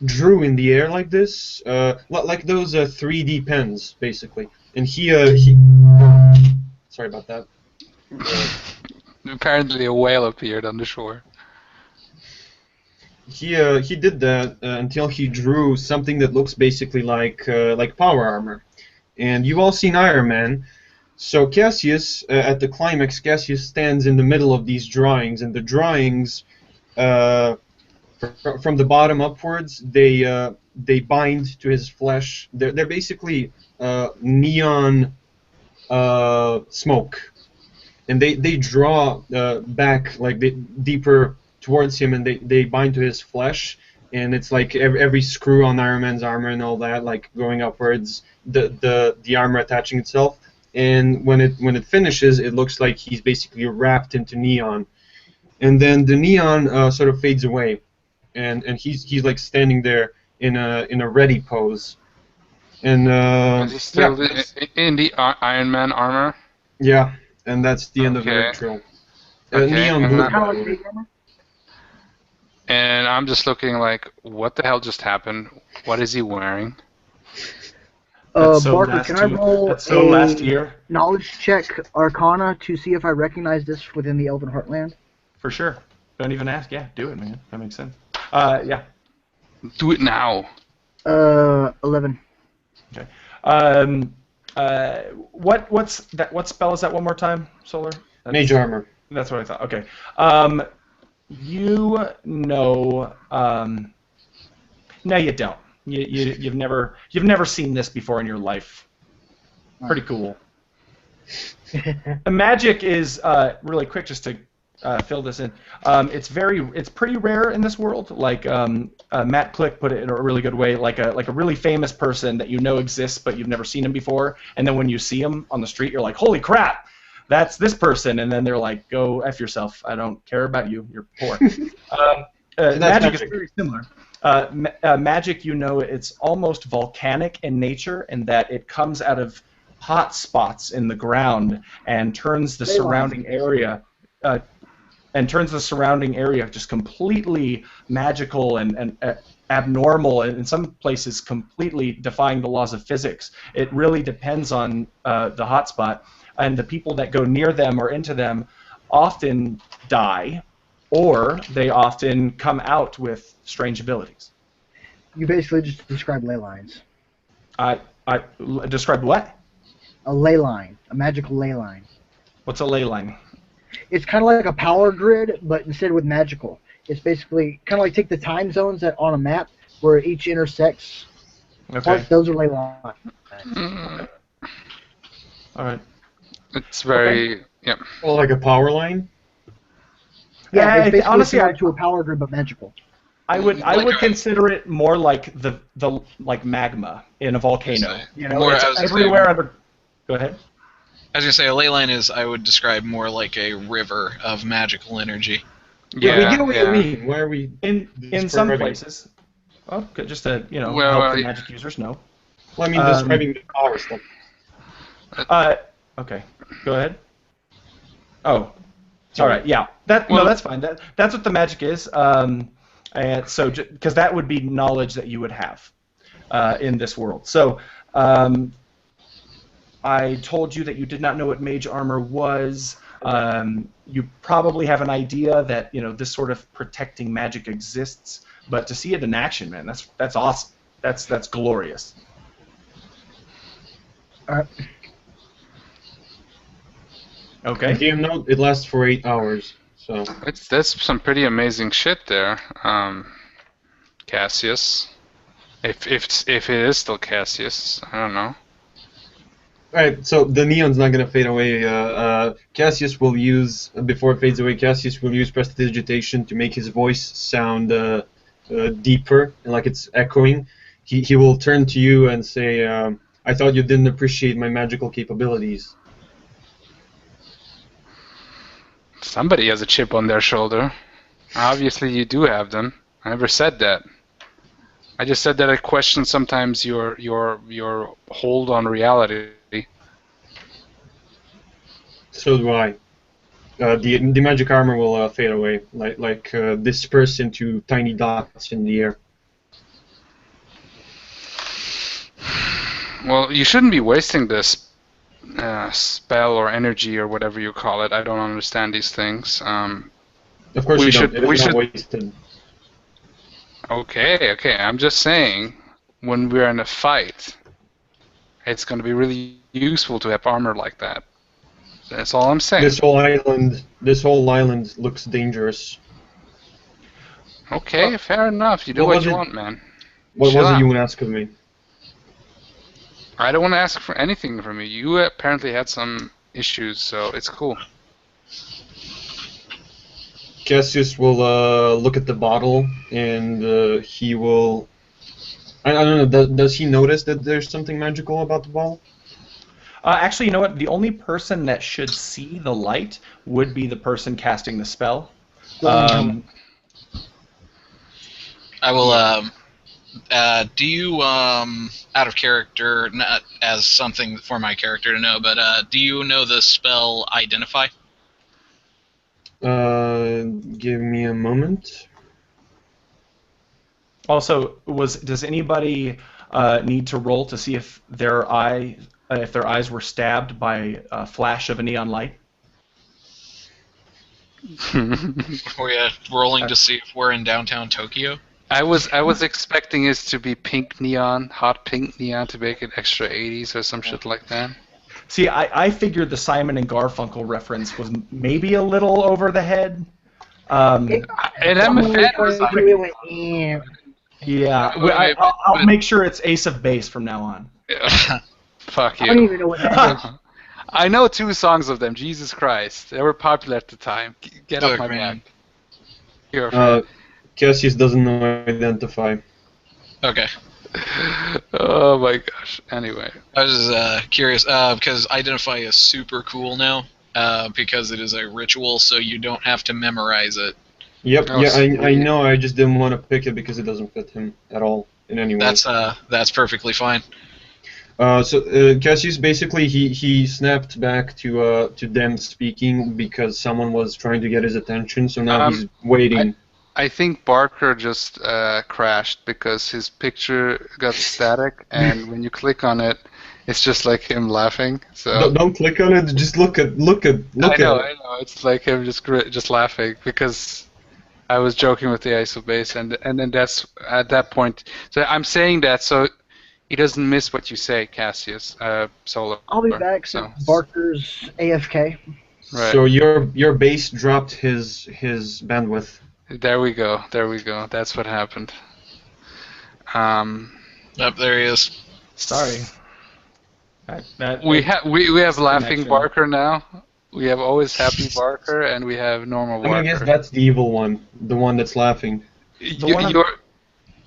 drew in the air like this, like those 3D pens basically, and he sorry about that. Apparently a whale appeared on the shore. He did that until he drew something that looks basically like power armor, and you've all seen Iron Man. So Cassius, at the climax, Cassius stands in the middle of these drawings, and the drawings, from the bottom upwards, they bind to his flesh. They're basically neon smoke, and they draw back like deeper towards him, and they bind to his flesh, and it's like every screw on Iron Man's armor and all that, like going upwards, the armor attaching itself, and when it finishes, it looks like he's basically wrapped into neon, and then the neon sort of fades away, and he's like standing there in a ready pose, and Is he still in the Iron Man armor? yeah, and that's the end of the Okay. ritual. Okay, Neon and blue, that- by How the much way. big armor? And I'm just looking like, what the hell just happened? What is he wearing? That's so Barker, last can I year. roll That's so a last year. knowledge check Arcana to see if I recognize this within the Elven Heartland? For sure. Don't even ask. Yeah, do it, man. That makes sense. Yeah. Do it now. 11. Okay. What's that? What spell is that? One more time, Solar. Mage armor. That's what I thought. Okay. You know. No, you don't. You've never seen this before in your life. Pretty cool. Magic is really quick, just to fill this in. It's pretty rare in this world. Like Matt Click put it in a really good way. Like a really famous person that you know exists, but you've never seen him before. And then when you see him on the street, you're like, holy crap, that's this person. And then they're like, go F yourself. I don't care about you. You're poor. Magic is very similar. Magic, it's almost volcanic in nature, in that it comes out of hot spots in the ground and turns the surrounding area just completely magical and abnormal, and in some places completely defying the laws of physics. It really depends on the hotspot, and the people that go near them or into them often die, or they often come out with strange abilities. You basically just described ley lines. I described what? A ley line. A magical ley line. What's a ley line? It's kind of like a power grid, but instead with magical. It's basically kind of like take the time zones that on a map where each intersects. Okay. Those are ley lines. All right. It's very yeah. Well, like a power line. Yeah, it's basically honestly, similar to a power grid, but magical. I would consider it more like the like magma in a volcano. You know, More, it's I was gonna say- everywhere under. Go ahead. I was gonna say a ley line is, I would describe more like a river of magical energy. Yeah, we get what yeah. you mean. Why are we In some describing- places. Well, just to Well, help the yeah. magic users know. Well, I mean, describing the power stuff. Okay. Go ahead. Oh. All Sorry. right. Yeah. Well- That's fine. That's what the magic is. And so, because that would be knowledge that you would have in this world. So, I told you that you did not know what mage armor was. You probably have an idea that this sort of protecting magic exists, but to see it in action, man, that's awesome. That's glorious. All right. Okay. Game note: it lasts for 8 hours. So That's some pretty amazing shit there, Cassius. If it is still Cassius, I don't know. Alright, so the neon's not gonna fade away. Cassius will use, before it fades away, Cassius will use prestidigitation to make his voice sound deeper, and like it's echoing. he will turn to you and say, "I thought you didn't appreciate my magical capabilities." Somebody has a chip on their shoulder. Obviously, you do have them. I never said that. I just said that I question sometimes your hold on reality. So do I. The magic armor will fade away, like disperse into tiny dots in the air. Well, you shouldn't be wasting this spell or energy or whatever you call it. I don't understand these things. Of course We you should- don't. It we is not should- wasted. Okay. I'm just saying, when we're in a fight, it's going to be really useful to have armor like that. That's all I'm saying. This whole island looks dangerous. Okay, fair enough. You do what what was you it- want, man. What Chill was it out. you would ask of me? I don't want to ask for anything from you. You apparently had some issues, so it's cool. Cassius will look at the bottle and he will. I don't know. Does he notice that there's something magical about the bottle? Actually, you know what? The only person that should see the light would be the person casting the spell. I will. Do you, out of character, not as something for my character to know, but do you know the spell Identify? Give me a moment. Also, does anybody need to roll to see if their eyes were stabbed by a flash of a neon light? We're rolling to see if we're in downtown Tokyo. I was expecting it to be pink neon, hot pink neon, to make it extra 80s or some shit like that. See, I figured the Simon and Garfunkel reference was maybe a little over the head. And I'm a fan of Simon. Yeah, Wait, I'll make sure it's Ace of Base from now on. Fuck I don't you. even know what that is. I know 2 songs of them. Jesus Christ, they were popular at the time. Get off Look, my man. back. You're a fan. Cassius doesn't know Identify. Okay. Oh my gosh. Anyway. I was curious, because Identify is super cool now, because it is a ritual, so you don't have to memorize it. Yep. Oh, Yeah, I sweet. know. I just didn't want to pick it because it doesn't fit him at all in any way. That's perfectly fine. So Cassius basically he snapped back to them speaking because someone was trying to get his attention. So now he's waiting. I think Barker just crashed because his picture got static, and when you click on it, it's just like him laughing. So Don't click on it. Just look at I know. it. It's like him just laughing because I was joking with the ISO base, and then that's at that point. So I'm saying that so he doesn't miss what you say, Cassius. Solar. I'll be back So since Barker's AFK. right. So your base dropped his bandwidth. There we go. That's what happened. Up there he is. Sorry. We have laughing Connection. Barker now. We have always happy Barker, and we have normal I'm Barker. gonna guess that's the evil one, the one that's laughing.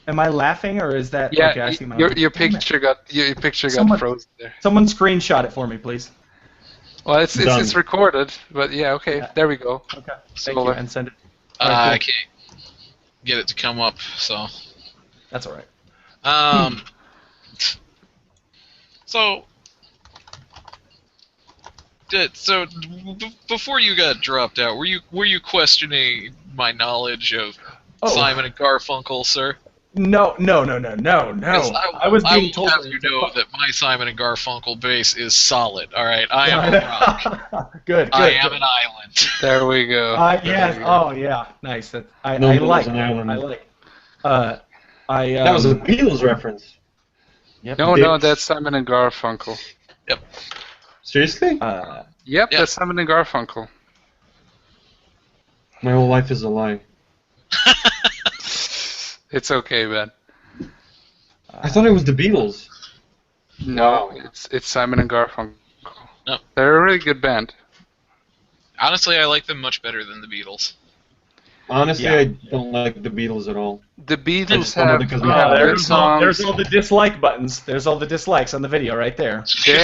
Am I laughing or is that? Yeah, okay, I see my your Damn it. picture got Someone- frozen there. Someone screenshot it for me, please. Well, it's Done. recorded, but yeah, okay, Yeah. there we go. Okay. Thank Solar. you, and send it. I Alright, cool. can't get it to come up, so. That's all right. So. Before you got dropped out, were you questioning my knowledge of Simon and Garfunkel, sir? No. 'Cause I was I being will told. have you know that my Simon and Garfunkel base is solid. All right, I am a rock. Good. I am an island. There we go. Yes. Oh, yeah. Nice. I No, it was like. an island. I like. That was a Beatles reference. Yep. No, that's Simon and Garfunkel. Seriously? Yep, Yeah. that's Simon and Garfunkel. My whole life is a lie. It's okay, man. I thought it was the Beatles. No, Wow. it's Simon and Garfunkel. No. They're a really good band. Honestly, I like them much better than the Beatles. Honestly, Yeah. I don't like the Beatles at all. The I Beatles just don't know have, because we have have good There's songs. all the dislike buttons. There's all the dislikes on the video right there. They,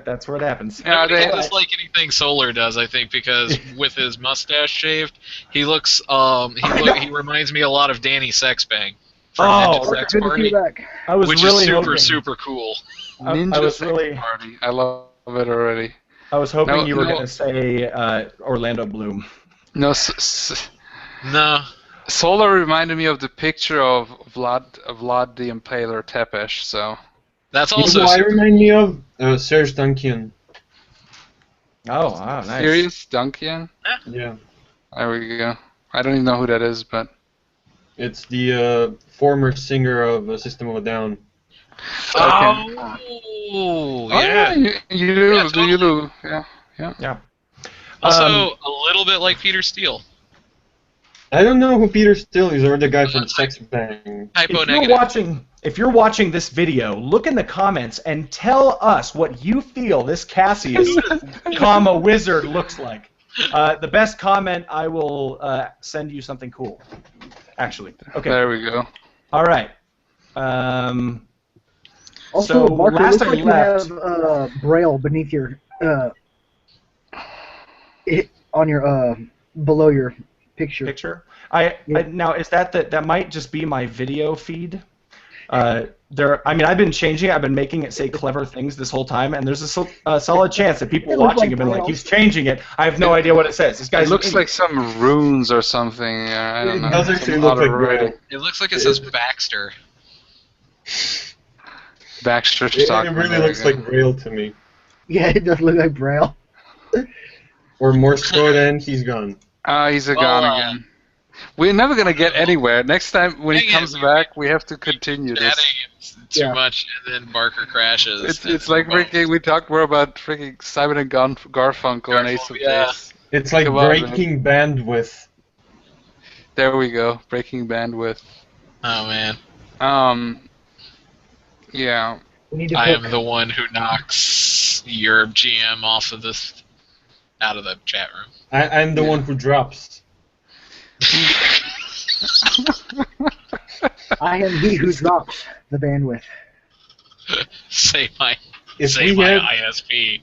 That's where it happens. yeah, Nobody they, can dislike anything Solar does, I think, because with his mustache shaved, he looks he reminds me a lot of Danny Sexbang from Oh, Ninja Parker, Sex good to see you Party, back. I was which really is super hoping. super cool. I Ninja was Sex really. Party. I love it already. I was hoping No, you were no. going to say Orlando Bloom. No, No, Solar reminded me of the picture of Vlad the Impaler Tepesh. So that's You know also who I super remind me of? Serge Tankian. Oh, wow, nice. serious Duncan. Yeah. There we go. I don't even know who that is, but It's the former singer of System of a Down. okay. Oh, Oh yeah. you do, Yeah, you totally. do. Yeah. Yeah. Also, Um, a little bit like Peter Steele. I don't know who Peter Steele is, or the guy from Sex Bang. Hypo if you're negative. watching this video, look in the comments and tell us what you feel this Cassius, comma wizard looks like. The best comment, I will send you something cool. Actually, okay. There we go. All right. Also, So, Barker, last looks I like left- you have Braille beneath your on your below your picture. Now is that might just be my video feed. I've been changing it. I've been making it say clever things this whole time, and there's a solid chance that people It looks watching like have been like, Braille. "He's changing it." I have no idea what it says. This guy's It looks like some runes or something. I don't It know. does actually Some look other like writing. Braille. It looks like it says Baxter. Baxter It Stockman. really there we looks go. like Braille to me. Yeah, it does look like Braille. Or Morse code, and he's gone. He's Well, gone again. We're never gonna get anywhere. Next time when he Dang it, comes we- back, we have to continue this. Chatting too Yeah. much, and then Barker crashes. It's like freaking. We talked more about freaking Simon and Garfunkel and Ace of Yeah. Base. It's like Come on, man. breaking bandwidth. There we go. Breaking bandwidth. Oh man, Yeah. We need to I put, am the one who knocks your GM off of this, out of the chat room. I'm the one who drops. I am he who drops the bandwidth. Say my If say we my had, ISP.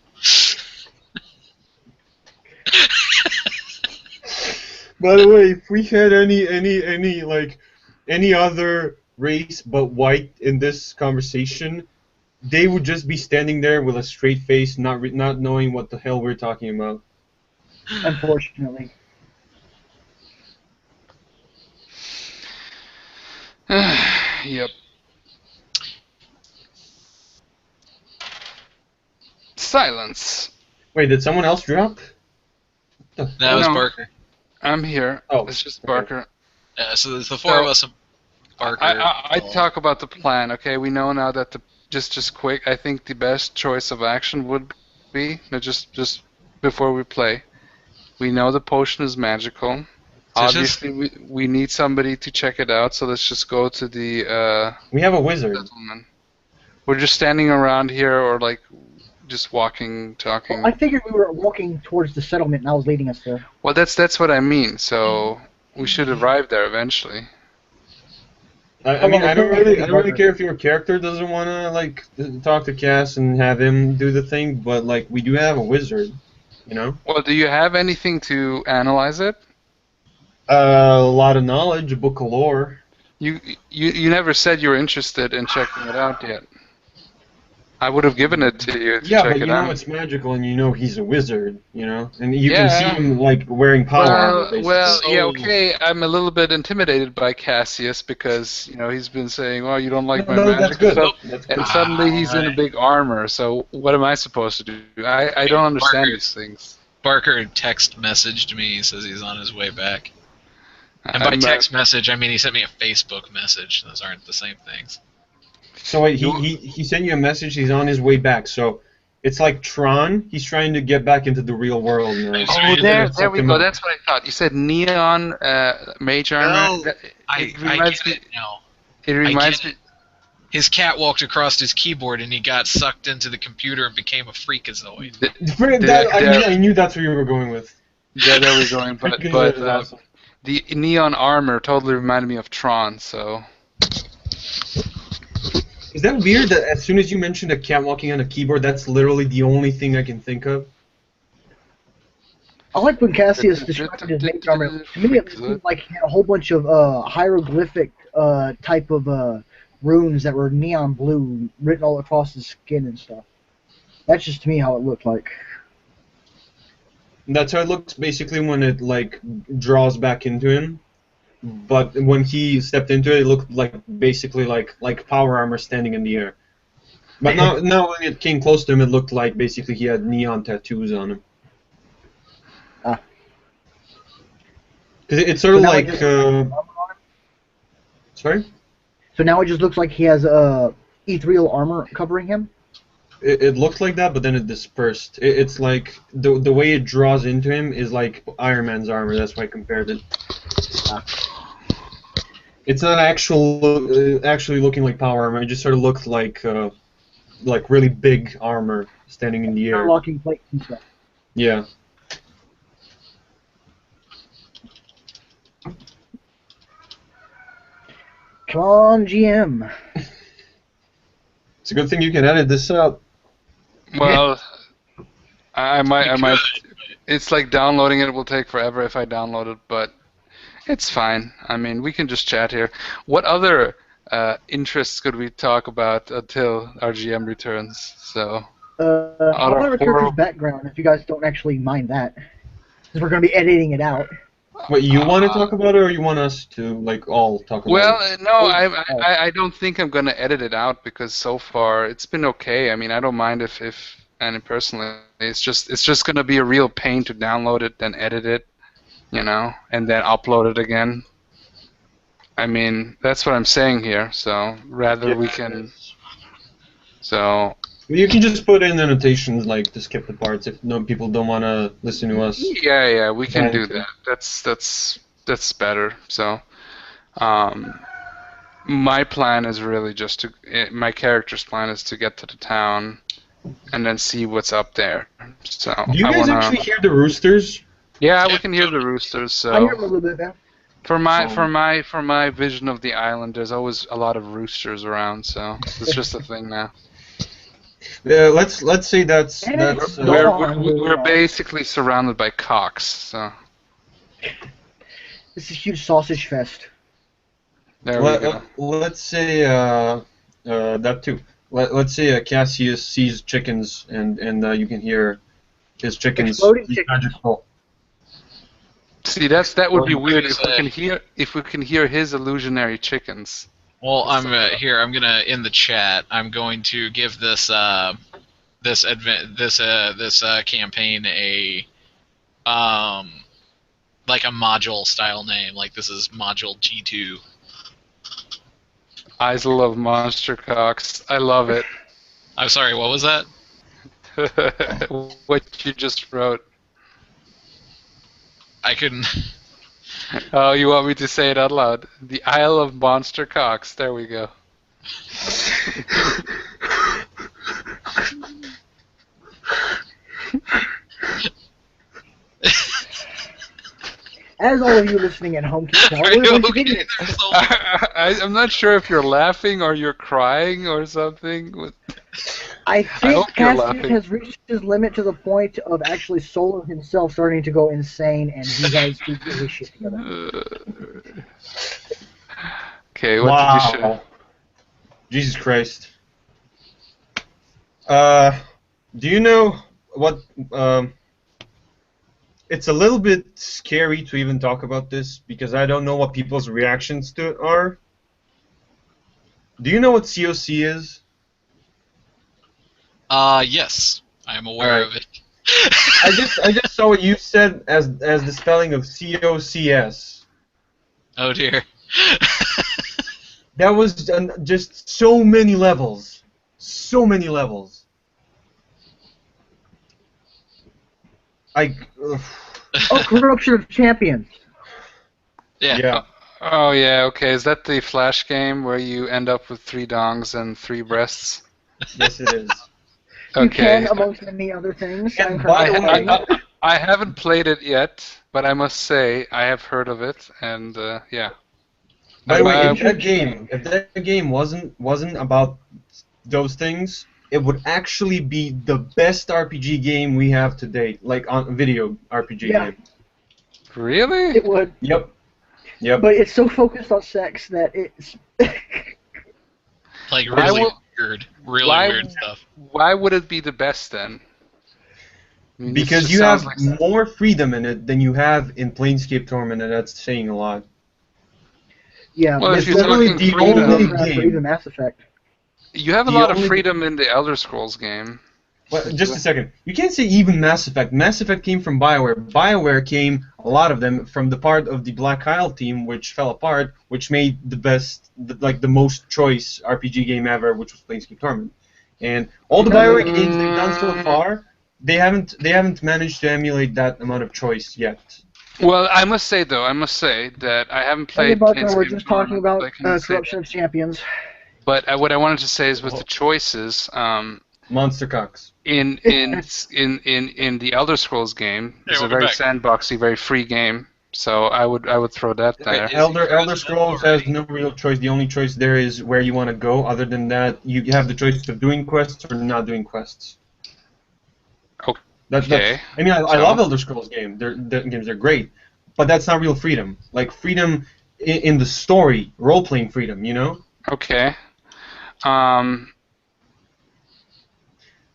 by the way, if we had any other race but white in this conversation, they would just be standing there with a straight face, not knowing what the hell we're talking about. Unfortunately. Yep. Silence. Wait, did someone else drop? That was No. Barker. I'm here. Oh, It's just okay. Barker. So there's the four of us. And Barker. I talk about the plan. Okay, we know now that just quick. I think the best choice of action would be just before we play. We know the potion is magical. So Obviously, we need somebody to check it out. So let's just go to the We have a wizard. settlement. We're just standing around here, or like just walking, talking. I figured we were walking towards the settlement and I was leading us there. Well, that's what I mean. So we should arrive there eventually. I mean, I don't really care if your character doesn't want to like talk to Cass and have him do the thing, but like we do have a wizard, you know. Well, do you have anything to analyze it? A lot of knowledge, a book of lore. You never said you were interested in checking it out yet. I would have given it to you to Yeah, check but you it know out. it's magical, and you know he's a wizard, you know, and you Yeah. can see him like wearing power armor. Basically. Yeah, okay. I'm a little bit intimidated by Cassius because he's been saying, "Oh, you don't like my no, magic that's good. and stuff," That's and good. suddenly he's in a Alright. big armor. So what am I supposed to do? I don't understand Barker. these things. Barker text messaged me. He says he's on his way back. And by I'm, text message, I mean he sent me a Facebook message. Those aren't the same things. So wait, he sent you a message. He's on his way back. So it's like Tron. He's trying to get back into the real world now. Oh, Oh, there we him go. up. That's what I thought. You said neon mage armor. No, That- I it reminds get me. it now. It reminds get me. it. His cat walked across his keyboard and he got sucked into the computer and became a freakazoid. I knew that's where you were going with. Yeah, there we going. But Freakazoid is awesome. the neon armor totally reminded me of Tron. So Is that weird that as soon as you mentioned a cat walking on a keyboard, that's literally the only thing I can think of? I like when Cassius described his mage armor. To me, it seemed like he had a whole bunch of hieroglyphic type of runes that were neon blue written all across his skin and stuff. That's just to me how it looked like. That's how it looks basically when it like draws back into him. But when he stepped into it, it looked like basically like power armor standing in the air. But now when it came close to him, it looked like basically he had neon tattoos on him. Ah. Because it's sort of like sorry. So now it just looks like he has ethereal armor covering him. It looked like that, but then it dispersed. It's like the way it draws into him is like Iron Man's armor. That's why I compared it. It's not actually looking like power armor. It just sort of looked like really big armor standing in the air. Locking plates and stuff. Yeah. Come on, GM. It's a good thing you can edit this out. well, I might. It's like downloading it will take forever if I download it, but it's fine. I mean, we can just chat here. What other interests could we talk about until our GM returns? So. How about our character's background, if you guys don't actually mind that? Because we're going to be editing it out. What, you want to talk about it, or you want us to like all talk about it? Well, no, I don't think I'm going to edit it out because so far it's been okay. I mean, I don't mind if and personally, it's just going to be a real pain to download it and edit it, and then upload it again. I mean, that's what I'm saying here. So rather we can. So. You can just put in annotations like to skip the parts if people don't want to listen to us. Yeah, we can do that. That's better. So, my plan is really just my character's plan is to get to the town, and then see what's up there. So. Do you guys actually hear the roosters? Yeah, we can hear the roosters. So. I hear them a little bit now. For my vision of the island, there's always a lot of roosters around. So it's just a thing now. Let's say that's we're basically surrounded by cocks. So this is a huge sausage fest. there we go. Let's say that too. Let's say Cassius sees chickens and you can hear his chickens. Exploding chickens. See, that would be weird if we can hear his illusionary chickens. Well, I'm here. I'm gonna in the chat. I'm going to give this campaign a like a module style name. Like this is module G2. Isle of Monster Cocks. I love it. I'm sorry. What was that? What you just wrote. I couldn't. Oh, you want me to say it out loud? The Isle of Monster Cocks. There we go. As all of you listening at home can tell, we're a bunch of idiots. I'm not sure if you're laughing or you're crying or something. I think hope you're Cassius laughing. has reached his limit to the point of actually Solo himself starting to go insane, and he has to get his shit together. Okay, what did you show? Jesus Christ. Do you know what? It's a little bit scary to even talk about this because I don't know what people's reactions to it are. Do you know what COC is? Yes, I am aware of it. I just saw what you said as the spelling of COCS. Oh dear. That was just so many levels. So many levels. Oh, Corruption of Champions. Yeah. Oh yeah, okay. Is that the Flash game where you end up with 3 dongs and 3 breasts? Yes, it is. You Okay. can, amongst many other things. And by the way, I haven't played it yet, but I must say I have heard of it, and yeah. By the way, Uh, if that game wasn't about those things, it would actually be the best RPG game we have to date, like on video RPG Yeah. game. really? It would, Yep. Yep. but it's so focused on sex that it's. Like Why really would- really why- weird stuff. Why would it be the best then? I mean, this Because just you have sounds like- more freedom in it than you have in Planescape Torment, and that's saying a lot. Yeah, Well, but if it's you're literally talking the freedom- only game- game for even Mass Effect. You have a The lot of only- freedom in the Elder Scrolls game. Well, just a second. You can't say even Mass Effect. Mass Effect came from BioWare. BioWare came, a lot of them, from the part of the Black Isle team, which fell apart, which made the best, the most choice RPG game ever, which was Planescape Torment. And all the BioWare games they've done so far, they haven't managed to emulate that amount of choice yet. Well, I must say that I haven't Hey, played. Buckner, we're Planescape just talking Torment, about so I can say corruption of champions. But what I wanted to say is with the choices, Monster Cocks. in the Elder Scrolls game, it's a welcome very back. sandboxy, very free game. So I would throw that there. Is Elder he frozen Scrolls up already? has no real choice. The only choice there is where you want to go. Other than that, you have the choice of doing quests or not doing quests. Okay. I mean, I So- love Elder Scrolls games. They're great, but that's not real freedom. Like freedom in the story, role-playing freedom. You know. Okay.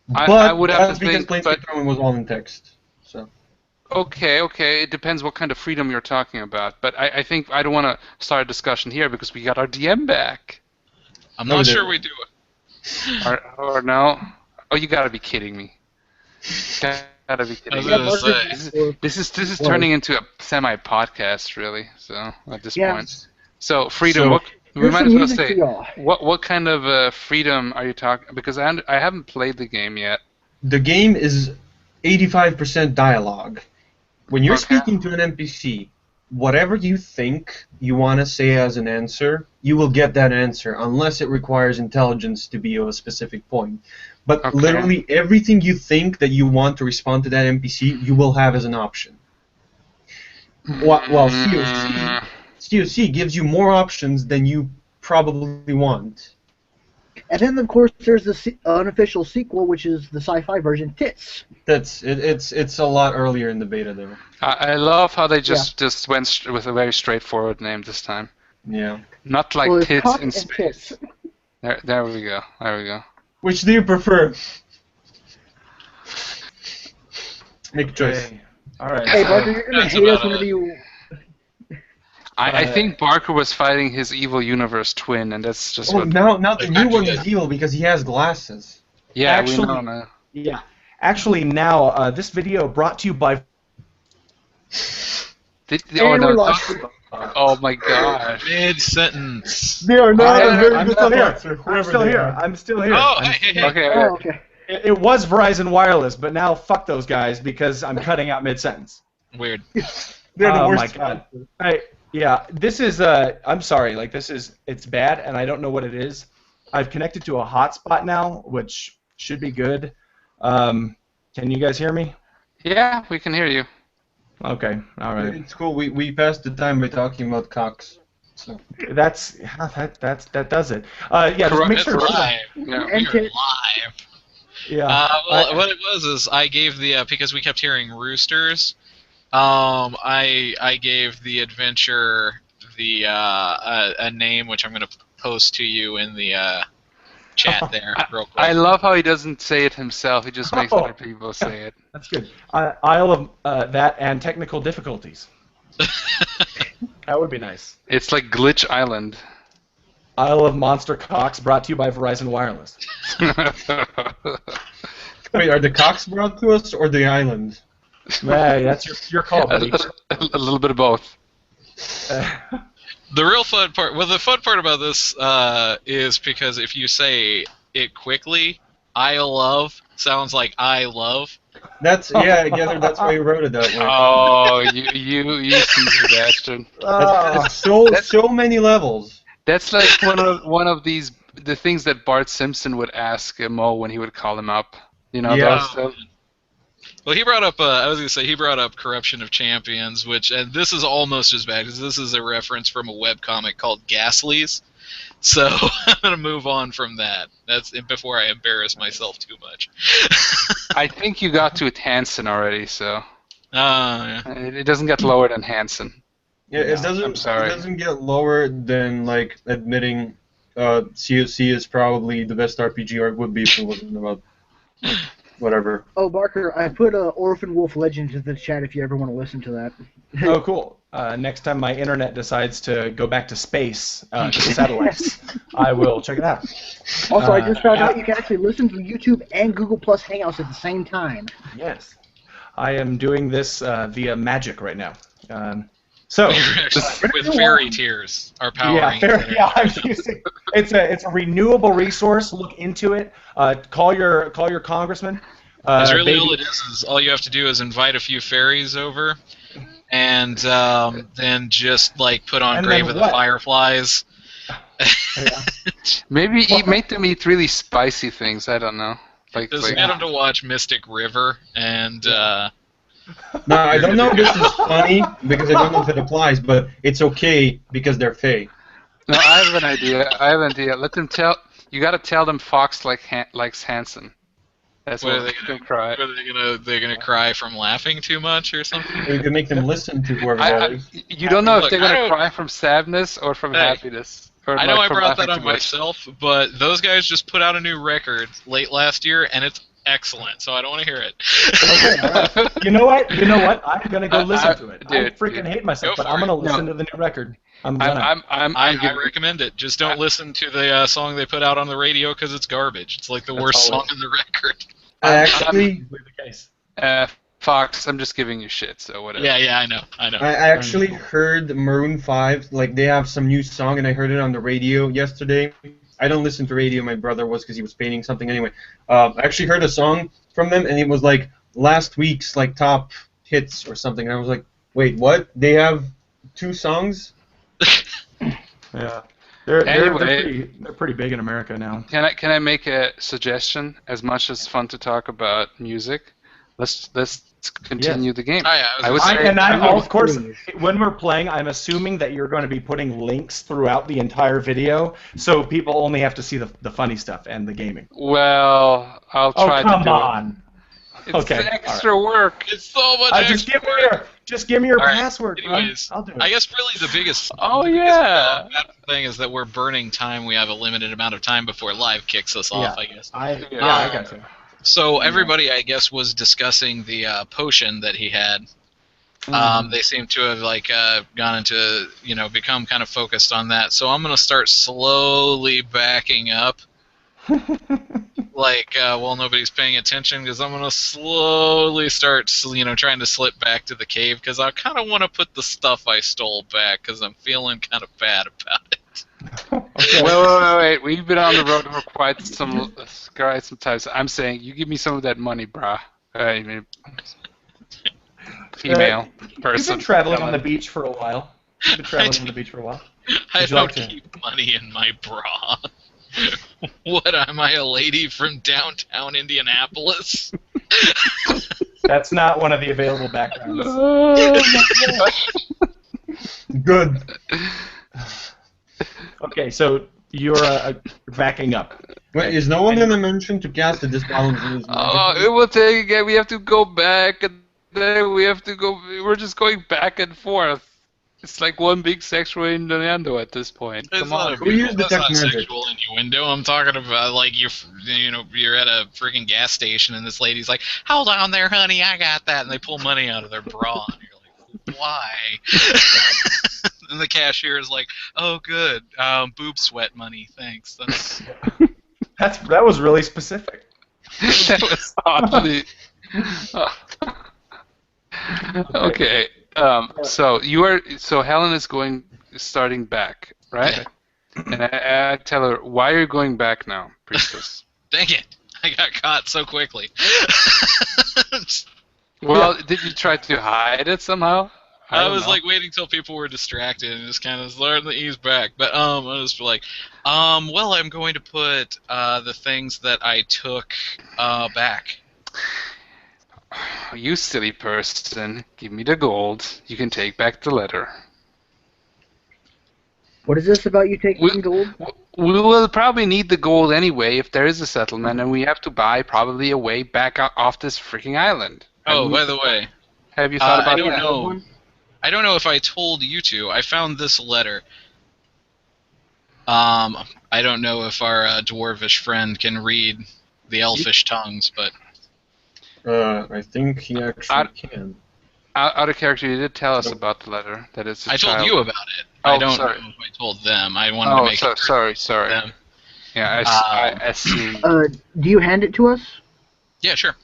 But I would have that's to because think, Planescape Torment was all in text. So Okay. It depends what kind of freedom you're talking about. But I think I don't want to start a discussion here because we got our DM back. I'm No, not we sure didn't. we do it. Or no? Oh, you gotta be kidding me. Gotta be kidding I me. was gonna say. This is turning into a semi-podcast, really. So at this Yeah. point, so freedom. So- What we Here's might some as well music for say. y'all. What kind of freedom are you talking? Because I haven't played the game yet. the game is 85% dialogue. When you're Okay. speaking to an NPC, whatever you think you want to say as an answer, you will get that answer unless it requires intelligence to be of a specific point. But Okay. literally everything you think that you want to respond to that NPC, you will have as an option. While COC gives you more options than you probably want. And then, of course, there's the unofficial sequel, which is the sci-fi version, Tits. That's it, it's a lot earlier in the beta though. I love how they just went with a very straightforward name this time. Yeah. Not like well, it's tits cock in and space. tits. There we go. There we go. Which do you prefer? Make a choice. Okay. All right. Hey, so- Barker, you're gonna That's hate us about whenever it. you. I think Barker was fighting his evil universe twin, and that's just Oh, what. now the Like, new one actually- is evil because he has glasses. Yeah, actually- we know now. Yeah. Actually, now this video brought to you by. Oh And no! we're lost. Oh my gosh! Mid sentence. They are not I'm a very good still here. sponsor, I'm whoever still they here. are. I'm still here. Oh, I'm hey, still- hey, Okay. Oh, okay. It was Verizon Wireless, but now fuck those guys because I'm cutting out mid-sentence. Weird. They're the Oh worst my God. sponsor. Yeah, this is I'm sorry, like it's bad and I don't know what it is. I've connected to a hotspot now, which should be good. Can you guys hear me? Yeah, we can hear you. Okay, all right. It's cool. We passed the time by talking about cocks. So That does it. Yeah, just make It's sure. live. Yeah. And We're tits. live. Yeah. What it was is I gave the because we kept hearing roosters. I gave the adventure the a name which I'm gonna post to you in the chat there real quick. I love how he doesn't say it himself. He just makes Oh. other people say it. That's good. Isle of that and technical difficulties. That would be nice. It's like Glitch Island. Isle of Monster Cocks brought to you by Verizon Wireless. wait, are the cocks brought to us or the island? Hey, that's your call, buddy. A little bit of both. The real fun part, well, the fun part about this is because if you say it quickly, I love sounds like I love. That's that's why you wrote it that way. Oh, you sneaky bastard. That's so many levels. That's like one of the things that Bart Simpson would ask Mo when he would call him up. You know, Yeah. those, Well, he brought up. I was gonna say he brought up Corruption of Champions, and this is almost as bad because this is a reference from a webcomic called Ghastlies. So I'm gonna move on from that. That's before I embarrass myself too much. I think you got to Hansen already, so Yeah. it doesn't get lower than Hansen. Yeah, it No, doesn't. I'm sorry. It doesn't get lower than like admitting COC is probably the best RPG, or it would be if it wasn't about whatever. Oh, Barker, I put Orphan Wolf Legends into the chat if you ever want to listen to that. Oh, cool. Next time my internet decides to go back to space, to satellites, I will check it out. Also, I just found out you can actually listen to YouTube and Google Plus Hangouts at the same time. Yes. I am doing this via Magic right now. So With fairy tears are powering. I'm using. It's a renewable resource. Look into it. Call your congressman. Because really baby. all it is all you have to do is invite a few fairies over, and then just like put on And Grave then of the what? Fireflies. Maybe make them eat really spicy things. I don't know. Just get them to watch Mystic River, and Now I don't know if this is funny because I don't know if it applies, but it's okay because they're fey. No, I have an idea. Let them tell. You got to tell them Fox likes Hansen. That's what what are they they cry. they're gonna cry from laughing too much or something? Or you can make them listen to whoever that is. You don't know if Look, they're I gonna don't- cry from sadness or from Hey, happiness. Or I know I from brought that laughing on too much. myself, but those guys just put out a new record late last year, and it's excellent. So I don't want to hear it. Okay, all right. You know what? I'm gonna go listen to it. I dude, freaking hate myself, Go but for I'm gonna it. listen to the new record. I'm gonna. I recommend it. Just don't listen to the song they put out on the radio because it's garbage. It's like the worst song always- on the record. Actually, the case. Fox, I'm just giving you shit, so whatever. Yeah, I know. I actually heard Maroon 5, like they have some new song, and I heard it on the radio yesterday. I don't listen to radio. My brother was because he was painting something anyway. I actually heard a song from them, and it was like last week's like top hits or something. And I was like, wait, what? They have 2 songs? Yeah. They're Anyway. pretty big in America now. Can I make a suggestion? As much as fun to talk about music, let's continue the game. I would say Of course, Please. when we're playing, I'm assuming that you're going to be putting links throughout the entire video, so people only have to see the funny stuff and the gaming. well, I'll Oh, try to come do on. it. It's Okay, extra work. It's so much Just extra give me your All right, password. bro. anyways, I'll do it. I guess really the biggest Oh, the biggest, yeah. bad thing is that we're burning time. We have a limited amount of time before live kicks us off, I guess. I Yeah. got you. So everybody, I guess, was discussing the potion that he had. They seem to have gone into become kind of focused on that. So I'm gonna start slowly backing up, while nobody's paying attention, because I'm gonna slowly start trying to slip back to the cave, because I kind of want to put the stuff I stole back, because I'm feeling kind of bad about it. Okay. Wait. We've been on the road for quite some time. So I'm saying, you give me some of that money, brah. I mean, female person. You've been traveling on the beach for a while. You've been traveling on the beach for a while. I Would you don't like to- keep money in my bra. What, am I a lady from downtown Indianapolis? That's not one of the available backgrounds. Good. Okay, so you're backing up. Wait, is no one going to mention to cast a disbalance in his It will take again. We have to go back, and then we have to go. We're just going back and forth. It's like one big sexual innuendo at this point. It's Come not on. a Who used that's detect not magic? sexual innuendo. I'm talking about you're at a freaking gas station and this lady's like, "Hold on there, honey, I got that," and they pull money out of their bra, and you're like, "Why?" And the cashier is like, "Oh, good, boob sweat money, thanks." That was really specific. That was oddly. Okay. So Helen is starting back, right? And I tell her, why are you going back now, priestess? Dang it! I got caught so quickly. Well, did you try to hide it somehow? I don't was know. like waiting till people were distracted and just kind of starting to ease back. But I was like, well, I'm going to put the things that I took back. you silly person, give me the gold. You can take back the letter. What is this about you We, taking gold? we will probably need the gold anyway if there is a settlement, and we have to buy probably a way back off this freaking island. Oh, by the way, Have you thought I about don't that? know. I don't know if I told you two. I found this letter. I don't know if our dwarvish friend can read the elfish tongues, but I think he actually can. Out of character, you did tell us Nope. about the letter. That it's a I told child. you about it. Oh, I don't sorry. know if I told them. I wanted to make it sorry. them. Yeah, I assumed. Do you hand it to us? Yeah, sure.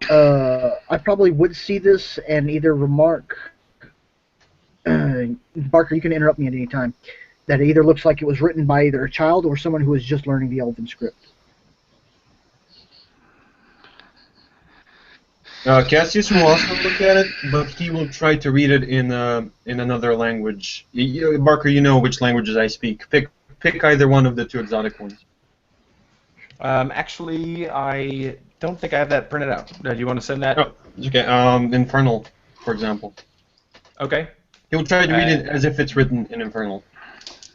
I probably would see this and either remark, Barker, you can interrupt me at any time, that it either looks like it was written by either a child or someone who was just learning the Elven script. Cassius will also look at it, but he will try to read it in another language. Barker, you know which languages I speak. Pick either one of the two exotic ones. Actually, I don't think I have that printed out. Do you want to send that? Oh, okay. Infernal, for example. Okay. He'll try to read it as if it's written in Infernal.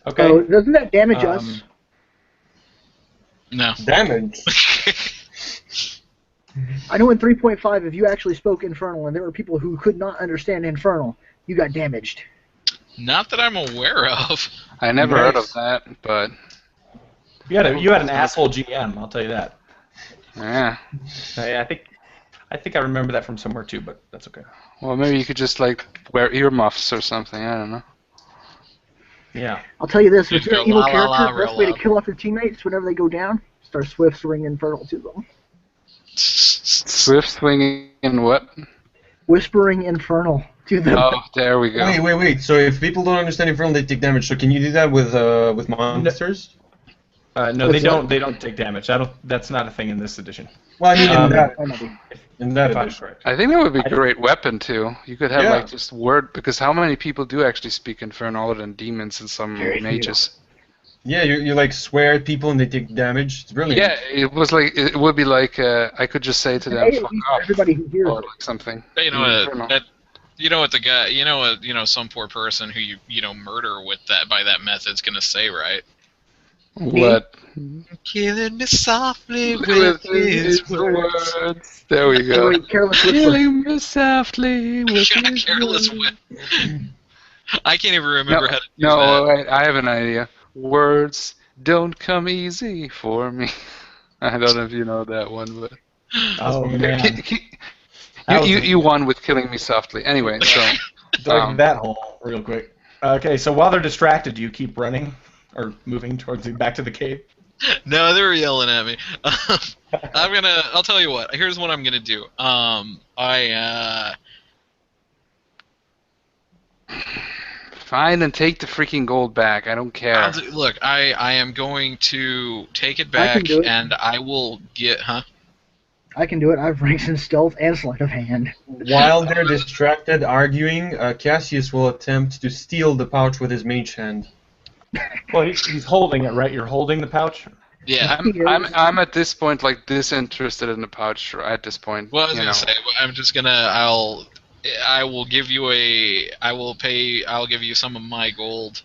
Okay. Oh, doesn't that damage us? No. Damage. I know in 3.5, if you actually spoke Infernal and there were people who could not understand Infernal, you got damaged. Not that I'm aware of. I never heard of that, but You had an asshole GM. I'll tell you that. yeah. I think I remember that from somewhere too, but that's okay. Well, maybe you could just like wear earmuffs or something. I don't know. Yeah. I'll tell you this, if Just you're an go evil la, la, la, character, the best real way to loud. kill off your teammates whenever they go down, start swift swinging Infernal to them. Swift swinging and what? Whispering Infernal to them. Oh, there we go. Wait. So if people don't understand Infernal, they take damage. So can you do that with monsters? No, they don't. They don't take damage. That's not a thing in this edition. Well, I mean, in that If I'm edition. correct. I think that would be a great weapon too. You could have Yeah. like just word, because how many people do actually speak Infernal other than demons and some Very few. mages? Yeah, you like swear at people and they take damage. It's brilliant. Yeah, it would be like I could just say to them, Hey, "Fuck for off," everybody who hears or it. like something. You know Infernal. what? Some poor person who you murder with that by that method's gonna say, right? What? Killing me softly With his words. There we go. Wait, careless whisper. Killing me softly with his Careless words. whip. I can't even remember how to do No, that. wait, I have an idea. Words don't come easy for me. I don't know if you know that one, but Oh man. you won with killing me softly. Anyway, so Dug that hole real quick. Okay, so while they're distracted, do you keep running or moving towards back to the cave? No, they were yelling at me. I'll tell you what. Here's what I'm gonna do. fine and take the freaking gold back. I don't care. Look, I am going to take it I back, can do it. and I will get, I can do it. I have ranks in stealth and sleight of hand. While they're distracted arguing, Cassius will attempt to steal the pouch with his mage hand. Well, he's holding it, right? You're holding the pouch. Yeah. I'm at this point like disinterested in the pouch at this point. Well, I was you gonna know. say, I'm just gonna, I'll give you some of my gold.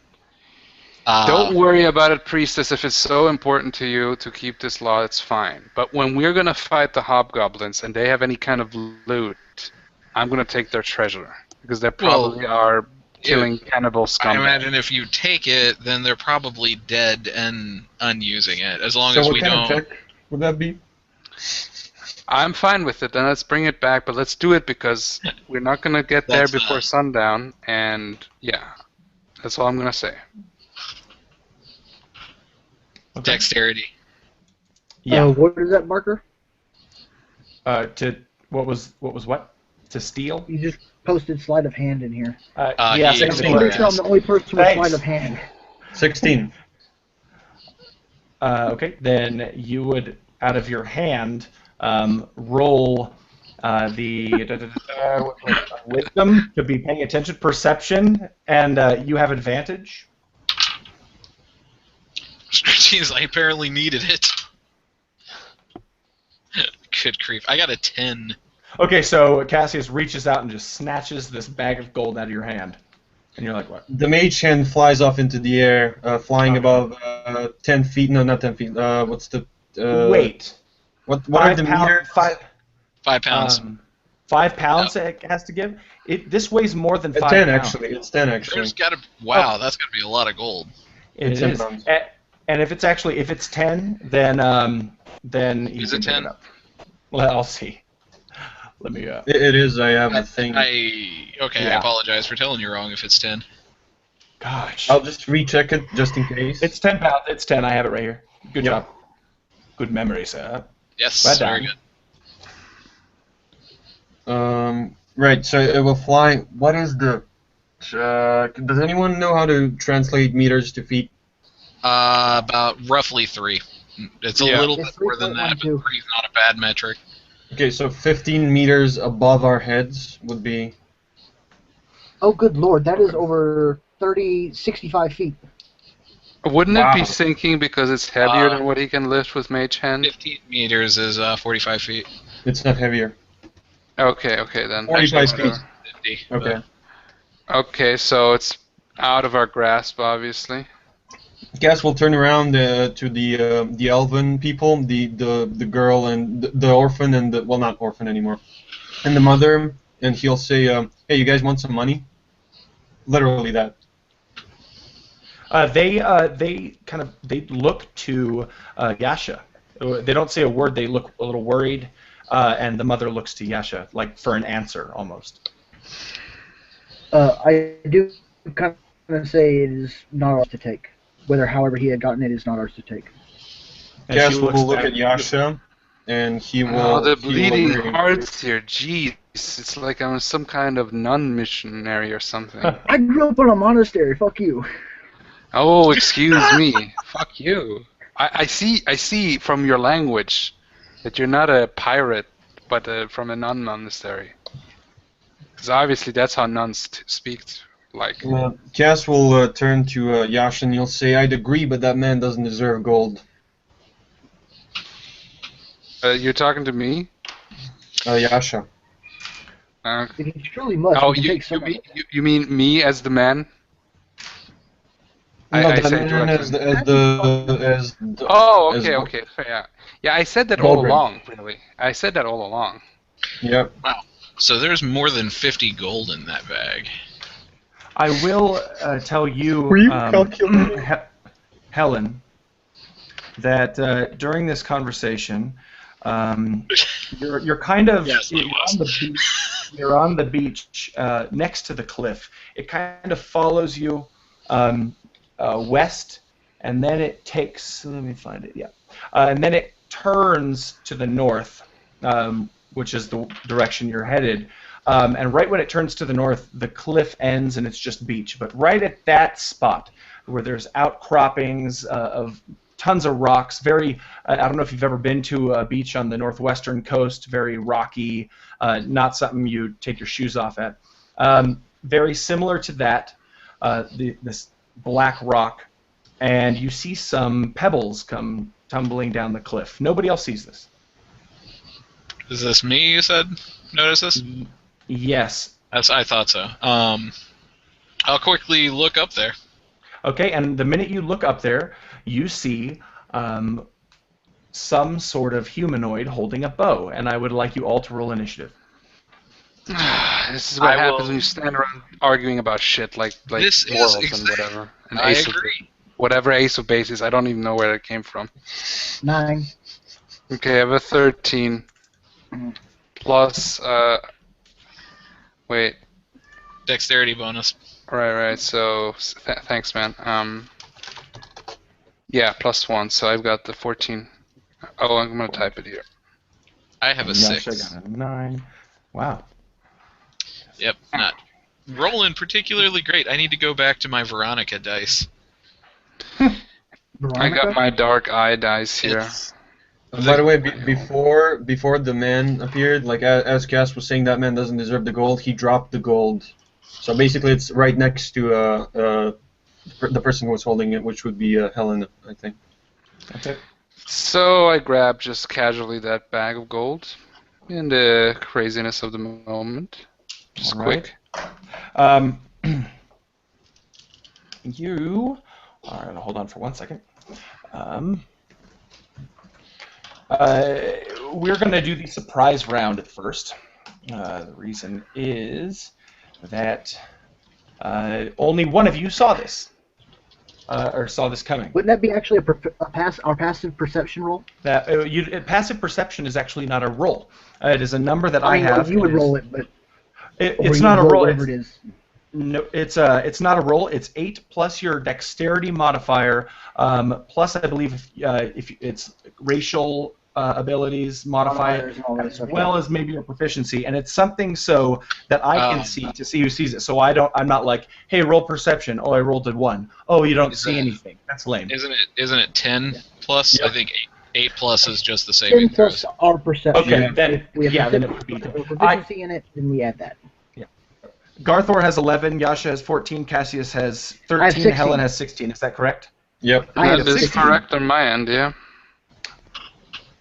Don't worry about it, priestess. If it's so important to you to keep this law, it's fine. But when we're gonna fight the hobgoblins and they have any kind of loot, I'm gonna take their treasure because they probably are killing cannibal scum. I imagine if you take it, then they're probably dead and unusing it. As long So as what we kind don't. of check would that be? I'm fine with it. Then let's bring it back, but let's do it because we're not gonna get there That's before sundown. And yeah, that's all I'm gonna say. Okay. Dexterity. Yeah. What is that marker? What was what? To steal? You just posted sleight of hand in here. Yeah, yeah, same I'm thing. pretty sure I'm the only person with Thanks. sleight of hand. 16. Okay, then you would, out of your hand, roll the wisdom to be paying attention, perception, and you have advantage. Jeez, I apparently needed it. Good grief! I got a 10. Okay, so Cassius reaches out and just snatches this bag of gold out of your hand, and you're like, what? The mage hand flies off into the air, flying Okay. above 10 feet. No, not 10 feet. What's the... Wait. What are the meters? 5 pounds. 5 pounds it has to give? This weighs more than 5 10, pounds. actually. It's 10, actually. There's got to. Wow, that's got to be a lot of gold. It It's 10 is. pounds. And if it's 10, then you Is can it pick 10? it up. Well, I'll see. Let me. It is. I have a thing. I Yeah. apologize for telling you wrong if it's 10. Gosh. I'll just recheck it just in case. It's 10 pounds. It's 10. I have it right here. Good Yep. job. Good memory, sir. Yes, Well very done. good. Right. So it will fly. What is the? Does anyone know how to translate meters to feet? About roughly 3. It's a Yeah. little It's bit more than that, but 3.12. 3 is not a bad metric. Okay, so 15 meters above our heads would be. Oh, good lord, that is over 65 feet. Wouldn't it Wow. be sinking because it's heavier Uh, than what he can lift with Mage Hand? 15 meters is 45 feet. It's not heavier. Okay, then. 45 Actually, feet. 50. Okay. Okay, so it's out of our grasp, obviously. Gas will turn around to the elven people, the girl and the orphan and the, well, not orphan anymore, and the mother, and he'll say, "Hey, you guys want some money?" Literally that. They look to Yasha. They don't say a word. They look a little worried, and the mother looks to Yasha like for an answer almost. I do kind of say it is not ours to take. However he had gotten it is not ours to take. And Gas she will looks look back- at Yasha, and he will. Oh, the he will bleeding agree. hearts here. Jeez, it's like I'm some kind of nun missionary or something. I grew up in a monastery. Fuck you. Oh, excuse me. Fuck you. I see from your language that you're not a pirate, but from a nun monastery. Because obviously that's how nuns speak. Like, Cass will turn to Yasha and he'll say, "I'd agree, but that man doesn't deserve gold." you're talking to me? Yasha. If he truly must, Oh, we can you, take some of mean, it. you mean me as the man? No, I that say man directly. as the Oh, as okay. Yeah, I said that all Goldring. along, really. I said that all along. Yep. So there's more than 50 gold in that bag. I will tell you, Were you calculating? Helen, that during this conversation, you're kind of Yes, I was. you're on the beach next to the cliff. It kind of follows you west, and then it takes. Let me find it. Yeah, and then it turns to the north, which is the direction you're headed. And right when it turns to the north, the cliff ends and it's just beach. But right at that spot, where there's outcroppings of tons of rocks, I don't know if you've ever been to a beach on the northwestern coast, very rocky, not something you take your shoes off at. Very similar to that, this black rock, and you see some pebbles come tumbling down the cliff. Nobody else sees this. Is this me, you said? Notice this? Yes. I thought so. I'll quickly look up there. Okay, and the minute you look up there, you see some sort of humanoid holding a bow, and I would like you all to roll initiative. This is what I happens will- when you stand around arguing about shit like This is morals and exact- whatever. And I Ace agree. Of, whatever Ace of Base is, I don't even know where it came from. 9. Okay, I have a 13 plus. Wait. Dexterity bonus. Right. So thanks, man. Yeah, +1. So I've got the 14. Oh, I'm gonna type it here. I have a Yasha 6. got a 9. Wow. Yep, not rolling particularly great. I need to go back to my Veronica dice. I Veronica? got my dark eye dice here. It's- By the way, before the man appeared, like as Cass was saying, that man doesn't deserve the gold. He dropped the gold, so basically it's right next to the person who was holding it, which would be Helen, I think. That's it. So I grab just casually that bag of gold in the craziness of the moment. Just All right. quick. Um, you. All right, hold on for 1 second. Um, we're going to do the surprise round at first. The reason is that only one of you saw this, or saw this coming. Wouldn't that be actually our passive perception roll? That passive perception is actually not a roll. It is a number that I I mean, have. you would roll it, but It's you not a would roll. whatever it is. No, it's not a roll. It's 8 plus your dexterity modifier, plus I believe if it's racial abilities modifier, Modifiers and all that as stuff, well yeah. as maybe your proficiency, and it's something so that I can see to see who sees it. So I'm not like, hey, roll perception. Oh, I rolled a 1. Oh, you don't see anything. That's lame. Isn't it 10 plus? Yep. I think 8 plus is just the saving 10 plus throws. our perception. Okay, then If we have then it would be. proficiency in it, then we add that. Garthor has 11, Yasha has 14, Cassius has 13, I have 16. Helen has 16. Is that correct? Yep. I have That is 16. correct on my end, yeah.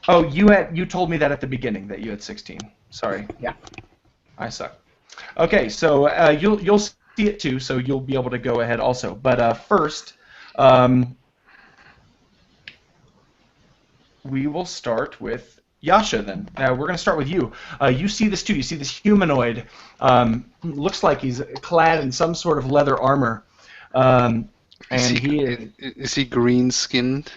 Oh, you told me that at the beginning that you had 16. Sorry. Yeah. I suck. Okay, so you'll see it too, so you'll be able to go ahead also. But first, we will start with Yasha then. We're going to start with you. You see this too. You see this humanoid. Looks like he's clad in some sort of leather armor. And he is... Is he green-skinned?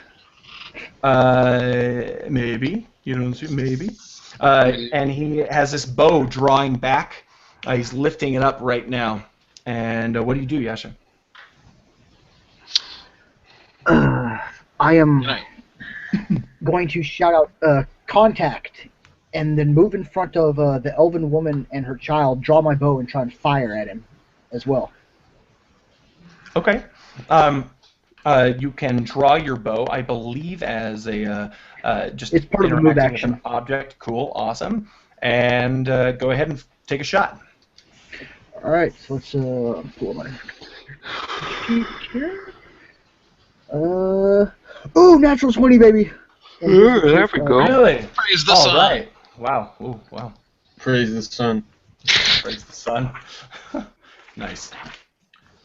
Maybe. You don't see, maybe. And he has this bow drawing back. He's lifting it up right now. And what do you do, Yasha? I am Can I- going to shout out contact, and then move in front of the elven woman and her child, draw my bow, and try and fire at him as well. Okay. You can draw your bow, I believe, as a just It's part of the move interacting with action. an object. Cool, awesome. And go ahead and take a shot. All right, so let's pull my sheet here. Natural 20, baby. And Ooh, there we go. Really? Praise the All sun. right. Wow. Ooh, wow. Praise the sun. Praise the sun. Nice.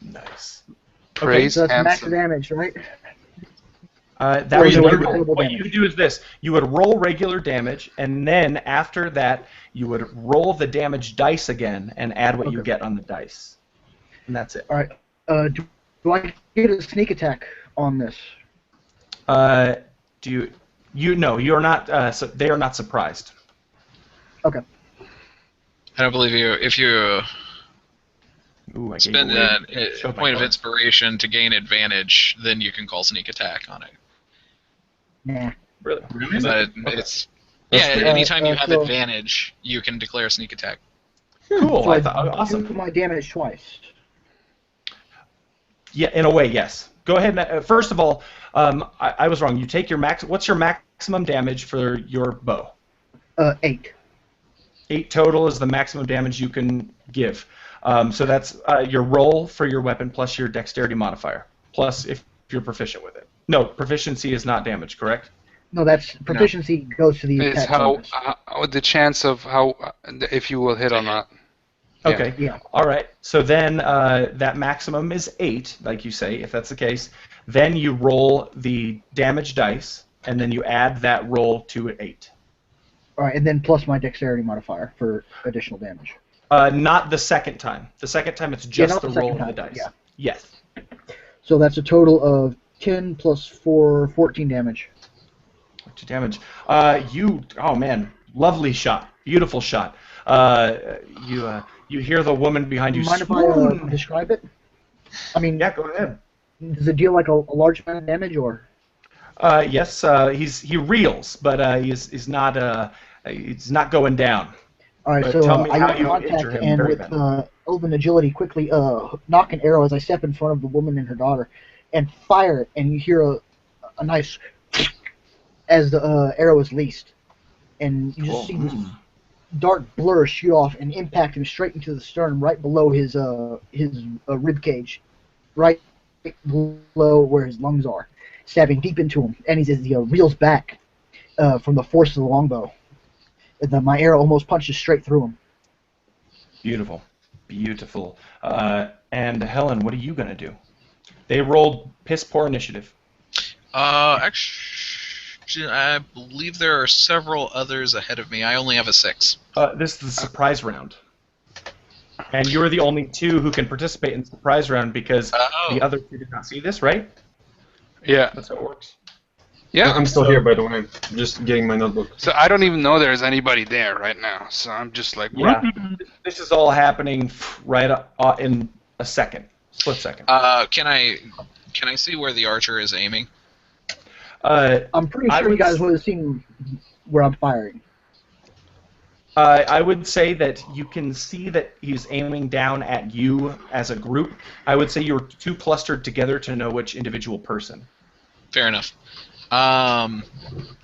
Nice. Praise So that's max Hanson. damage, right? That Or was you what would you roll what damage. you do is this: you would roll regular damage, and then after that, you would roll the damage dice again and add what you Okay. get on the dice, and that's it. All right. Do I get a sneak attack on this? Do you? No, you're not. So they are not surprised. Okay. I don't believe you. If you Ooh, I gave spend away- a showed my point of cards. inspiration to gain advantage, then you can call sneak attack on it. Nah. Really? But Okay. it's anytime you have so- advantage, you can declare sneak attack. Cool. So I I thought do awesome. my damage twice. Yeah, in a way, yes. Go ahead. And, first of all, I was wrong. You take your max. What's your maximum damage for your bow? 8. 8 total is the maximum damage you can give. So that's your roll for your weapon plus your dexterity modifier, plus if you're proficient with it. No, proficiency is not damage, correct? No, that's proficiency goes to the It's attack how bonus. the chance of how if you will hit or not. Yeah. Okay. Yeah. All right. So then that maximum is 8, like you say, if that's the case. Then you roll the damage dice, and then you add that roll to 8. All right, and then plus my dexterity modifier for additional damage. Not the second time. The second time it's just not the the roll of second the time, dice. yeah. Yes. So that's a total of 10 plus 4, 14 damage. 2 damage. Oh man, lovely shot, beautiful shot. You hear the woman behind you. Mind if I swoon. describe it? I mean, Yeah, go ahead. does it deal like a large amount of damage, or? Yes, he reels, but he's not going down. All right, But so tell me I how use you contact, injure him and very with badly. elven agility, quickly knock an arrow as I step in front of the woman and her daughter, and fire it, and you hear a nice as the arrow is released, and you just see this dark blur shoot off and impact him straight into the sternum, right below his rib cage, right below where his lungs are, stabbing deep into him. And he reels back from the force of the longbow. And then my arrow almost punches straight through him. Beautiful. Beautiful. And Helen, what are you going to do? They rolled piss poor initiative. Actually, I believe there are several others ahead of me. I only have a 6. This is the surprise round. And you're the only two who can participate in the surprise round because the other two did not see this, right? Yeah. That's how it works. Yeah. I'm still here, by the way. Just getting my notebook. So I don't even know there's anybody there right now. So I'm just like, Yeah. This is all happening right in a second. Split second. Can I see where the archer is aiming? I'm pretty sure you guys would have seen where I'm firing. I would say that you can see that he's aiming down at you as a group. I would say you're too clustered together to know which individual person. Fair enough.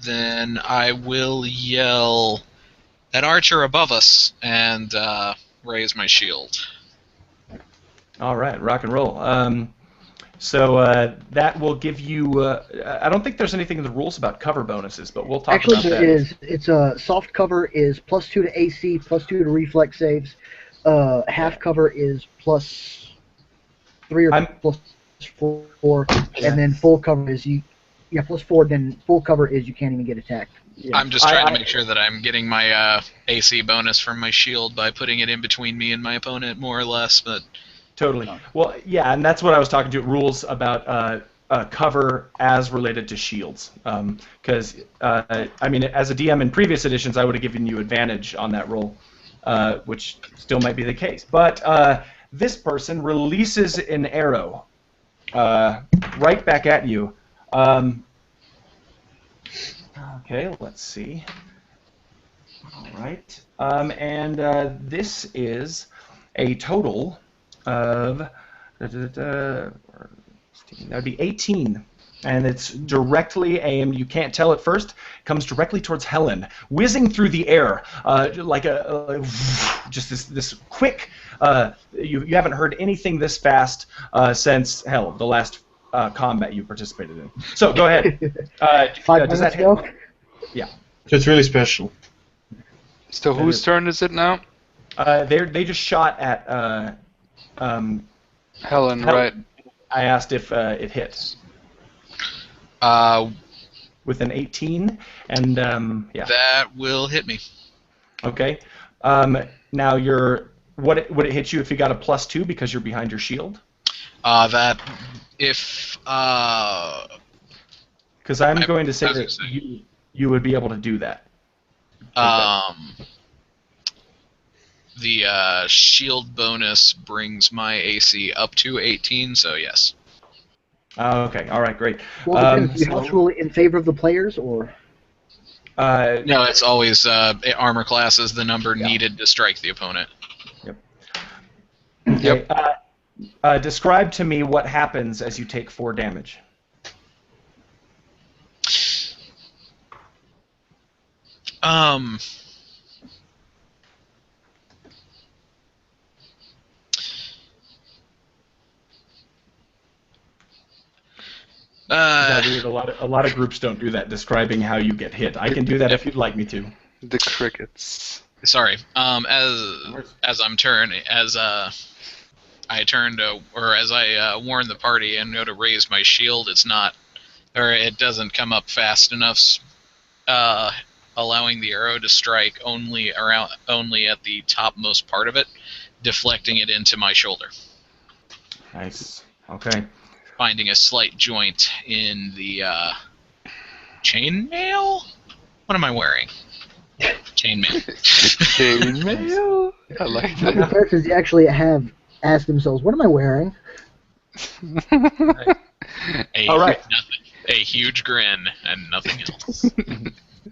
Then I will yell an archer above us and raise my shield. All right, rock and roll. So that will give you. I don't think there's anything in the rules about cover bonuses, but we'll talk Actually, about there that. is. It's a soft cover is +2 to AC, +2 to reflex saves. Half cover is +3 or +4, and then full cover is you. Yeah, +4. Then full cover is you can't even get attacked. Yeah. I'm just trying to make sure that I'm getting my AC bonus from my shield by putting it in between me and my opponent, more or less. But Totally. Well, yeah, and that's what I was talking to. Rules about cover as related to shields. Because, I mean, as a DM in previous editions, I would have given you advantage on that roll, which still might be the case. But this person releases an arrow right back at you. Okay, let's see. All right. And this is a total of that would be 18, and it's directly aimed. You can't tell at first. Comes directly towards Helen, whizzing through the air like just this quick. You haven't heard anything this fast since the last combat you participated in. So go ahead. 5 does minutes that hit? ago. Yeah. So it's really special. So whose turn is it now? They just shot at. Helen, right? I asked if it hit with an 18, and yeah. that will hit me. Okay. Now would it hit you if you got a +2 because you're behind your shield? That if Because I'm going to say I was that gonna say. you would be able to do that. The shield bonus brings my AC up to 18, so yes. Okay. All right. Great. Well, depends. Do you house rule it in favor of the players, or? No, it's always armor class is the number needed to strike the opponent. Okay. Describe to me what happens as you take 4 damage. A lot of groups don't do that, describing how you get hit. I can do that if you'd like me to. The crickets. Sorry. As I turned or as I warn the party and go to raise my shield, it doesn't come up fast enough, allowing the arrow to strike only at the topmost part of it, deflecting it into my shoulder. Nice. Okay. Finding a slight joint in the chainmail. What am I wearing? Chainmail. Chainmail? I like How many that. characters actually have asked themselves, "What am I wearing?" All right. A huge grin and nothing else.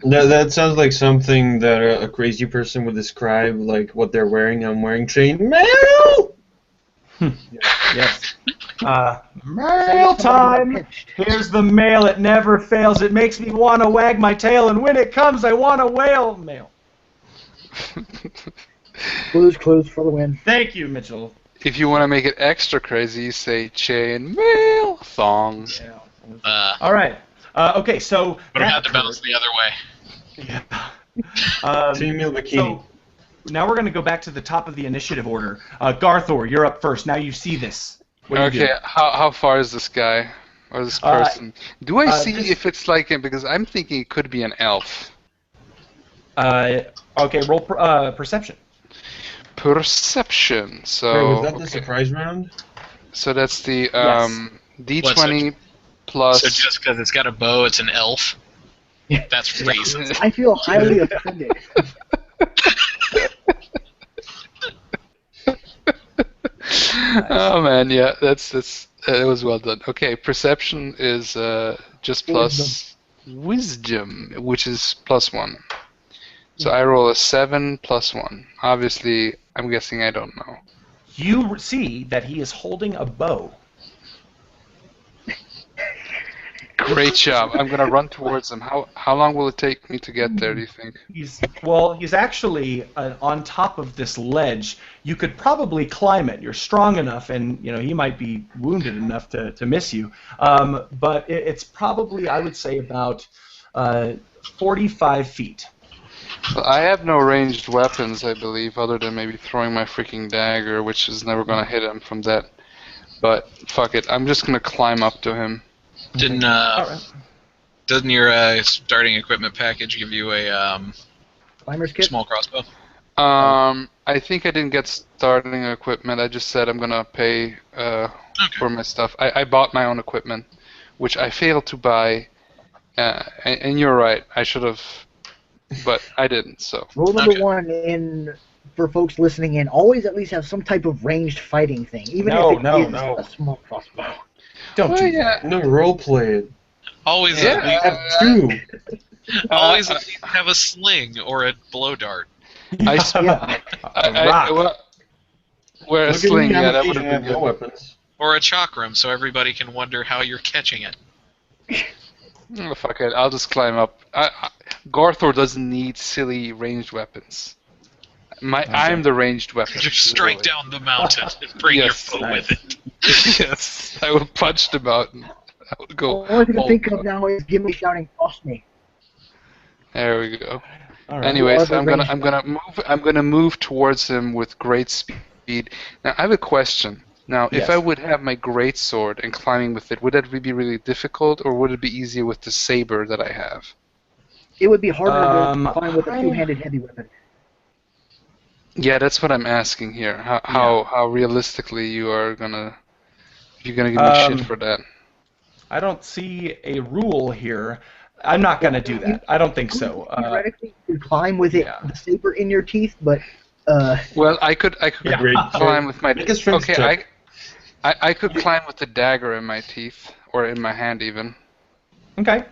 That sounds like something that a crazy person would describe, like what they're wearing. I'm wearing chainmail! Yes. Mail time! Here's the mail, it never fails. It makes me want to wag my tail, and when it comes, I want to wail. Mail. Clues for the win. Thank you, Mitchell. If you want to make it extra crazy, you say chain mail thong. All right. Okay, so But I that had to bounce occurred. the other way. Yeah. Female bikini. So now we're going to go back to the top of the initiative order. Garthor, you're up first. Now you see this. What do you do? Okay, how far is this guy or this person? Do I see this- if it's like him? Because I'm thinking it could be an elf. Okay, roll perception. Perception. So Wait, was that the okay. surprise round? So that's the Yes. D20 plus. So just because it's got a bow, it's an elf. Yeah. That's racist. I feel highly offended. Oh man, yeah, that's it was well done. Okay, perception is just plus wisdom, which is +1. So I roll a 7 plus 1. Obviously, I'm guessing I don't know. You see that he is holding a bow. Great job. I'm gonna run towards him. How long will it take me to get there? Do you think? He's actually on top of this ledge. You could probably climb it. You're strong enough, and he might be wounded enough to miss you. But it's probably, I would say, about 45 feet. Well, I have no ranged weapons, I believe, other than maybe throwing my freaking dagger, which is never gonna hit him from that. But fuck it, I'm just gonna climb up to him. Didn't doesn't your starting equipment package give you a Climber's kit? small crossbow? I think I didn't get starting equipment. I just said I'm gonna pay for my stuff. I bought my own equipment, which I failed to buy. And you're right, I should have, but I didn't. So Rule number Okay. 1 for folks listening in: always at least have some type of ranged fighting thing, even No, if it no, is no. a small crossbow. Don't well, do yeah. No, roleplay it. Always Yeah. at least, Have two. always at least have a sling or a blow dart. I that. Yeah. well, wear a Look at me, sling. I'm Yeah, a that mage, would I have have been no good. weapons. Or a chakram, so everybody can wonder how you're catching it. Oh, fuck it, I'll just climb up. Garthor doesn't need silly ranged weapons. I'm the ranged weapon. Just strike literally. down the mountain and bring Yes. your foe with it. Yes, I will punch the mountain. I will go. All I can all- think of now is give me shouting, cross me. There we go. All right. Anyways, Other I'm gonna move towards him with great speed. Now I have a question. Now, if Yes. I would have my great sword and climbing with it, would that be really difficult, or would it be easier with the saber that I have? It would be harder to climb with a I- two-handed heavy weapon. Yeah, that's what I'm asking here. How realistically you're gonna give me shit for that? I don't see a rule here. I'm not going to do that. I don't think so. Theoretically, you could climb with it, yeah. the saber in your teeth, but Well, I could Yeah. Great. climb with my. Make a strength Okay, check. I could climb with the dagger in my teeth or in my hand even. Okay,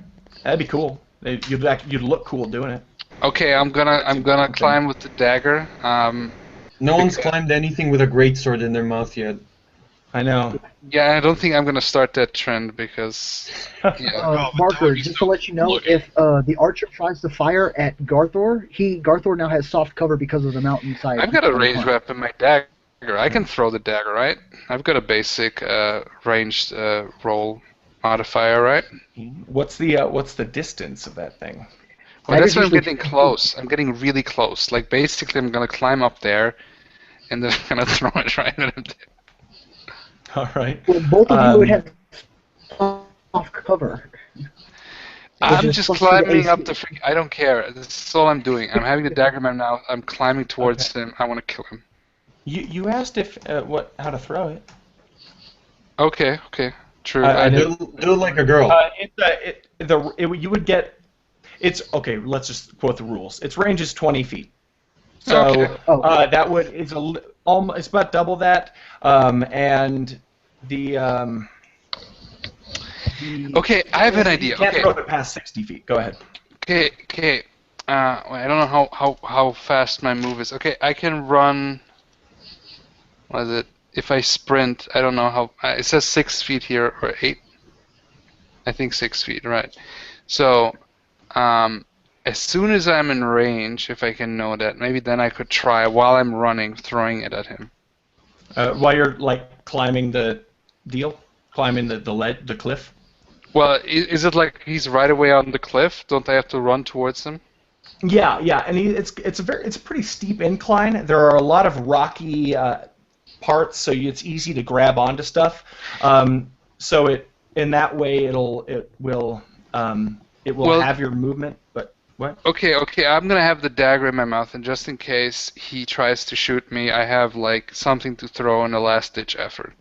that'd be cool. You'd look cool doing it. Okay, I'm gonna climb with the dagger. No one's climbed anything with a greatsword in their mouth yet. I know. Yeah, I don't think I'm gonna start that trend because yeah. Oh, but that Barker, would be just so to let you know, looking. if the archer tries to fire at Garthor now has soft cover because of the mountainside. I've got a ranged weapon, my dagger. I can throw the dagger, right? I've got a basic ranged roll modifier, right? What's the distance of that thing? Well, that's Dagger's when I'm usually getting 50 close. I'm getting really close. Like basically, I'm gonna climb up there, and then I'm gonna throw it right at him. All right. Well, both of you would have soft cover. I'm is just plus 2 to climbing AC. up the freaking. I don't care. This is all I'm doing. I'm having the dagger in my mouth. I'm climbing towards him. I want to kill him. You asked if how to throw it. Okay. True. I I did. Do it like a girl. You would get. It's okay. Let's just quote the rules. Its range is 20 feet. So Okay. that would almost it's about double that. And the Okay, I have an idea. You can't Okay. throw it past 60 feet. Go ahead. Okay. I don't know how fast my move is. Okay, I can run. What is it? If I sprint, I don't know how. It says 6 feet here or 8. I think 6 feet, right? So, as soon as I'm in range, if I can know that, maybe then I could try while I'm running, throwing it at him. While you're like climbing climbing the cliff. Well, is it like he's right away on the cliff? Don't I have to run towards him? Yeah, yeah, and it's a pretty steep incline. There are a lot of rocky parts, so it's easy to grab onto stuff. So it in that way it will Well, have your movement. But what? okay. I'm gonna have the dagger in my mouth, and just in case he tries to shoot me, I have like something to throw in a last-ditch effort.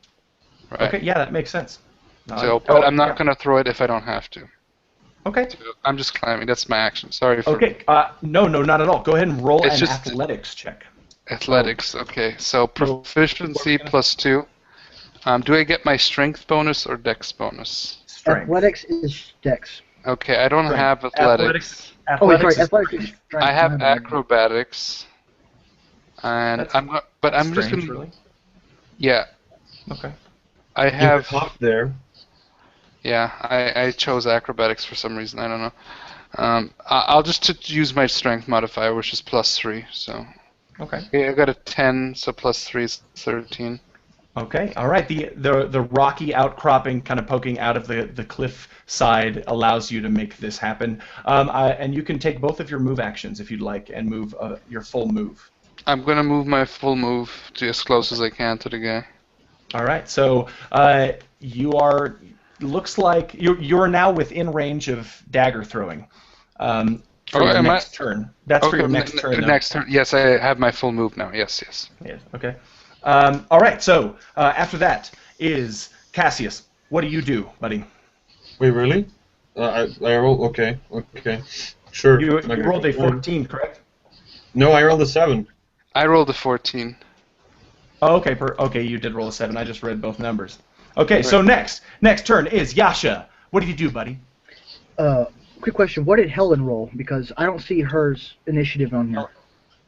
Right. Okay, yeah, that makes sense. So, but I'm not Yeah. gonna throw it if I don't have to. Okay. So I'm just climbing. That's my action. Sorry for Okay. No, not at all. Go ahead and roll It's an just- athletics check. athletics. Okay, so proficiency You'll- +2. Do I get my strength bonus or dex bonus? Strength. Athletics is dex. Okay, I don't Strength. have athletics. Oh, wait, sorry. is Athletics is strength. I have My bad. acrobatics, and That's- I'm not. But I'm just strange, gonna. really. Yeah, Okay. I You have. have half there. Yeah, I chose acrobatics for some reason. I don't know. I'll just use my strength modifier, which is +3. So Okay. okay, I got a 10, so +3 is 13. Okay. All right. The rocky outcropping kind of poking out of the cliff side allows you to make this happen. And you can take both of your move actions if you'd like and move your full move. I'm gonna move my full move to as close as I can to the guy. All right. So you are. Looks like you're now within range of dagger throwing. For your am I- next turn. That's for your next turn. though. Next turn. Yes, I have my full move now. Yes. Yes. Okay. All right. So after that is Cassius. What do you do, buddy? Wait, really? I rolled. Okay. Sure. You Okay. rolled a 14, correct? No, I rolled a 7. I rolled a 14. Oh, okay. Okay, you did roll a 7. I just read both numbers. Okay. So next turn is Yasha. What do you do, buddy? Quick question. What did Helen roll? Because I don't see hers initiative on here.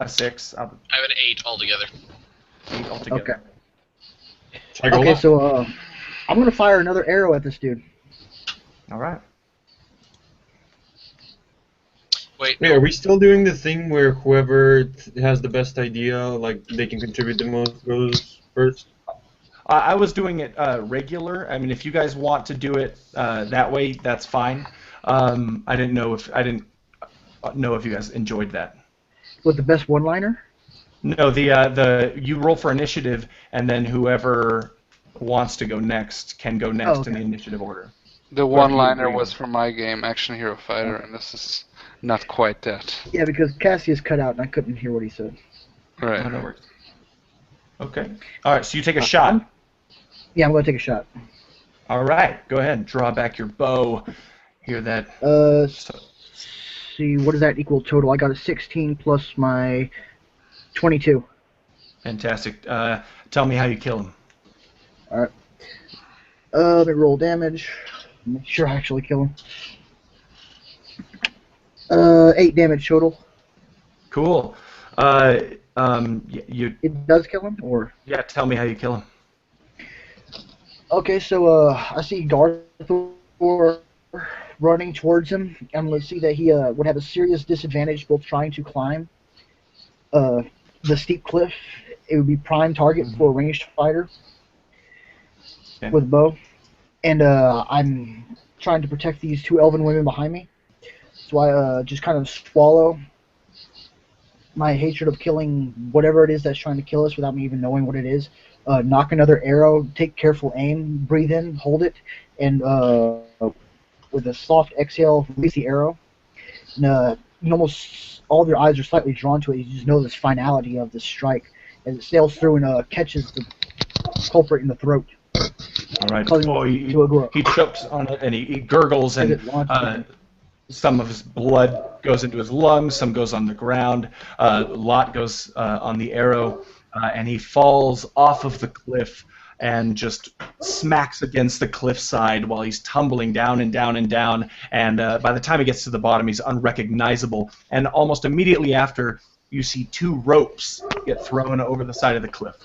A 6. I have an 8 altogether. 8 altogether. Okay. Should I go Okay, left? so I'm going to fire another arrow at this dude. All right. Wait, Wait, are we still doing the thing where whoever has the best idea, like they can contribute the most, goes first? I was doing it regular. I mean, if you guys want to do it that way, that's fine. I didn't know if you guys enjoyed that. With the best one-liner? No, the you roll for initiative, and then whoever wants to go next can go next in the okay. initiative order. The What do you one-liner agree was with? from my game, Action Hero Fighter, and this is not quite that. Yeah, because Cassius cut out and I couldn't hear what he said. Right. No worries. Okay. All right. So you take a shot. Yeah, I'm going to take a shot. All right. Go ahead. Draw back your bow. Hear that? See, what does that equal total? I got a 16 plus my 22. Fantastic. Tell me how you kill him. Alright. Let me roll damage. Make sure I actually kill him. 8 damage total. Cool. You It does kill him, or? yeah. Tell me how you kill him. Okay, so I see Garthor running towards him, and let's see that he would have a serious disadvantage both trying to climb the steep cliff. It would be prime target for a ranged fighter Okay. with a bow. And I'm trying to protect these 2 elven women behind me. So I just kind of swallow my hatred of killing whatever it is that's trying to kill us without me even knowing what it is. Knock another arrow, take careful aim, breathe in, hold it, and with a soft exhale, release the arrow. And almost all of your eyes are slightly drawn to it. You just know this finality of the strike as it sails through and catches the culprit in the throat. All right. Causing Oh, him to grow. he chokes on it and he gurgles As and it launches. some of his blood goes into his lungs, some goes on the ground, a lot goes on the arrow, and he falls off of the cliff and just smacks against the cliffside while he's tumbling down and down and down. And by the time he gets to the bottom, he's unrecognizable. And almost immediately after, you see 2 ropes get thrown over the side of the cliff.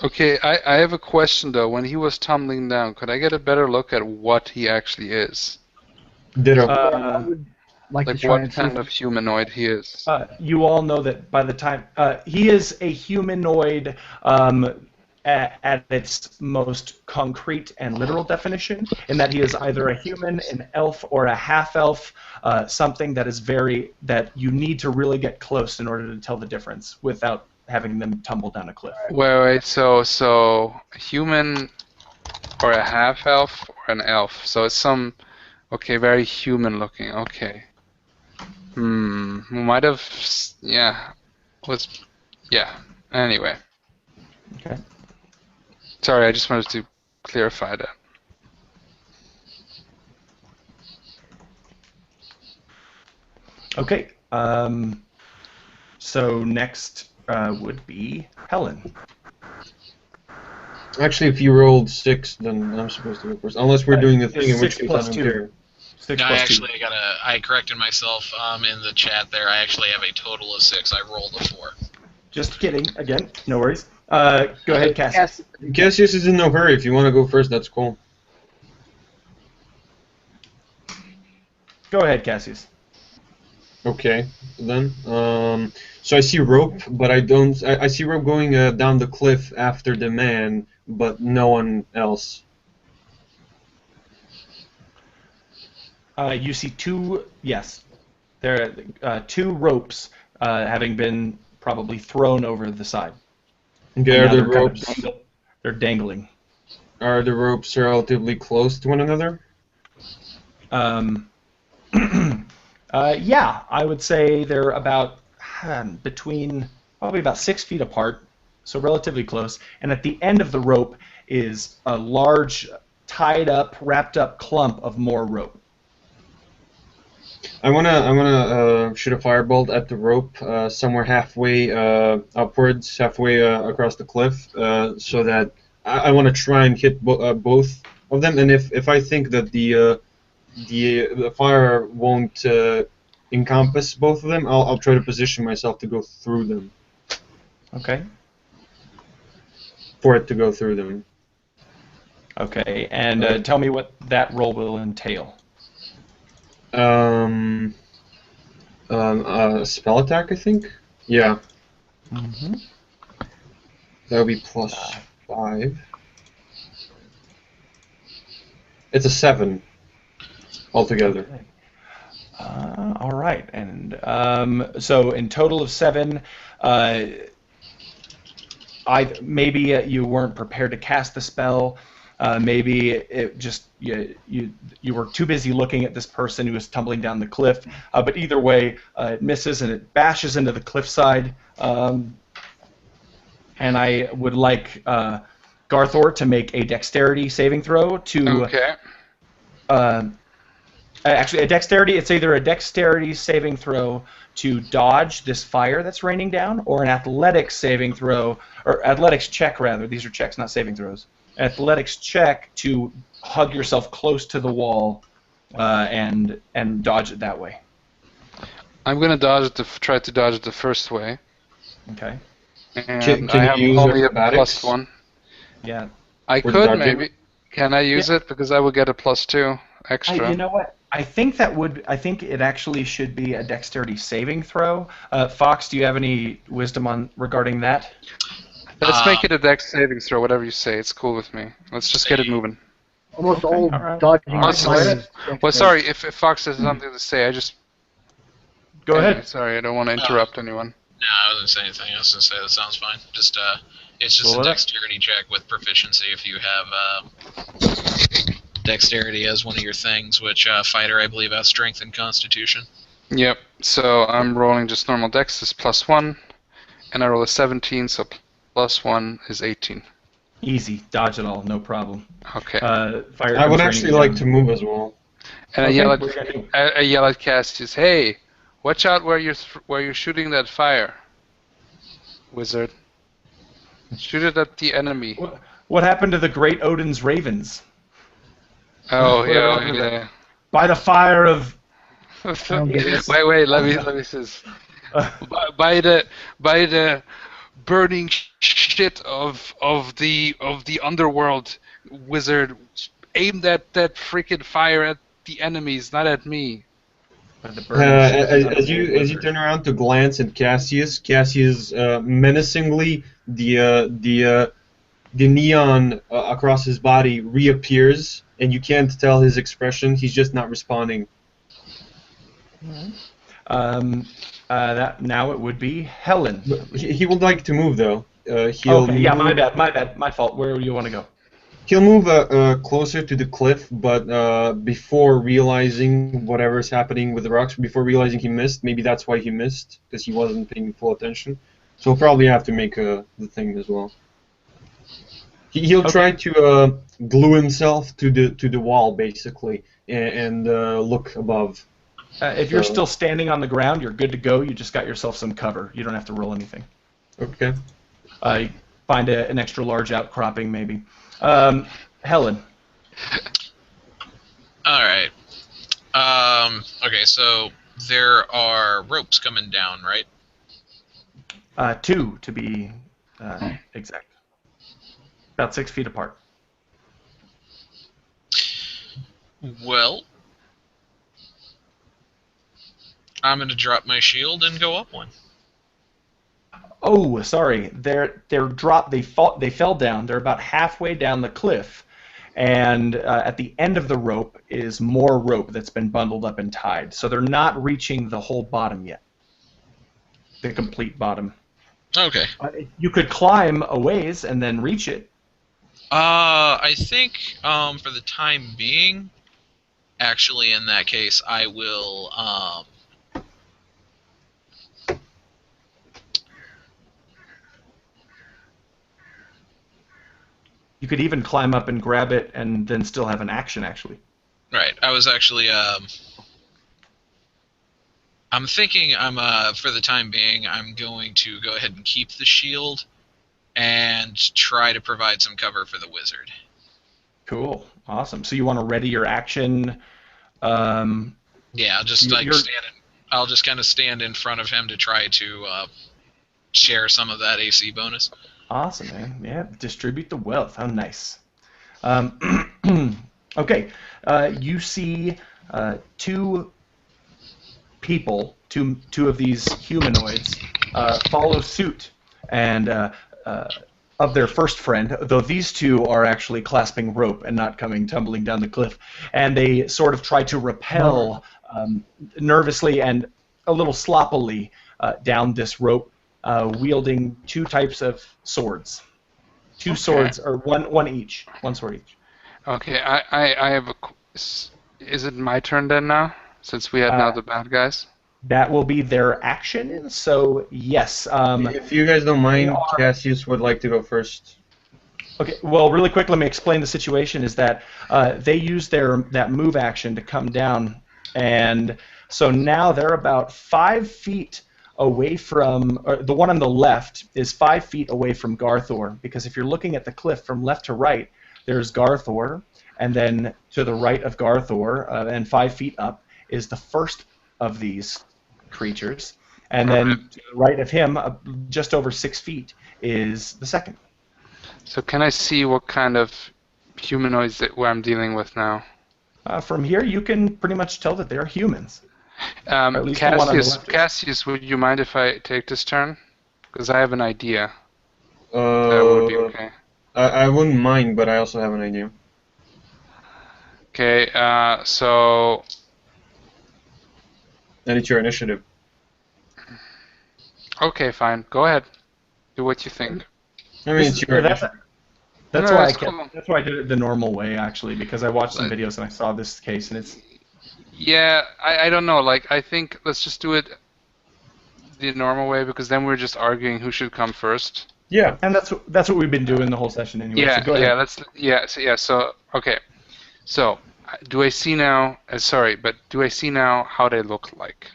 Okay, I have a question though. When he was tumbling down, could I get a better look at what he actually is? Ditto. Uh, like to Like try what and see. kind of humanoid he is? You all know that by the time he is a humanoid at its most concrete and literal definition, in that he is either a human, an elf, or a half-elf, something that is that you need to really get close in order to tell the difference without having them tumble down a cliff. Wait. So a human or a half elf or an elf? So it's okay, very human looking. Okay. Might have. Yeah. Was. Yeah. Anyway. Okay. Sorry, I just wanted to clarify that. Okay. So next would be Helen. Actually, if you rolled 6, then I'm supposed to go first. Unless we're doing the thing, in which 6 case I plus don't 2. care. 6 No, plus 2. I corrected myself in the chat there. I actually have a total of 6. I rolled a 4. Just kidding. Again, no worries. Go ahead, Cassie. Cassius is in no hurry. If you want to go first, that's cool. Go ahead, Cassius. Okay, then. So I see rope, but I don't. I see rope going down the cliff after the man, but no one else. You see two. Yes, there are 2 ropes having been probably thrown over the side. Okay, And are now the they're kind of ropes they're dangling. are the ropes relatively close to one another? Um, yeah, I would say they're about between probably about 6 feet apart, so relatively close. And at the end of the rope is a large, tied up, wrapped up clump of more rope. I wanna shoot a firebolt at the rope somewhere halfway upwards, halfway across the cliff, so that I want to try and hit both of them. And if I think that the fire won't encompass both of them, I'll try to position myself to go through them. Okay. For it to go through them. Okay, and tell me what that roll will entail. Spell attack, I think. Yeah. Mm-hmm. That would be +5. It's a 7 altogether. Okay. All right, and so in total of 7, maybe you weren't prepared to cast the spell. Maybe it just you were too busy looking at this person who was tumbling down the cliff. But either way, it misses and it bashes into the cliffside. And I would like Garthor to make a dexterity saving throw to. Okay. Actually, a dexterity. It's either a dexterity saving throw to dodge this fire that's raining down, or an athletics saving throw, or athletics check rather. These are checks, not saving throws. Athletics check to hug yourself close to the wall, and dodge it that way. I'm gonna try to dodge it the first way, Okay. and Can I you have use only a acrobatics? +1. Yeah. I For could dodging? maybe. Can I use it because I will get a +2 extra? You know what? I think it actually should be a dexterity saving throw. Fox, do you have any wisdom regarding that? Let's make it a dex saving throw, whatever you say. It's cool with me. Let's just get it moving. Almost Okay, all all right. dodging All right, is go ahead. minus Well, dexterity. sorry, if Fox has something to say, I just... Go Anyway, ahead. sorry, I don't want to interrupt anyone. No, I wasn't saying anything. I was gonna say that sounds fine. Just it's just Roll a it up. dexterity check with proficiency if you have dexterity as one of your things, which fighter I believe has strength and constitution. Yep, so I'm rolling just normal dex is +1, and I roll a 17, so +1 is 18. Easy. Dodge it all. No problem. Okay. Fire I would comes actually raining like down. to move as well. And Okay, I what are you gonna do? yell at Cassius, "Hey, watch out where you're shooting that fire, wizard. Shoot it at the enemy." What happened to the great Odin's ravens? Oh Whatever happened to yeah. By the fire of. don't get it. Wait, let me see this. By the burning shit of the underworld, wizard, aim that freaking fire at the enemies, not at me. By the burning shins of As a you wizard. turn around to glance at Cassius, Cassius menacingly the neon across his body reappears, and you can't tell his expression. He's just not responding. That now it would be Helen. But he would like to move though. He'll Okay, yeah, my move. bad, my fault. Where do you want to go? He'll move closer to the cliff, but before realizing whatever's happening with the rocks, before realizing he missed, maybe that's why he missed, because he wasn't paying full attention. So he'll probably have to make the thing as well. He'll Okay. try to glue himself to the wall, basically, and look above. If you're So- still standing on the ground, you're good to go. You just got yourself some cover. You don't have to roll anything. Okay. Find an extra large outcropping, maybe. Helen. All right. Okay, so there are ropes coming down, right? 2 to be exact. About 6 feet apart. Well, I'm gonna drop my shield and go up one. Oh, sorry. They're dropped. They fell down. They're about halfway down the cliff, and at the end of the rope is more rope that's been bundled up and tied. So they're not reaching the whole bottom yet. The complete bottom. Okay. You could climb a ways and then reach it. I think for the time being, actually, in that case, I will You could even climb up and grab it and then still have an action, actually. right. I was actually I'm thinking for the time being, I'm going to go ahead and keep the shield and try to provide some cover for the wizard. Cool. Awesome. So you want to ready your action. Yeah, I'll just I'll just kind of stand in front of him to try to share some of that AC bonus. Awesome, man. Yeah, distribute the wealth. How nice. Okay, you see 2 people, two of these humanoids, follow suit, and of their first friend, though these 2 are actually clasping rope and not coming tumbling down the cliff, and they sort of try to rappel nervously and a little sloppily down this rope, wielding 2 types of swords. 2 swords, or one each. 1 sword each. Okay, I have a. Is it my turn then now? Since we had now the bad guys. That will be their action. So yes. If you guys don't mind, they are- Cassius would like to go first. Okay. Well, really quick, let me explain the situation. Is that they use that move action to come down, and so now they're about 5 feet away from. Or the one on the left is 5 feet away from Garthor, because if you're looking at the cliff from left to right, there's Garthor, and then to the right of Garthor, and 5 feet up is the first of these creatures, and then to the right of him, just over 6 feet, is the second. So can I see what kind of humanoids where I'm dealing with now? From here, you can pretty much tell that they're humans. at least the one on the Cassius, left is. Cassius, would you mind if I take this turn? Because I have an idea. That would be okay. I wouldn't mind, but I also have an idea. Okay, so And it's your initiative. okay, fine. Go ahead. Do what you think. I mean, it's your That's initiative. why that's cool. that's why I did it the normal way, actually, because I watched some videos and I saw this case, and it's Yeah, I don't know. Like, I think let's just do it the normal way, because then we're just arguing who should come first. Yeah. and that's what we've been doing the whole session anyway. Yeah, so go ahead. So okay. So do I see now? Do I see now how they look like?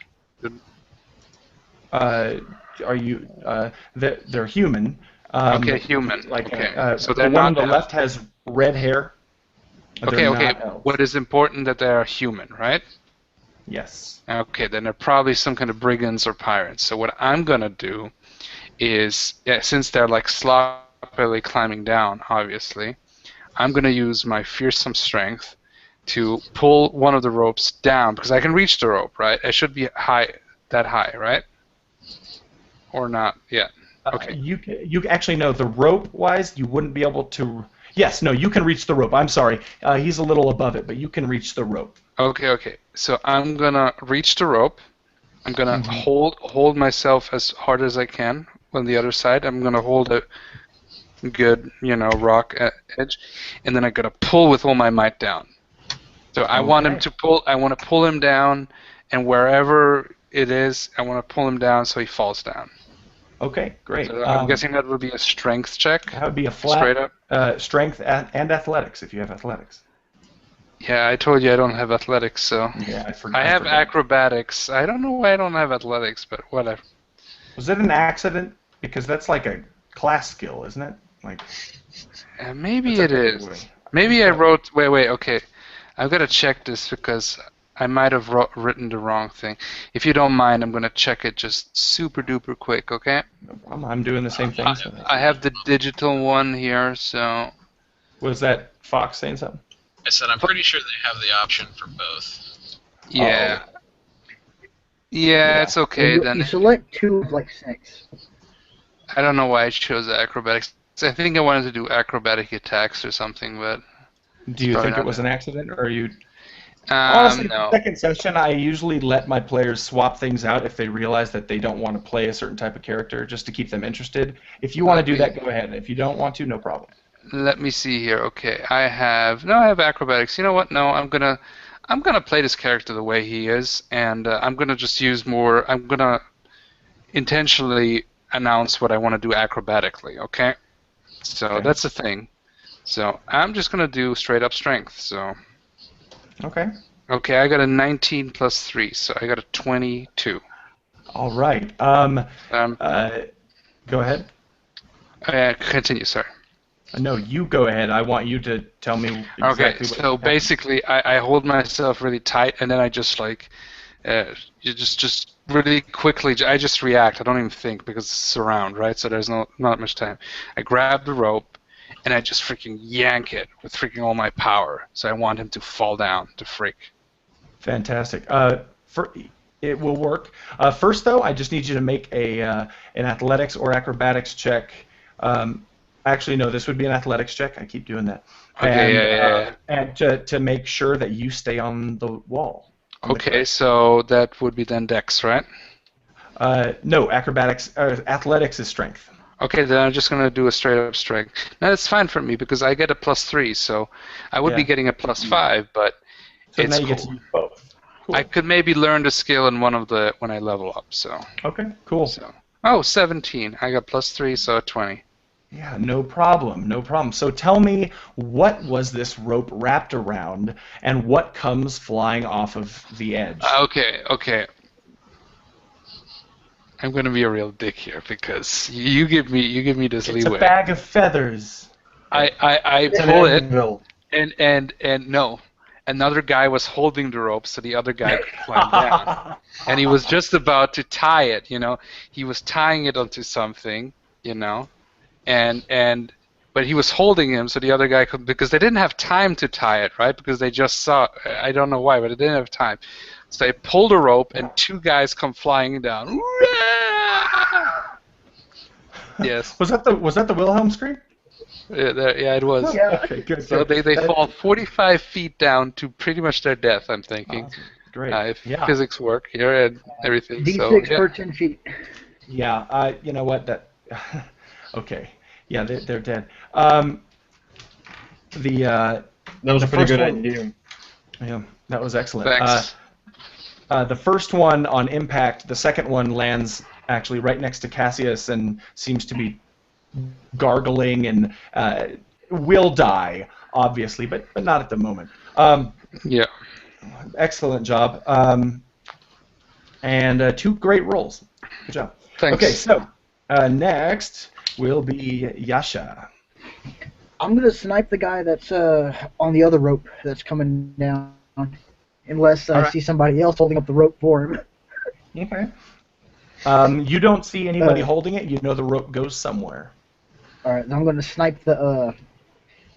Are you? They're human. Okay, human. Like, Okay, so the they're one on not the elves. left has red hair. They're Okay. not elves. What is important that they are human, right? Yes. Okay, then they're probably some kind of brigands or pirates. So what I'm gonna do is, since they're like sloppily climbing down, obviously, I'm gonna use my fearsome strength to pull one of the ropes down because I can reach the rope, right? I should be that high, right? Or not yet? Okay. You actually know the rope wise, you wouldn't be able to. Yes, no, you can reach the rope. I'm sorry, he's a little above it, but you can reach the rope. Okay. So I'm gonna reach the rope. I'm gonna hold myself as hard as I can on the other side. I'm gonna hold a good, rock edge, and then I gotta pull with all my might down. So I want him to pull. I want to pull him down, and wherever it is, I want to pull him down so he falls down. Okay, great. So I'm guessing that would be a strength check. That would be a flat straight up. Strength and athletics if you have athletics. Yeah, I told you I don't have athletics, so. Yeah, I forgot. I have acrobatics. I don't know why I don't have athletics, but whatever. Was it an accident? Because that's like a class skill, isn't it? Like. Maybe it is. Maybe I wrote. Wait. Okay, I've got to check this because I might have written the wrong thing. If you don't mind, I'm gonna check it just super duper quick. Okay. No problem. I'm doing the same thing. I have the digital one here, so. Was that Fox saying something? I said I'm pretty sure they have the option for both. Yeah. Yeah, it's okay then. You select 2 of like 6. I don't know why I chose acrobatics. I think I wanted to do acrobatic attacks or something, but. Do you think it was an accident, or are you? Honestly, no. Second session, I usually let my players swap things out if they realize that they don't want to play a certain type of character, just to keep them interested. If you want to do that, go ahead. If you don't want to, no problem. Let me see here. Okay, I have acrobatics. You know what? No, I'm gonna play this character the way he is, and I'm gonna just use more. I'm gonna intentionally announce what I want to do acrobatically. Okay, so that's the thing. So I'm just gonna do straight up strength. So. Okay. Okay, I got a 19 plus 3, so I got a 22. All right. Go ahead. Continue, sorry. No, you go ahead. I want you to tell me exactly okay, so basically I hold myself really tight, and then I just you just really quickly, I just react. I don't even think because it's around, right? So there's not much time. I grab the rope, and I just freaking yank it with freaking all my power. So I want him to fall down, to freak. Fantastic. It will work. First, though, I just need you to make an athletics or acrobatics check. Actually, no, this would be an athletics check. I keep doing that. Okay, And to make sure that you stay on the wall. Okay, so that would be then Dex, right? No, athletics is strength. Okay, then I'm just going to do a straight-up strength. Now, that's fine for me because I get a +3, so I would be getting a +5, but so it's now you get to use both. Cool. I could maybe learn the skill in one of the when I level up, so. Okay, cool. So, 17. I got +3, so 20. Yeah, no problem. So tell me, what was this rope wrapped around, and what comes flying off of the edge? Okay. I'm gonna be a real dick here because you give me this leeway. It's a bag of feathers. I pull it, and no, another guy was holding the rope, so the other guy could climb down, and he was just about to tie it. He was tying it onto something, but he was holding him, so the other guy could, because they didn't have time to tie it, right? Because they just saw. I don't know why, but they didn't have time. So they pull the rope, and 2 guys come flying down. Yes. Was that the Wilhelm scream? Yeah, it was. Yeah. Okay, good. So they fall 45 feet down to pretty much their death, I'm thinking. Awesome. Great. If physics work here and everything. D6 so, per 10 feet. Yeah, you know what? Okay. Yeah, they're dead. That was a pretty good one, idea. Yeah, that was excellent. Thanks. The first one on impact, the second one lands actually right next to Cassius and seems to be gargling and will die, obviously, but not at the moment. Yeah. Excellent job. And 2 great rolls. Good job. Thanks. Okay, so next will be Yasha. I'm going to snipe the guy that's on the other rope that's coming down, unless I see somebody else holding up the rope for him. Okay. You don't see anybody holding it. You know the rope goes somewhere. All right, then I'm going to snipe the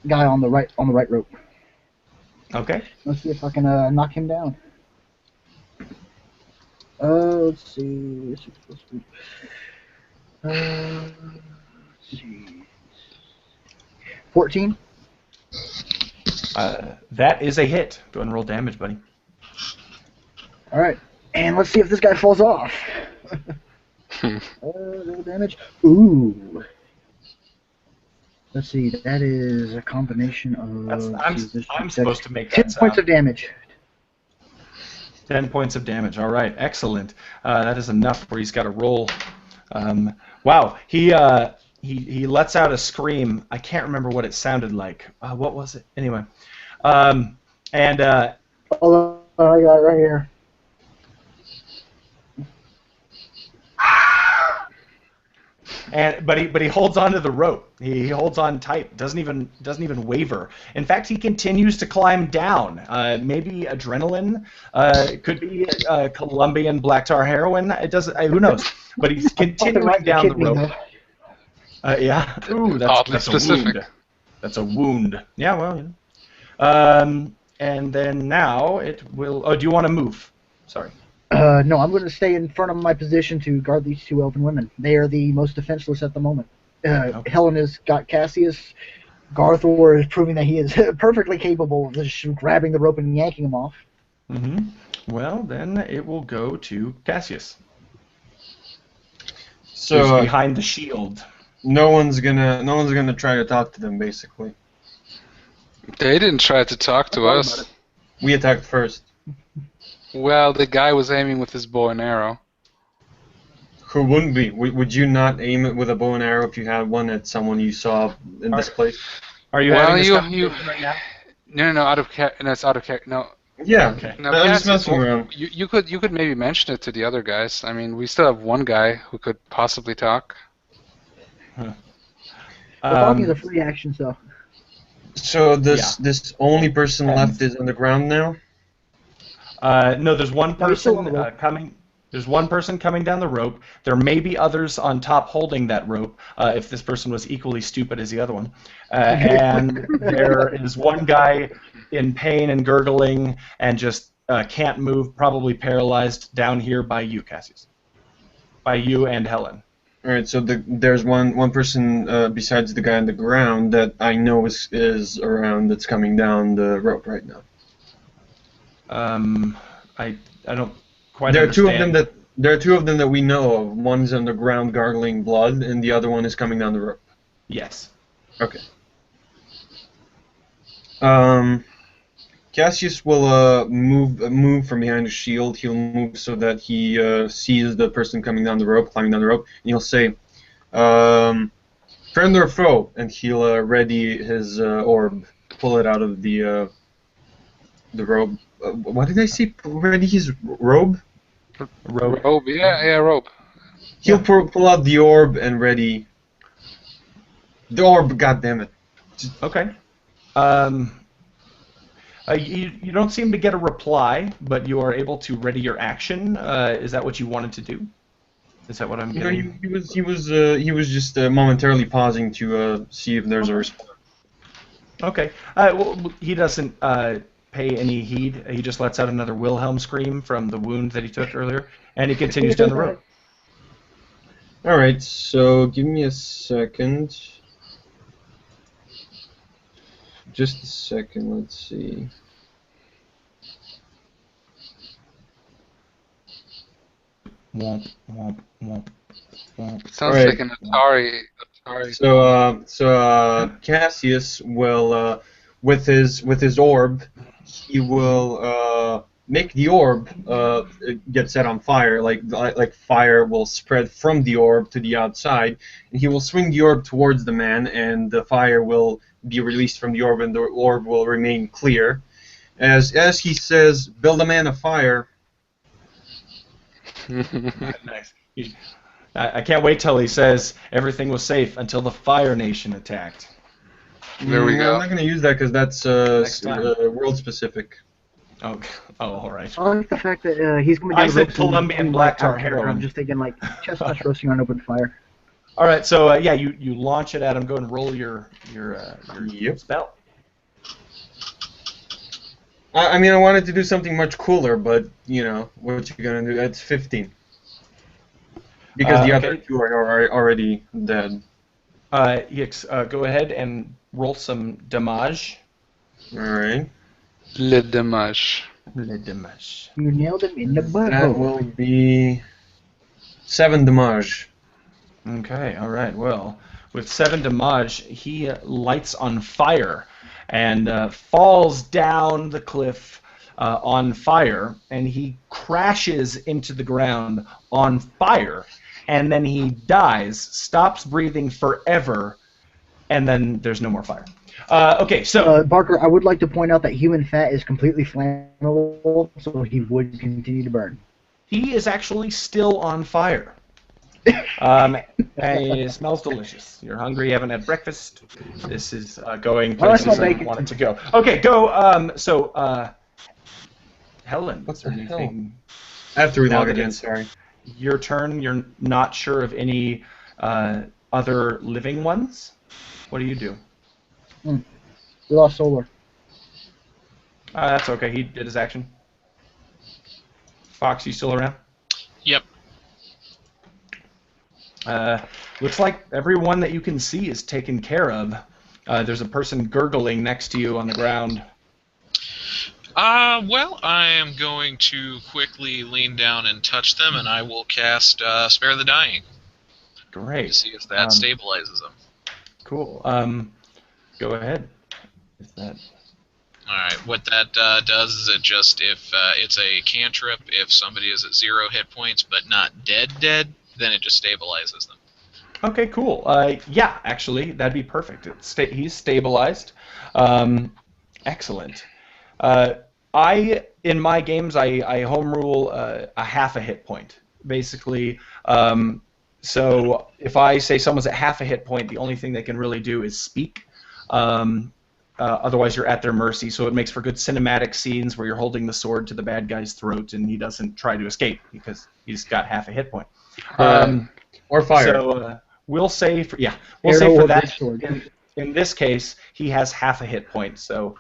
guy on the right rope. Okay. Let's see if I can knock him down. Let's see. 6 plus 3. Let's see. 14. That is a hit. Go ahead and roll damage, buddy. All right, and let's see if this guy falls off. Roll damage. Ooh. Let's see. That is a combination of. I'm supposed to make 10 that points sound. of damage. 10 points of damage. All right, excellent. That is enough where he's got to roll. Wow, he lets out a scream. I can't remember what it sounded like. What was it? Anyway, and Oh, I got it right here. but he holds onto the rope. He holds on tight. Doesn't even waver. In fact, he continues to climb down. Maybe adrenaline. Could be Colombian black tar heroin. It doesn't. Who knows? But he's continuing down the rope. Yeah. Ooh, that's specific. A wound. That's a wound. Yeah. Well. You know. And then now it will. Oh, do you want to move? Sorry. No, I'm going to stay in front of my position to guard these two elven women. They are the most defenseless at the moment. Okay. Helen has got Cassius. Garthor is proving that he is perfectly capable of just grabbing the rope and yanking him off. Mm-hmm. Well, then it will go to Cassius. So Who's behind the shield. no one's gonna try to talk to them. Basically, They didn't try to talk to us. we attacked first. Well, the guy was aiming with his bow and arrow. Who wouldn't be? Would you not aim it with a bow and arrow if you had one at someone you saw in this place? Are you Well, having this you- conversation right now? No, out of no, it's out of character. No, Yeah. Okay. no. I'm just Cassius, messing around. you could maybe mention it to the other guys. I mean, we still have one guy who could possibly talk. Talking is a free action, so. So this only person left is on the ground now. No, there's one No, he's still on person the rope. coming. There's one person coming down the rope. There may be others on top holding that rope. If this person was equally stupid as the other one, and there is one guy in pain and gurgling and just can't move, probably paralyzed down here by you, Cassius. By you and Helen. All right. So there's one person besides the guy on the ground that I know is around that's coming down the rope right now. I don't quite There are understand. there are two of them that we know of. One's on the ground gargling blood, and the other one is coming down the rope. Yes. Okay. Cassius will move from behind the shield. He'll move so that he sees the person coming down the rope, climbing down the rope, and he'll say, "Friend or foe?" And he'll ready his orb, pull it out of the robe. What did I say? Ready his robe? Robe, yeah, robe. He'll pull out the orb and ready the orb. God damn it! Okay. You don't seem to get a reply, but you are able to ready your action. Is that what you wanted to do? Is that what I'm You know, getting? he was just momentarily pausing to see if there's a response. Okay. Well, he doesn't pay any heed. He just lets out another Wilhelm scream from the wound that he took earlier, and he continues down the road. All right, so give me a second. Just a second. Let's see. Womp, womp, womp, womp. Sounds Alright. like an Atari. So Cassius will, with his orb, he will make the orb get set on fire. Like fire will spread from the orb to the outside, and he will swing the orb towards the man, and the fire will be released from the orb, and the orb will remain clear. As he says, "Build a man a fire." Nice. I can't wait till he says everything was safe until the Fire Nation attacked. There we go. I'm not going to use that because that's Next time. world specific. Oh, all right. I like the fact that he's going to be I down the said rope Colombian and, black tar out there. heroin. I'm just thinking like chestnuts roasting on open fire. All right. So yeah, you launch it at him. Go and roll your Yep. spell. I mean, I wanted to do something much cooler, but you know, what you gonna do? It's 15 because the other Okay. two are already dead. Go ahead and roll some damage. All right. Le dommage. Le damage. You nailed him in the That butthole. will be 7 damage. Okay, all right. Well, with 7 damage, he lights on fire and falls down the cliff on fire, and he crashes into the ground on fire, and then he dies, stops breathing forever, and then there's no more fire. Okay, so Barker, I would like to point out that human fat is completely flammable, so he would continue to burn. he is actually still on fire. And it smells delicious. You're hungry, you haven't had breakfast. This is going Well, I places smell I bacon. want it to go. Okay, go. Helen, What is there the hell? anything? I have to Now relog that again. it's Sorry. your turn. You're not sure of any other living ones. What do you do? We lost Solar. That's okay. He did his action. Fox, you still around? Yep. Looks like everyone that you can see is taken care of. There's a person gurgling next to you on the ground. Well, I am going to quickly lean down and touch them, and I will cast Spare the Dying to Great. see if that stabilizes them. Cool. Go ahead. Is that Alright, what that does is it just, if it's a cantrip, if somebody is at 0 hit points but not dead, then it just stabilizes them. okay? Cool. Yeah, actually, that'd be perfect. He's stabilized. Excellent. In my games, I home rule a half a hit point, basically. So if I say someone's at half a hit point, the only thing they can really do is speak. Otherwise, you're at their mercy. So it makes for good cinematic scenes where you're holding the sword to the bad guy's throat and he doesn't try to escape because he's got half a hit point. Or fire. So we'll say for Arrow or that. big sword. In this case, he has half a hit point. So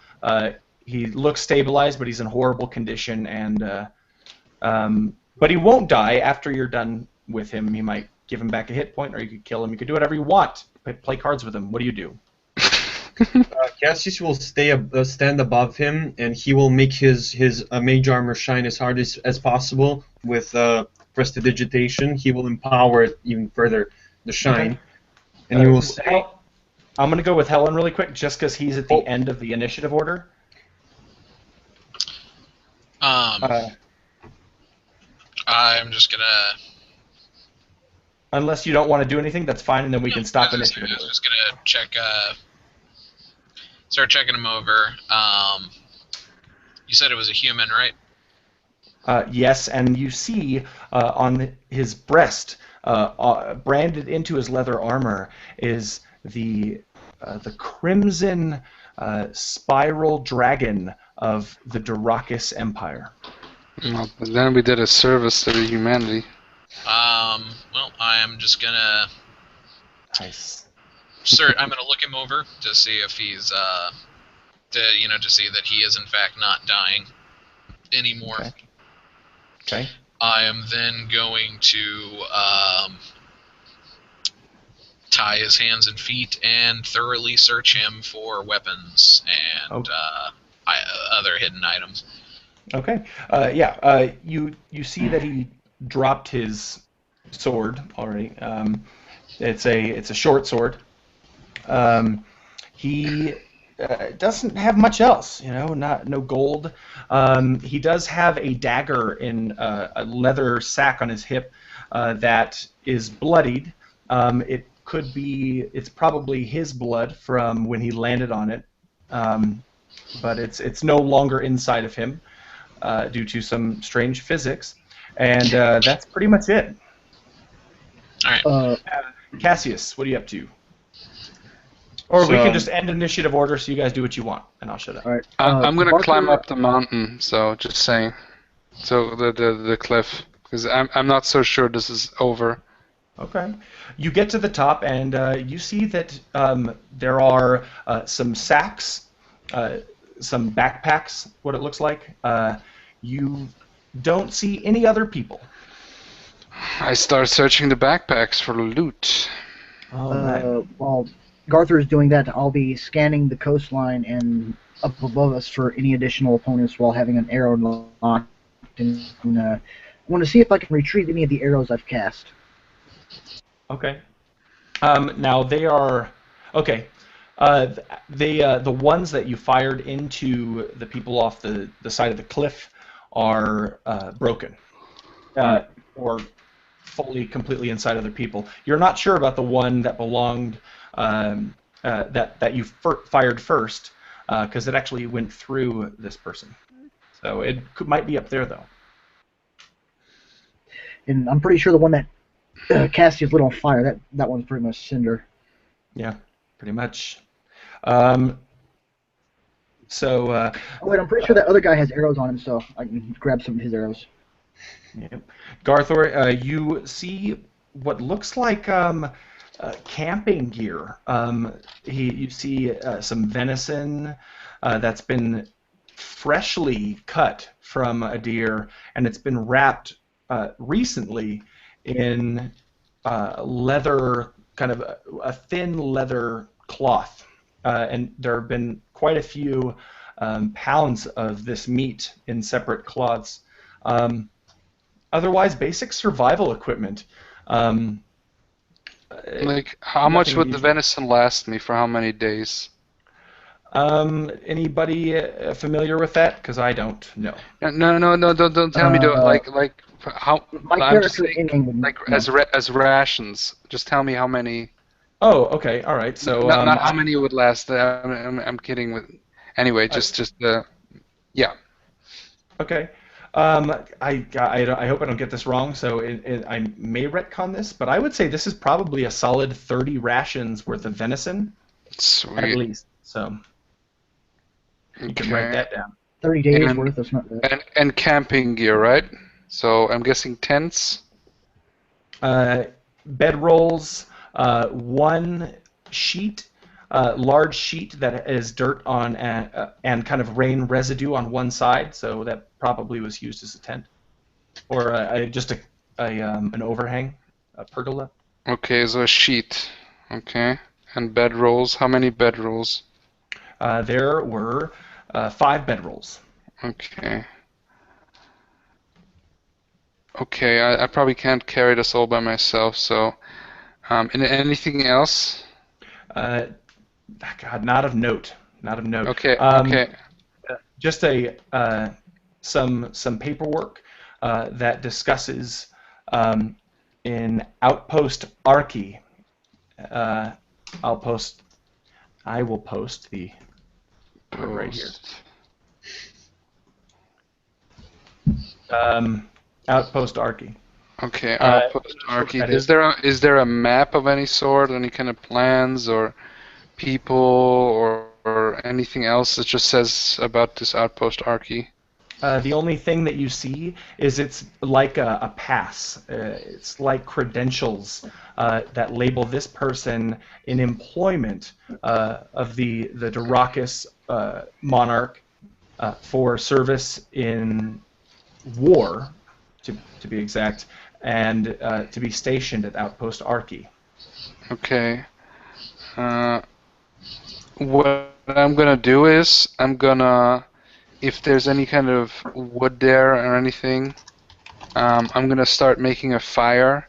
he looks stabilized, but he's in horrible condition, and but he won't die after you're done with him. You might give him back a hit point, or you could kill him. You could do whatever you want. Play cards with him. What do you do? Cassius will stand above him, and he will make his mage armor shine as hard as possible with prestidigitation. He will empower it even further, the shine, Okay. and he will say, I'm going to go with Helen really quick, just because he's at the end of the initiative order. I'm just gonna... Unless you don't want to do anything, that's fine, and then we can stop I was initiative. just gonna check, start checking them over. You said it was a human, right? Yes, and you see on his breast, branded into his leather armor, is the crimson spiral dragon of the Durakis Empire. Well, but then we did a service to humanity. Well, I am just gonna... Nice. I'm gonna look him over to see if he's, to see that he is in fact not dying anymore. Okay. I am then going to tie his hands and feet and thoroughly search him for weapons and other hidden items. Okay. You see that he dropped his sword already. It's a short sword. He doesn't have much else, no gold. He does have a dagger in a leather sack on his hip that is bloodied. It's probably his blood from when he landed on it, but it's no longer inside of him due to some strange physics, and that's pretty much it. All right. Cassius, what are you up to? Or we So- can just end initiative order so you guys do what you want, and I'll shut up. All right. I'm gonna Barker- climb up the mountain. So just saying. So the cliff, because I'm not so sure this is over. Okay. You get to the top, and you see that there are some sacks some backpacks. What it looks like. You don't see any other people. I start searching the backpacks for loot. All right. While Garther is doing that, I'll be scanning the coastline and up above us for any additional opponents while having an arrow locked. And I want to see if I can retrieve any of the arrows I've cast. Okay. Now they are okay. The ones that you fired into the people off the side of the cliff are broken, or fully, completely inside other people. You're not sure about the one that belonged that you fired first, because it actually went through this person. So it might be up there though. And I'm pretty sure the one that Cassie's lit on fire, that one's pretty much cinder. Yeah, pretty much. So. Oh, wait, I'm pretty sure that other guy has arrows on him, so I can grab some of his arrows. Yeah. Garthor, you see what looks like camping gear. You see some venison that's been freshly cut from a deer, and it's been wrapped recently in leather, kind of a thin leather cloth. And there have been quite a few pounds of this meat in separate cloths. Otherwise, basic survival equipment. Like, how much would the venison last me for how many days? Anybody familiar with that? Because I don't know. No, don't tell me. Like how? My I'm just character saying, in-game would like know. as rations. Just tell me how many. Oh, okay, all right. So Not how many would last. I'm kidding. With anyway, just yeah. Okay. I hope I don't get this wrong, so I may retcon this, but I would say this is probably a solid 30 rations worth of venison, Sweet. at least. So you can write that down. 30 days worth, that's not bad. And camping gear, right? So I'm guessing tents. Bedrolls, one sheet, large sheet that is dirt on and kind of rain residue on one side, so that probably was used as a tent, or just an overhang, a pergola. Okay, so a sheet. Okay, and bedrolls. How many bedrolls? There were 5 bedrolls. Okay. Okay, I probably can't carry this all by myself. So, and anything else? God, not of note. Not of note. Okay. Okay. Just some paperwork that discusses in Outpost Archie. I will post the right here. Outpost Archie. Okay, Outpost Archie. Is there a map of any sort, any kind of plans or people or anything else that just says about this Outpost Archie? The only thing that you see is it's like a pass. It's like credentials that label this person in employment of the Durakus monarch for service in war, to be exact, and to be stationed at Outpost Archie. Okay. What I'm gonna do is if there's any kind of wood there or anything, I'm gonna start making a fire,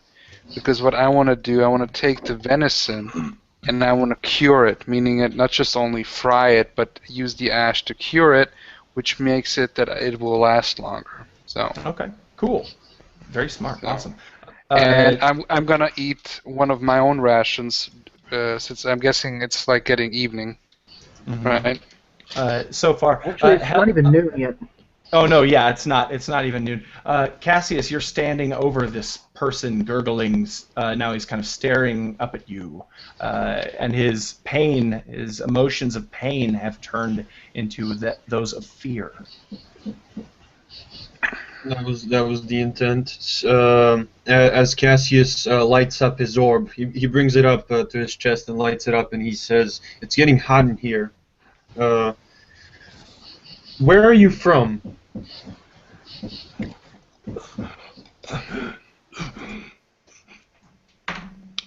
because what I want to do, I want to take the venison and I want to cure it, meaning it not just only fry it, but use the ash to cure it, which makes it that it will last longer. So. Okay. Cool. Very smart. So. Awesome. And I'm gonna eat one of my own rations, since I'm guessing it's like getting evening, right? So far, actually, it's not even noon yet. Oh no, yeah, it's not. It's not even noon. Cassius, you're standing over this person gurgling. Now he's kind of staring up at you, and his pain, his emotions of pain, have turned into those of fear. That was the intent. As Cassius lights up his orb, he brings it up to his chest and lights it up, and he says, "It's getting hot in here. Where are you from?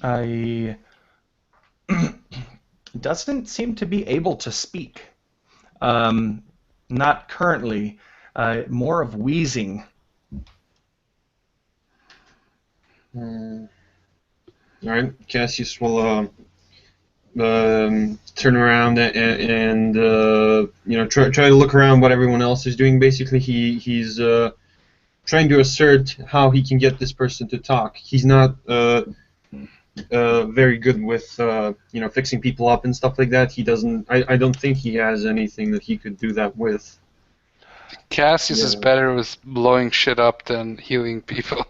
I doesn't seem to be able to speak. Not currently. More of wheezing. All right, Cassius will turn around and try to look around what everyone else is doing. Basically, he's trying to assert how he can get this person to talk. He's not very good with fixing people up and stuff like that. He doesn't. I don't think he has anything that he could do that with. Cassius is Yeah. better with blowing shit up than healing people.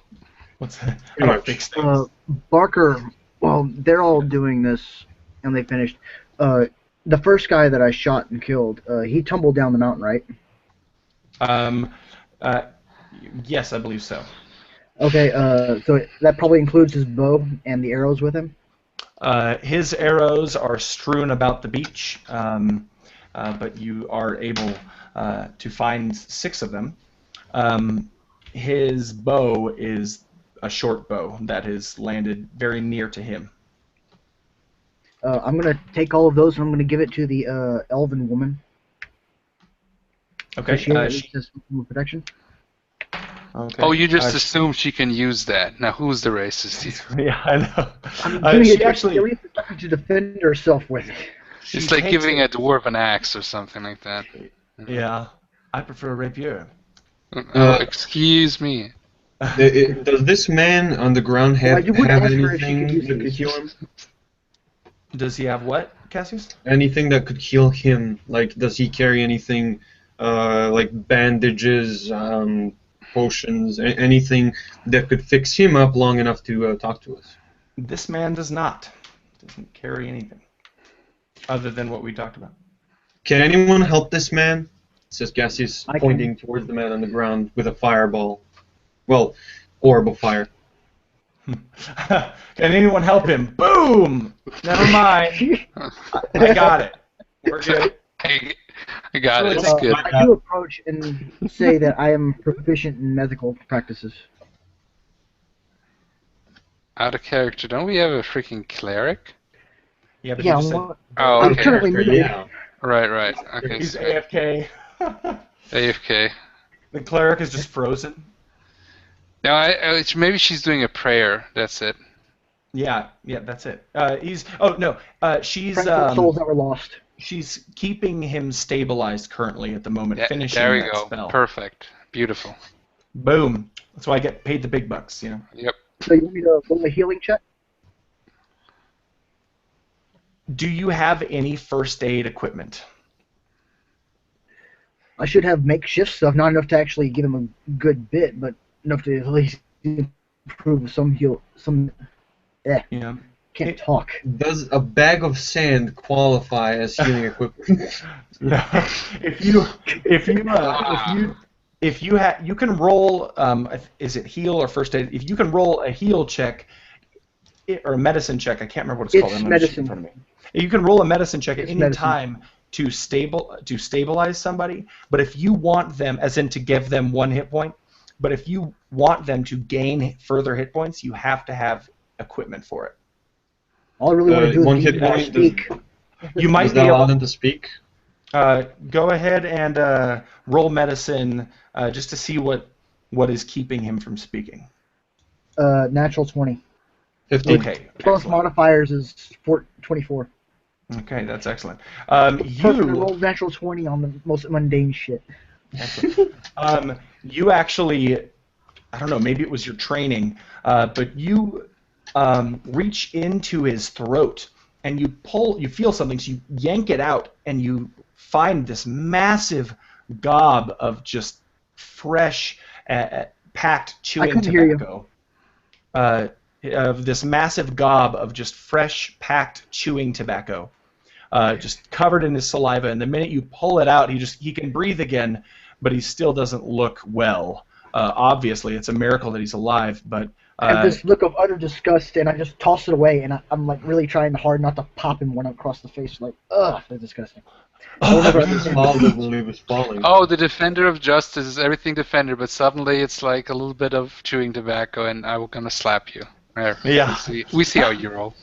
What's that? Pretty I don't much. fix things. Barker, well, they're all doing this, and they finished. The first guy that I shot and killed, he tumbled down the mountain, right? Um, uh, yes, I believe so. Okay, so that probably includes his bow and the arrows with him. His arrows are strewn about the beach, but you are able to find 6 of them. His bow is a short bow that has landed very near to him. I'm gonna take all of those and I'm gonna give it to the elven woman. Okay. So she has some protection. Okay. Oh, you just assume she can use that. Now, who's the racist here? Yeah, I know. I'm giving it She to her actually. at least to defend herself with. She It's like takes giving it- a dwarf an axe or something like that. Yeah, I prefer a rapier. Oh, excuse me. Does this man on the ground I have would ask her if she anything could use that it. could heal him? Does he have what, Cassius? Anything that could heal him? Like, does he carry anything like bandages, potions, anything that could fix him up long enough to talk to us? This man does not. Doesn't carry anything other than what we talked about. Can anyone help this man? Says Cassius, I can. pointing towards the man on the ground with a fireball. Well, orb of fire. Can anyone help him? Boom! Never mind. I got it. We're good. I got it. It's good. I do approach and say that I am proficient in medical practices. Out of character. Don't we have a freaking cleric? Yeah, but Yeah, you just well, Oh, I'm okay. currently Character, muted. yeah. Right. said Okay. he's So AFK. AFK. The cleric is just frozen. No, maybe she's doing a prayer. That's it. Yeah, that's it. She's Friends for souls that were lost. she's keeping him stabilized currently at the moment, finishing There we that go. spell. Perfect. Beautiful. Boom. That's why I get paid the big bucks, you know. Yep. So you want me to roll a healing check? Do you have any first aid equipment? I should have makeshift stuff, not enough to actually give him a good bit, but enough to at least improve some heal. Yeah. Can't talk. Does a bag of sand qualify as healing equipment? No. You can roll. Is it heal or first aid? If you can roll a heal check or a medicine check, I can't remember what it's called. It's I don't have it in medicine. front of me. You can roll a medicine check at It's any medicine. time to stabilize somebody. But if you want them, as in to give them 1 hit point, but if you want them to gain further hit points, you have to have equipment for it. All I really want to do one is hit be able to point, speak. You might Does be that allow able. them to speak? Go ahead and roll medicine just to see what is keeping him from speaking. Natural 20. 15. Okay. Plus Excellent. modifiers is 24. Okay, that's excellent. Perfect. I You rolled natural 20 on the most mundane shit. you actually, I don't know, maybe it was your training, but you reach into his throat and you feel something, so you yank it out and you find this massive gob of just fresh, packed chewing couldn't hear you. tobacco. Of this massive gob of just fresh, packed chewing tobacco, just covered in his saliva. And the minute you pull it out, he can breathe again, but he still doesn't look well. Obviously, it's a miracle that he's alive, but I have this look of utter disgust, and I just toss it away, and I'm like really trying hard not to pop him one across the face, like, ugh, that's disgusting. I will never He understand. smiled when he was falling. Oh, the defender of justice is everything defender, but suddenly it's like a little bit of chewing tobacco, and I'm gonna slap you. There. Yeah. We see how you roll.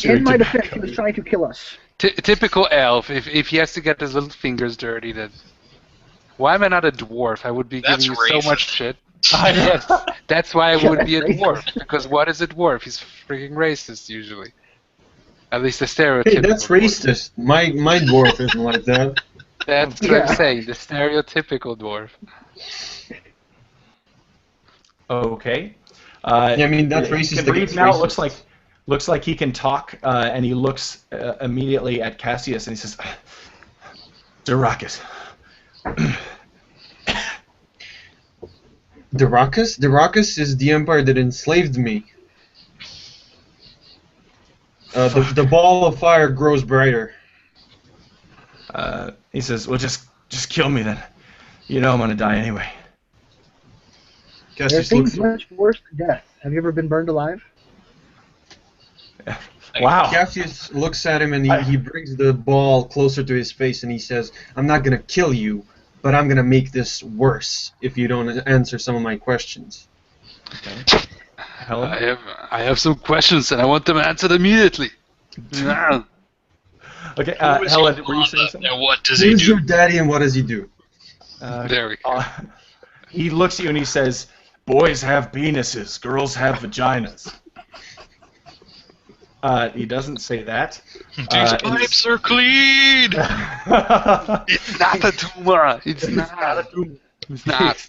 In my defense, he was trying to kill us. Typical elf. If he has to get his little fingers dirty, then why am I not a dwarf? I would be That's giving you so much racist. shit. Yes, that's why I Yeah, would be a that's dwarf. racist. Because what is a dwarf? He's freaking racist usually. At least the Hey, stereotypical. that's dwarf. racist. My dwarf isn't like that. That's what Yeah. I'm saying. The stereotypical dwarf. Okay. Yeah, I mean, that's he racist can breathe against now. racists. Looks like he can talk, and he looks immediately at Cassius, and he says, "Dyrachus, Dyrachus? Dyrachus is the empire that enslaved me. The ball of fire grows brighter. he says, well, just kill me then. You know I'm gonna die anyway." There are Cassius things looks, much worse than death. Have you ever been burned alive? Wow. Cassius looks at him and he brings the ball closer to his face and he says, I'm not gonna kill you, but I'm gonna make this worse if you don't answer some of my questions. Okay. Helen? I have some questions and I want them answered immediately. Yeah. Okay, Who is Helen, your were you saying father, something? and what does he Who's do? your daddy and what does he do? There we go. He looks at you and he says, "Boys have penises, girls have vaginas." He doesn't say that. These pipes are clean. It's not a tumor. It's not. It's not.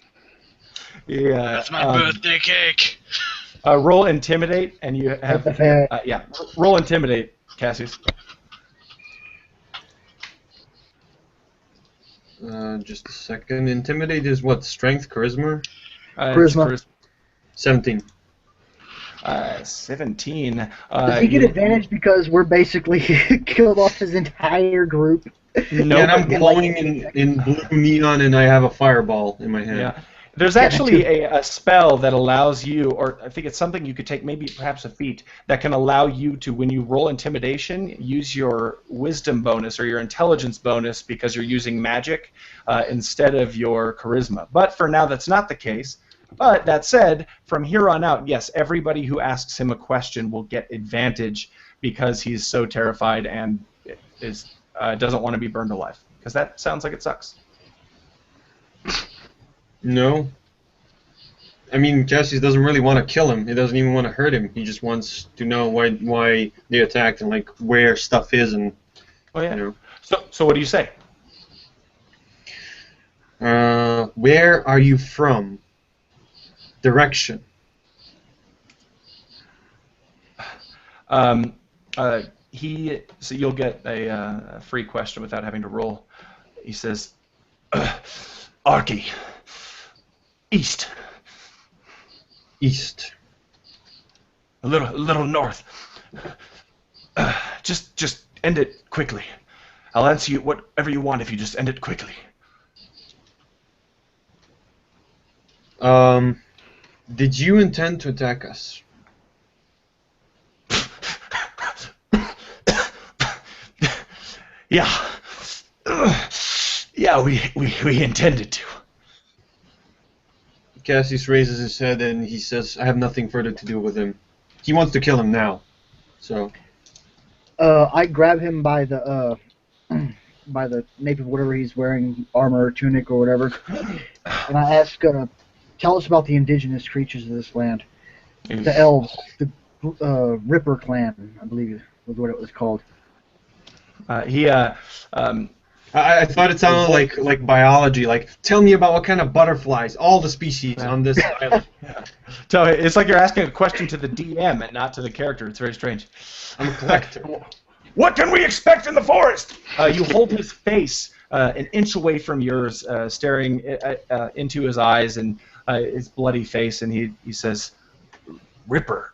Yeah. That's my birthday cake. Roll intimidate, and you have yeah. Roll intimidate, Cassius. Just a second. Intimidate is what? Strength, charisma? It's Charisma. 17. 17. Does he get advantage because we're basically killed off his entire group? No, Yeah, and I'm but- glowing in blue neon and I have a fireball in my hand. yeah. There's actually a spell that allows you, or I think it's something you could take, maybe perhaps a feat, that can allow you to, when you roll intimidation, use your wisdom bonus or your intelligence bonus because you're using magic instead of your charisma. But for now, that's not the case. But that said, from here on out, yes, everybody who asks him a question will get advantage because he's so terrified and doesn't want to be burned alive. Because that sounds like it sucks. No. I mean, Cassius doesn't really want to kill him. He doesn't even want to hurt him. He just wants to know why they attacked and like where stuff is and Oh yeah. you know. So what do you say? Where are you from? Direction. So you'll get a free question without having to roll. He says, "Arky, east, East. a little north. Just end it quickly. I'll answer you whatever you want if you just end it quickly." Did you intend to attack us? Yeah. Yeah, we intended to. Cassius raises his head and he says, I have nothing further to do with him. He wants to kill him now. So, I grab him by the nape of whatever he's wearing, armor, tunic, or whatever, and I ask, tell us about the indigenous creatures of this land. The elves, the Ripper clan, I believe was what it was called. I thought it sounded like biology. Like, tell me about what kind of butterflies, all the species on this island. So it's like you're asking a question to the DM and not to the character. It's very strange. I'm a collector. What can we expect in the forest? You hold his face an inch away from yours, staring into his eyes and his bloody face, and he says, "Ripper?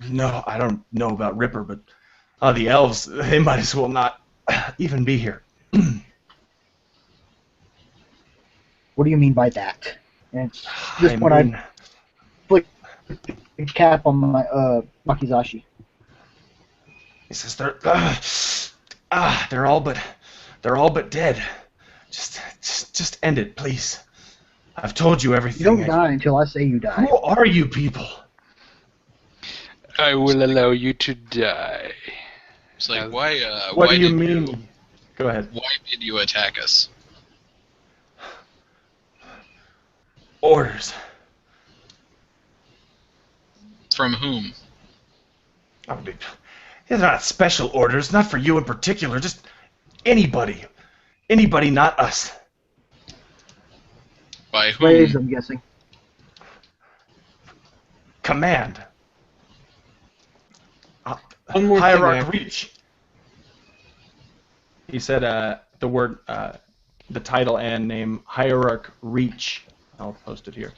No, I don't know about Ripper, but the elves, they might as well not even be here." What do you mean by that? And at this point, I flick the cap on my Makizashi. He says they're all but They're all but dead. Just end it, please. I've told you You everything. don't die until I say you die. Who are you people? I will allow you to die. It's like, As- why? What Why do you did mean? Go ahead. Why did you attack us? Orders. From whom? Oh, they're not special orders, not for you in particular, just anybody. Anybody, not us. By Slaves, whom? I'm guessing. Command. One more thing, Hierarch actually. reach. He said the word, the title and name, Hierarch reach. I'll post it here.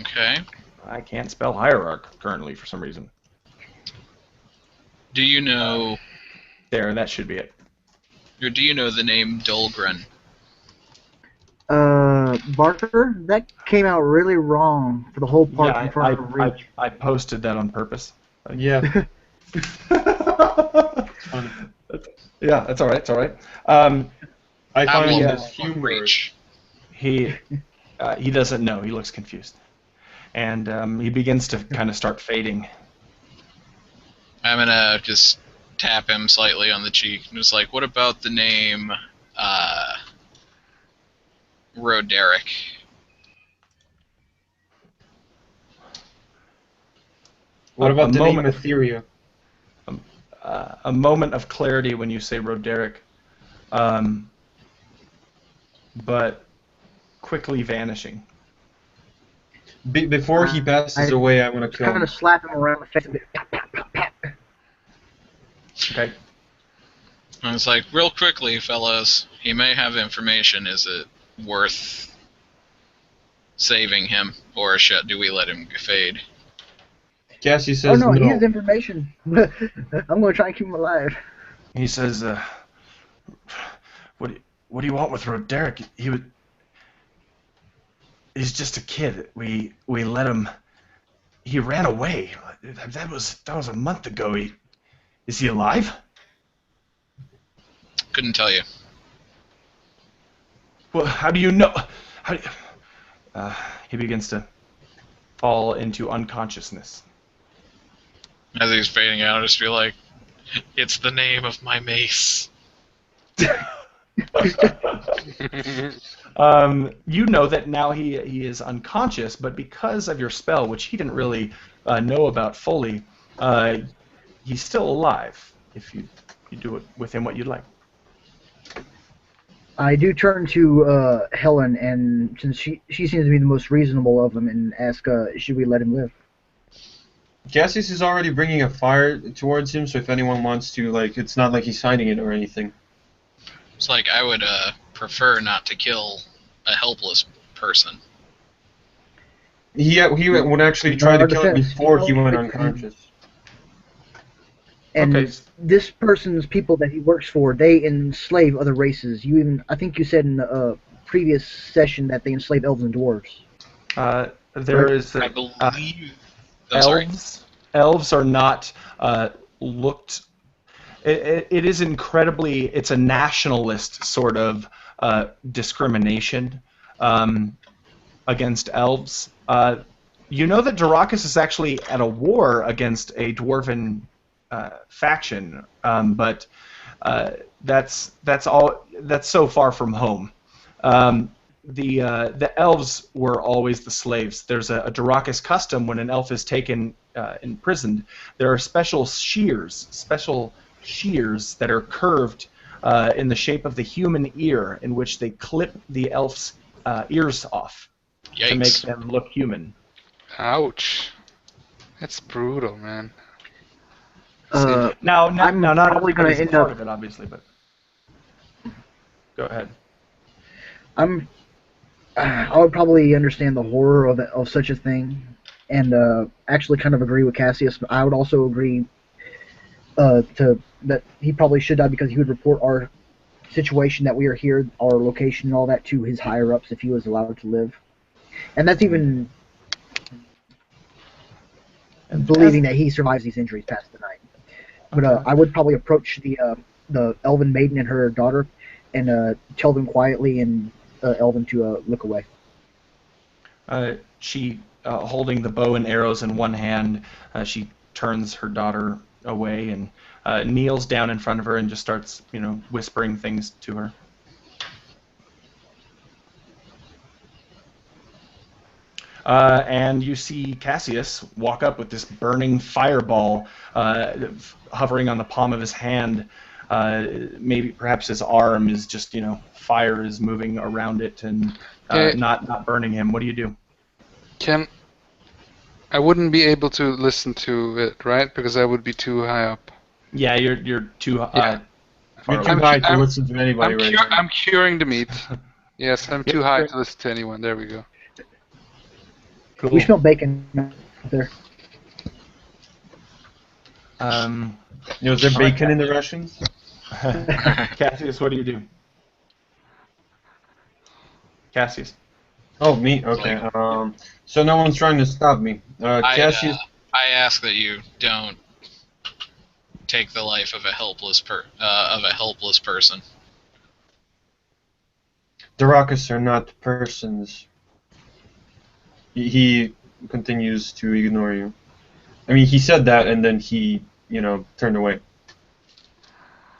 Okay. I can't spell hierarch currently for some reason. Do you know? There, that should be it. Or do you know the name Dolgren? Barker, that came out really wrong for the whole part in front of Reach. I posted that on purpose. Yeah. Funny. Yeah, that's all right. It's all right. I find Apple this humorous. Reach. He doesn't know. He looks confused, and he begins to kind of start fading. I'm gonna just tap him slightly on the cheek and just like, what about the name, Roderick? What about the name moment, Etheria? a moment of clarity when you say Roderick, but quickly vanishing. Before he passes away, I want to kill Kind him. of slap him around the face a bit. Pat, pat, pat, pat. Okay. And it's like, real quickly, fellas, he may have information. Is it worth saving him, or do we let him fade? Cassie Oh says no, no. he has information. I'm going to try and keep him alive. He says, "What do you want with Roderick? He's just a kid. We let him. He ran away. That was a month ago. Is he alive?" Couldn't tell you. Well, how do you know? He begins to fall into unconsciousness. As he's fading out, I just feel like, it's the name of my mace. You know that now he is unconscious, but because of your spell, which he didn't really know about fully, he's still alive. If you do it with him what you'd like. I do turn to Helen, and since she seems to be the most reasonable of them, and ask, should we let him live? Cassius is already bringing a fire towards him, so if anyone wants to, like, it's not like he's hiding it or anything. It's like, I would prefer not to kill a helpless person. He would actually try to kill him before he went defense, unconscious. And Okay. this person's people that he works for, they enslave other races. I think you said in a previous session that they enslave elves and dwarves. There is I believe... I'm sorry. Elves are not looked. It is incredibly. It's a nationalist sort of discrimination against elves. You know that Darakas is actually at a war against a dwarven faction, but that's so far from home. The elves were always the slaves. There's a Darakas custom when an elf is taken imprisoned. There are special shears that are curved in the shape of the human ear, in which they clip the elf's ears off to make Yikes. them look human. Ouch. That's brutal, man. Now, I'm not probably gonna everybody's a end part up- of it, obviously, but go ahead. I would probably understand the horror of such a thing, and actually kind of agree with Cassius. I would also agree that he probably should die because he would report our situation that we are here, our location, and all that to his higher ups if he was allowed to live. And that's even believing that he survives these injuries past the night. But I would probably approach the the elven maiden and her daughter, and tell them quietly in elven to look away. She, holding the bow and arrows in one hand, she turns her daughter away and kneels down in front of her and just starts, whispering things to her. And you see Cassius walk up with this burning fireball hovering on the palm of his hand. Maybe perhaps his arm is just, fire is moving around it and not burning him. What do you do? I wouldn't be able to listen to it, right? Because I would be too high up. Yeah, you're too Yeah. far You're away. too high to listen to anybody right now. I'm curing the meat. Yes, I'm too high to listen to anyone. There we go. Cool. We smell bacon out there. Is there bacon in the rations? Cassius, what do you do? Cassius. Oh, me? Okay. So no one's trying to stop me. Cassius. I ask that you don't take the life of a helpless person. Darakas are not persons. He continues to ignore you. I mean, he said that, and then he, turned away.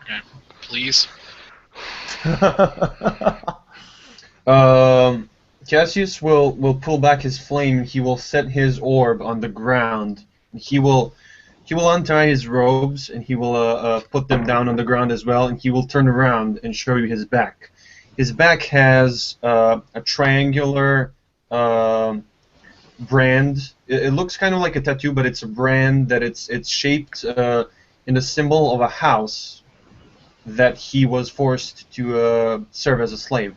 Okay. Please. Cassius will pull back his flame. He will set his orb on the ground. He will untie his robes, and he will put them down on the ground as well, and he will turn around and show you his back. His back has a triangular brand. It looks kind of like a tattoo, but it's a brand that it's shaped in the symbol of a house that he was forced to serve as a slave.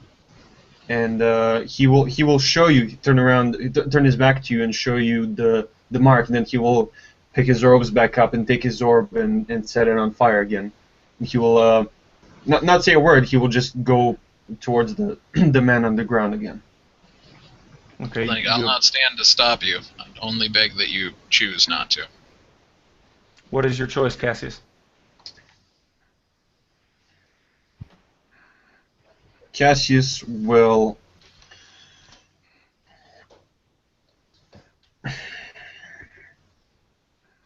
And he will show you, turn his back to you and show you the mark, and then he will pick his robes back up and take his orb and set it on fire again. And he will not say a word. He will just go towards the the man on the ground again. Okay. I'll not stand to stop you. I'd only beg that you choose not to. What is your choice, Cassius? Cassius will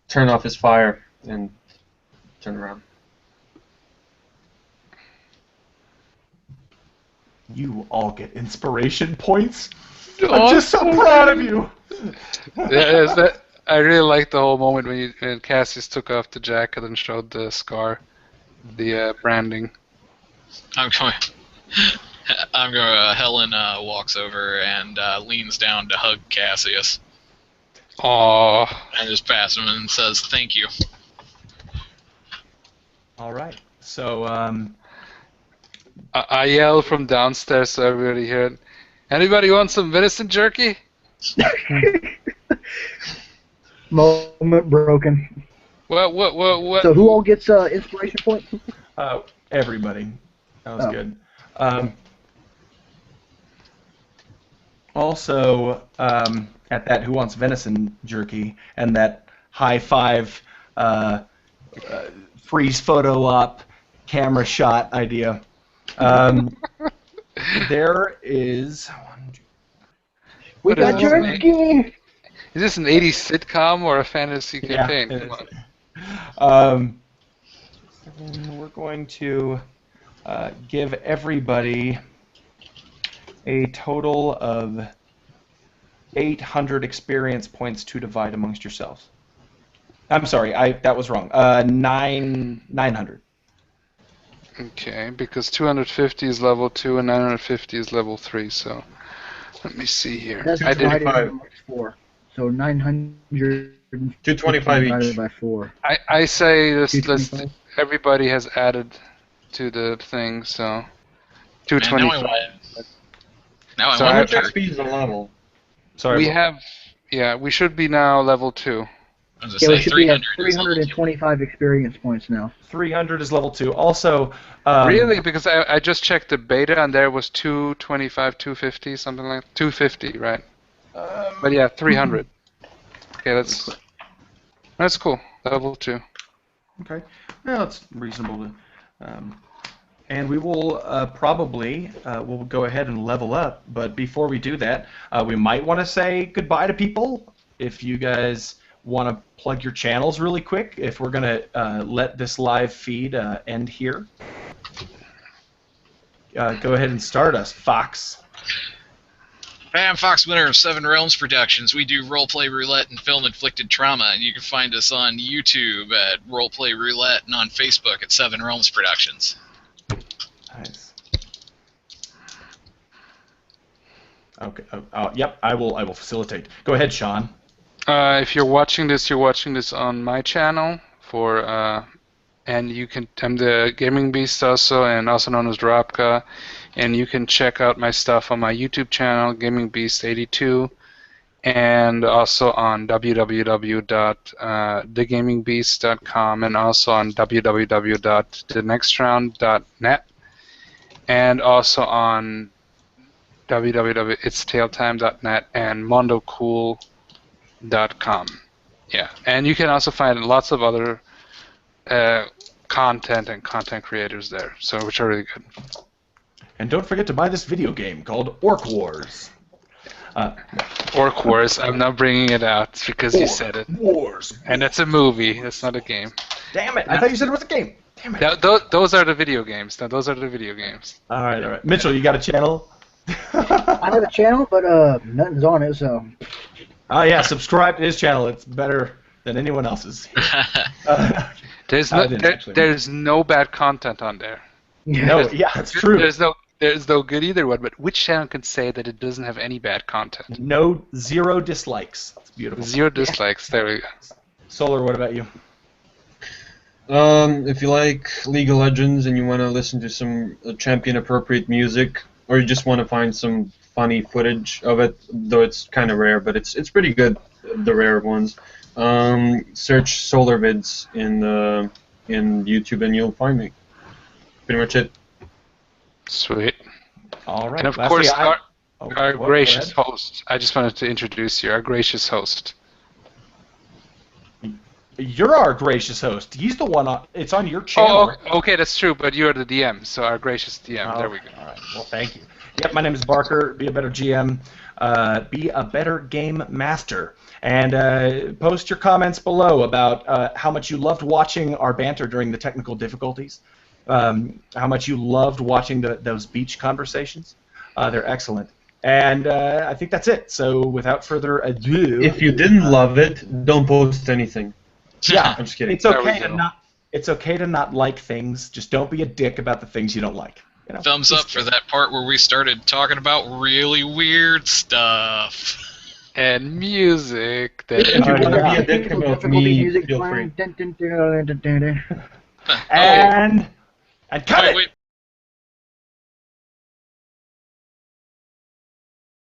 turn off his fire and turn around. You all get inspiration points. I'm just so proud of you. I really liked the whole moment when Cassius took off the jacket and showed the scar, the branding. Helen walks over and leans down to hug Cassius. Aww. And just passes him and says, "Thank you." All right. So, I yell from downstairs so everybody hear it. Anybody want some venison jerky? Moment broken. What? So who all gets inspiration points? everybody. That was good. Also, at that Who Wants Venison jerky and that high five freeze photo op camera shot idea, there is... We got jerky! Is this an 80s sitcom or a fantasy campaign? Yeah, Come on. And we're going to give everybody a total of 800 experience points to divide amongst yourselves. I'm sorry, that was wrong. 900. Okay, because 250 is level 2 and 950 is level 3, so let me see here. That's I did divided 5. amongst 4. So 900 225 divided each. by 4. I say let's 225? everybody has added to the thing, so Man, 225. now I So want How to much XP is the level? Sorry. We have, we should be now level 2. I was Yeah, gonna we say should be at 300 is level 2. 325 experience points now. 300 is level 2. Also, Really? Because I just checked the beta and there was 225, 250, something like 250, right? But yeah, 300. Okay, that's cool. Level 2. Okay. Well, it's reasonable And we will probably we'll go ahead and level up. But before we do that, we might want to say goodbye to people. If you guys want to plug your channels really quick, if we're going to let this live feed end here. Go ahead and start us, Fox. Hey, I'm Fox, winner of Seven Realms Productions. We do roleplay roulette and film-inflicted trauma, and you can find us on YouTube at Roleplay Roulette and on Facebook at Seven Realms Productions. Nice. Okay. Yep. I will facilitate. Go ahead, Sean. If you're watching this on my channel and you can. I'm the Gaming Beast also, and also known as Drapka, and you can check out my stuff on my YouTube channel, Gaming Beast 82, and also on www.thegamingbeast.com, and also on www.thenextround.net, and also on www.itstale.time.net and mondocool.com. Yeah, and you can also find lots of other content and content creators there, so which are really good. And don't forget to buy this video game called Orc Wars. Orc Wars. I'm not bringing it out because you said it. Wars. And it's a movie. It's not a game. Damn it! I thought you said it was a game. Damn it. Those are the video games. Now those are the video games. All right. Mitchell, you got a channel? I have a channel, but nothing's on it, so. Oh yeah, subscribe to his channel. It's better than anyone else's. There's no bad content on there. No, yeah, it's true. There's no good either one. But which channel can say that it doesn't have any bad content? No, 0 dislikes. It's beautiful. 0 dislikes. There we go. Solar, what about you? If you like League of Legends and you want to listen to some champion-appropriate music, or you just want to find some funny footage of it, though it's kind of rare, but it's pretty good, the rare ones. Search Solar Vids in YouTube and you'll find me. Pretty much it. Sweet. All right. And of Lastly, course, our what, gracious host. I just wanted to introduce you, our gracious host. You're our gracious host. He's the one it's on your channel. Oh, okay, that's true, but you're the DM, so our gracious DM. There we go. All right. Well, thank you. Yep, my name is Barker. Be a better GM. Be a better game master. And post your comments below about how much you loved watching our banter during the technical difficulties. How much you loved watching those beach conversations. They're excellent. And I think that's it. So without further ado... If you didn't love it, don't post anything. Yeah, I'm just kidding. It's okay to not like things. Just don't be a dick about the things you don't like. You know? Thumbs up for that part where we started talking about really weird stuff. And music. If you want to be a dick about me, feel free. And cut it! Wait.